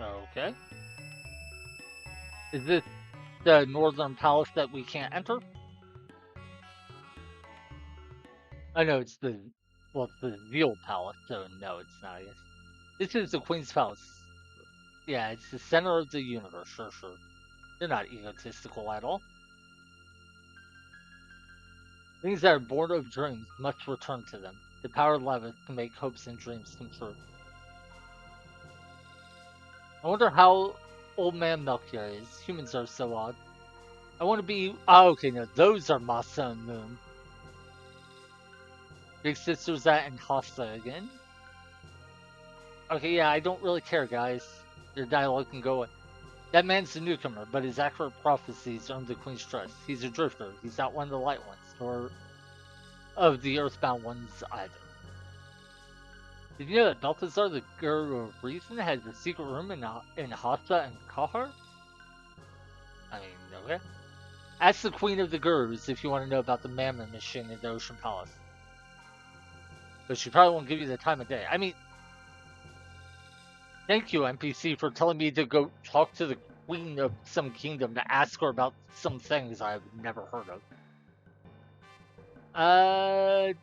Okay. Is this the northern palace that we can't enter? I know it's the, well, it's the Veal Palace, so no, it's not, I guess. This is the Queen's Palace. Yeah, it's the center of the universe, sure, sure. They're not egotistical at all. Things that are born of dreams must return to them. The power of love can make hopes and dreams come true. I wonder how old man Melchior is. Humans are so odd. I want to be. Oh, okay, no, those are Masa and Moon. Big Sister's at and Hasta again. Okay, yeah, I don't really care, guys. Your dialogue can go. That man's a newcomer, but his accurate prophecies earned the Queen's trust. He's a drifter. He's not one of the light ones, nor of the earthbound ones either. Did you know that Balthazar, the Guru of Reason, has a secret room in Hasta and Kahar? I mean, okay. Ask the Queen of the Gurus if you want to know about the Mammon machine in the Ocean Palace. But she probably won't give you the time of day. I mean, thank you, NPC, for telling me to go talk to the Queen of some kingdom to ask her about some things I've never heard of.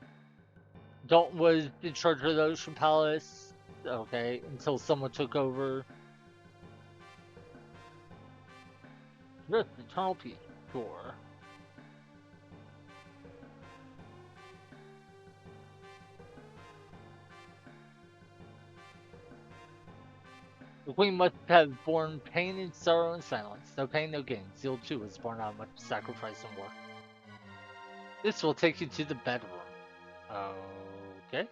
Dalton was in charge of the Ocean Palace. Okay, until someone took over. Yes, Eternal Peace. Sure. The Queen must have borne pain and sorrow and silence. No pain, no gain. Zeal too was born out of much sacrifice and work. This will take you to the bedroom. Okay.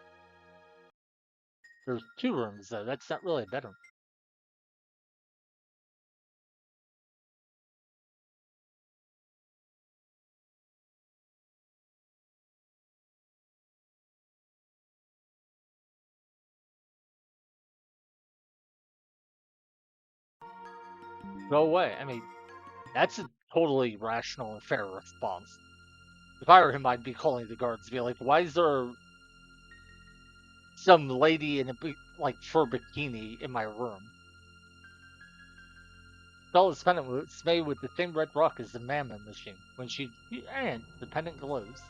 There's two rooms though. That's not really a bedroom. Go away. I mean, that's a totally rational and fair response. If I were him, I'd be calling the guards, be like, "Why is there some lady in a like fur bikini in my room?" Bella's pendant was made with the same red rock as the Mammon machine. When she and the pendant glows.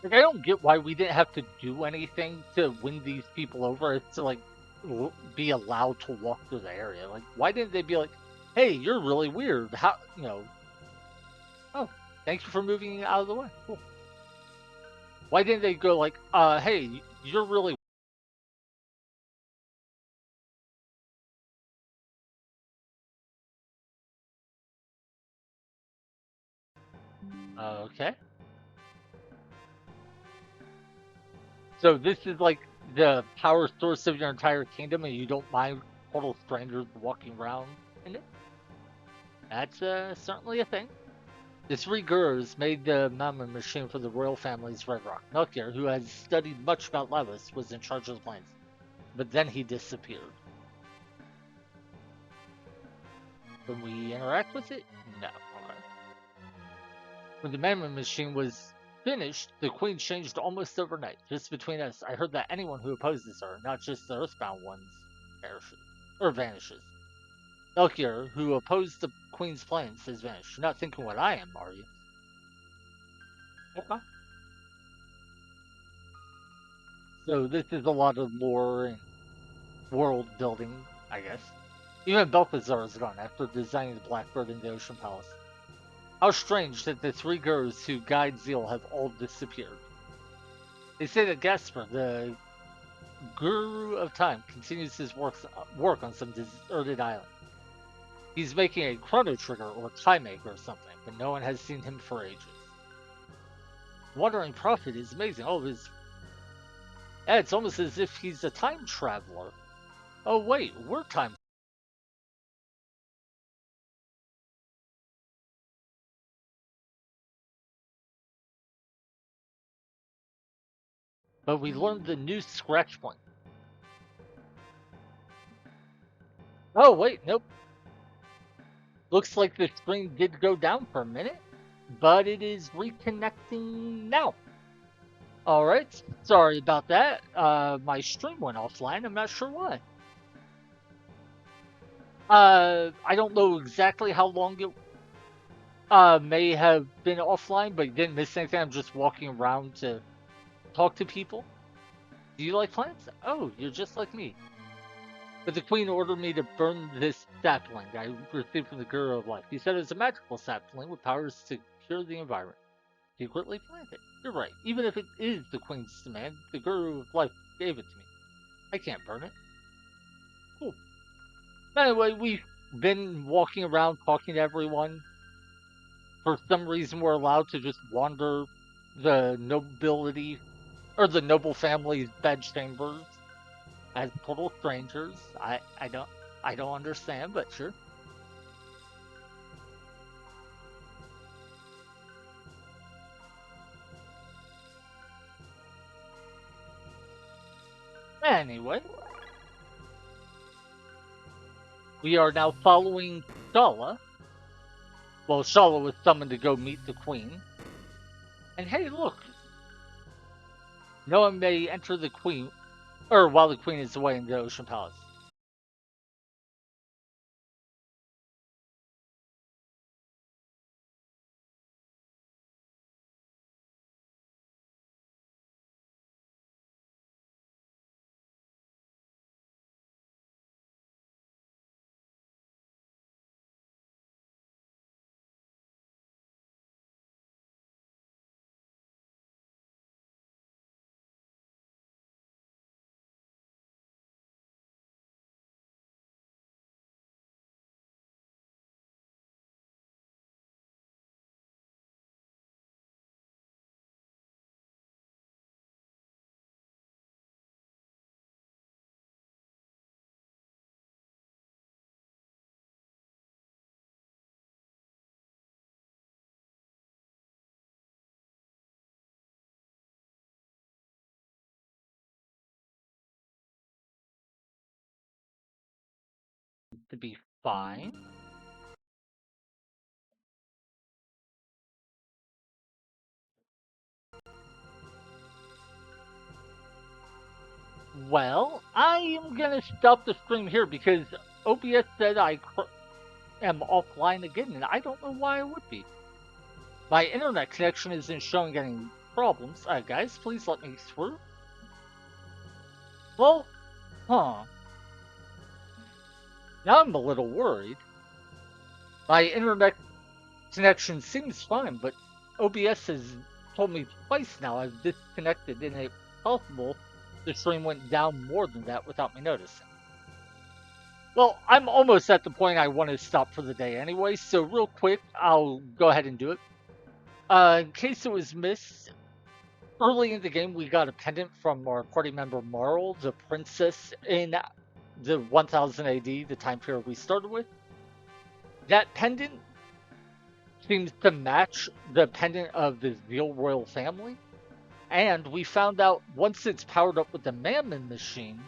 Like, I don't get why we didn't have to do anything to win these people over. It's to like be allowed to walk through the area. Like, why didn't they be like, "Hey, you're really weird. How Oh, thank you for moving out of the way. Cool." Why didn't they go like, "Hey, you're really okay." So this is like the power source of your entire kingdom, and you don't mind total strangers walking around in it. That's certainly a thing. The three gurus made the Mammon machine for the royal family's Red Rock. Melchior, who has studied much about Levas, was in charge of the plans, but then he disappeared. When we interact with it? No. Okay. When the Mammon machine was finished, the Queen changed almost overnight. Just between us, I heard that anyone who opposes her, not just the Earthbound ones, perishes or vanishes. Melchior, who opposed the Queen's plans, has vanished. You're not thinking what I am, are you? Okay. So this is a lot of lore and world building, I guess. Even Balthazar is gone after designing the Blackbird in the Ocean Palace. How strange that the three gurus who guide Zeal have all disappeared. They say that Gasper, the Guru of Time, continues his work on some deserted island. He's making a chrono trigger or time maker or something, but no one has seen him for ages. Wandering Prophet is amazing. Oh, it's almost as if he's a time traveler. Oh wait, we're time. But we learned the new scratch point. Oh wait, nope. Looks like the screen did go down for a minute, but it is reconnecting now. All right, sorry about that. My stream went offline. I'm not sure why. I don't know exactly how long it may have been offline, but you didn't miss anything. I'm just walking around to talk to people. Do you like plants? Oh, you're just like me. But the queen ordered me to burn this sapling I received from the Guru of Life. He said it was a magical sapling with powers to cure the environment. Secretly plant it. You're right. Even if it is the queen's demand, the Guru of Life gave it to me. I can't burn it. Cool. Anyway, we've been walking around talking to everyone. For some reason, we're allowed to just wander the nobility or the noble family's bedchambers as total strangers. I don't understand, but sure. Anyway, we are now following Shala. Well, Shala was summoned to go meet the queen. And hey, look, no one may enter the queen, or while the queen is away in the Ocean Palace. To be fine. Well, I am gonna stop the stream here because OBS said I am offline again, and I don't know why I would be. My internet connection isn't showing any problems. Guys, please let me through. Well, huh. Now I'm a little worried. My internet connection seems fine, but OBS has told me twice now I've disconnected, and it's possible the stream went down more than that without me noticing. Well, I'm almost at the point I want to stop for the day anyway, so real quick, I'll go ahead and do it. In case it was missed, early in the game we got a pendant from our party member Marl, the princess in the 1000 AD, the time period we started with. That pendant seems to match the pendant of the Veal royal family, and we found out once it's powered up with the Mammon machine,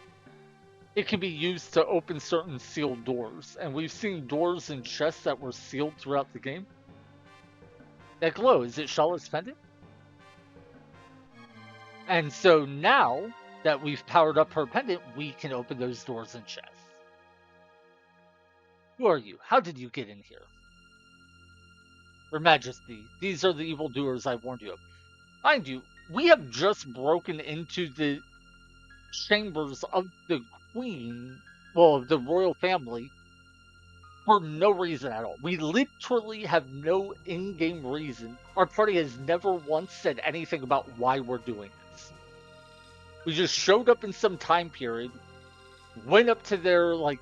it can be used to open certain sealed doors, and we've seen doors and chests that were sealed throughout the game. That glow, is it Shala's pendant? And so now that we've powered up her pendant, we can open those doors and chests. Who are you? How did you get in here? Your Majesty, these are the evildoers I warned you of. Mind you, we have just broken into the chambers of the Queen, well, of the royal family, for no reason at all. We literally have no in-game reason. Our party has never once said anything about why we're doing this. We just showed up in some time period, went up to their, like,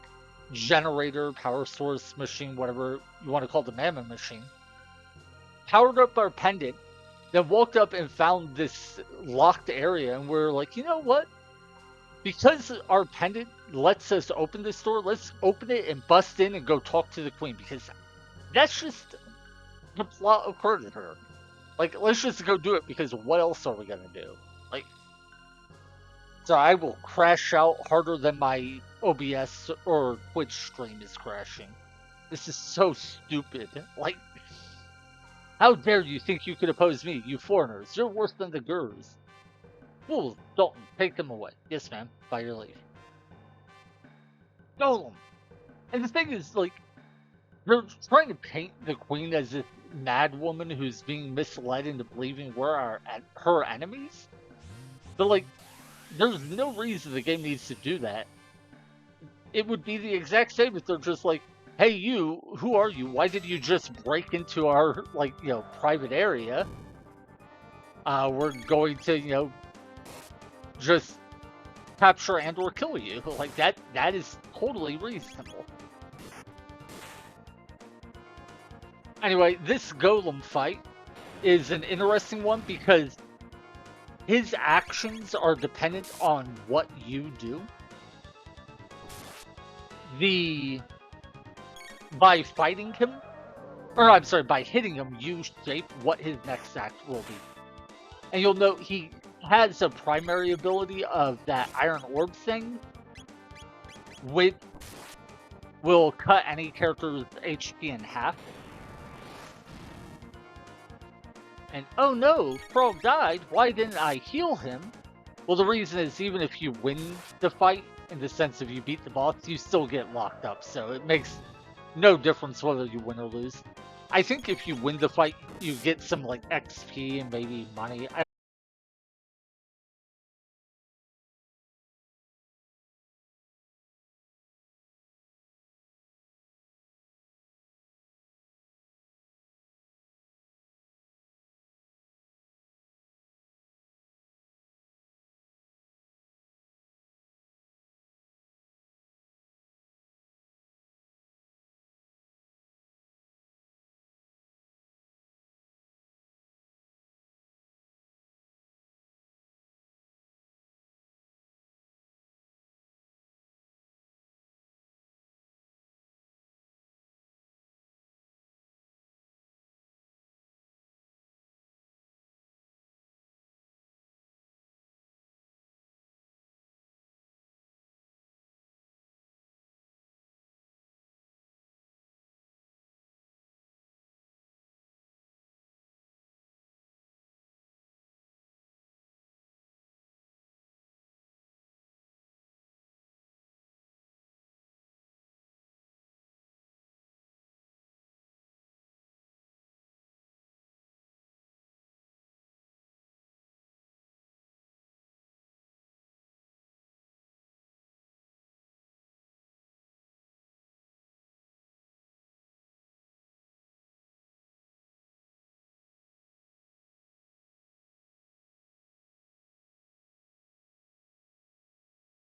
generator, power source machine, whatever you want to call the Mammon machine, powered up our pendant, then walked up and found this locked area, and we're like, you know what? Because our pendant lets us open this door, let's open it and bust in and go talk to the queen, because that's just the plot of Predator. Like, let's just go do it, because what else are we gonna do? Like, so I will crash out harder than my OBS or Twitch stream is crashing. This is so stupid. Like, how dare you think you could oppose me, you foreigners? You're worse than the Gurs. Fools, Dalton, take them away. Yes, ma'am, by your leave. Golem! And the thing is, like, they're trying to paint the queen as this mad woman who's being misled into believing we're her enemies. But, like, there's no reason the game needs to do that. It would be the exact same if they're just like, hey, you, who are you? Why did you just break into our, like, you know, private area? We're going to, you know, just capture and or kill you. Like, that is totally reasonable. Anyway, this golem fight is an interesting one because his actions are dependent on what you do. By fighting him, or I'm sorry, by hitting him, you shape what his next act will be. And you'll note he has a primary ability of that iron orb thing, which will cut any character's HP in half. And oh no, Frog died, why didn't I heal him? Well, the reason is even if you win the fight, in the sense of you beat the boss, you still get locked up, so it makes no difference whether you win or lose. I think if you win the fight, you get some like XP and maybe money.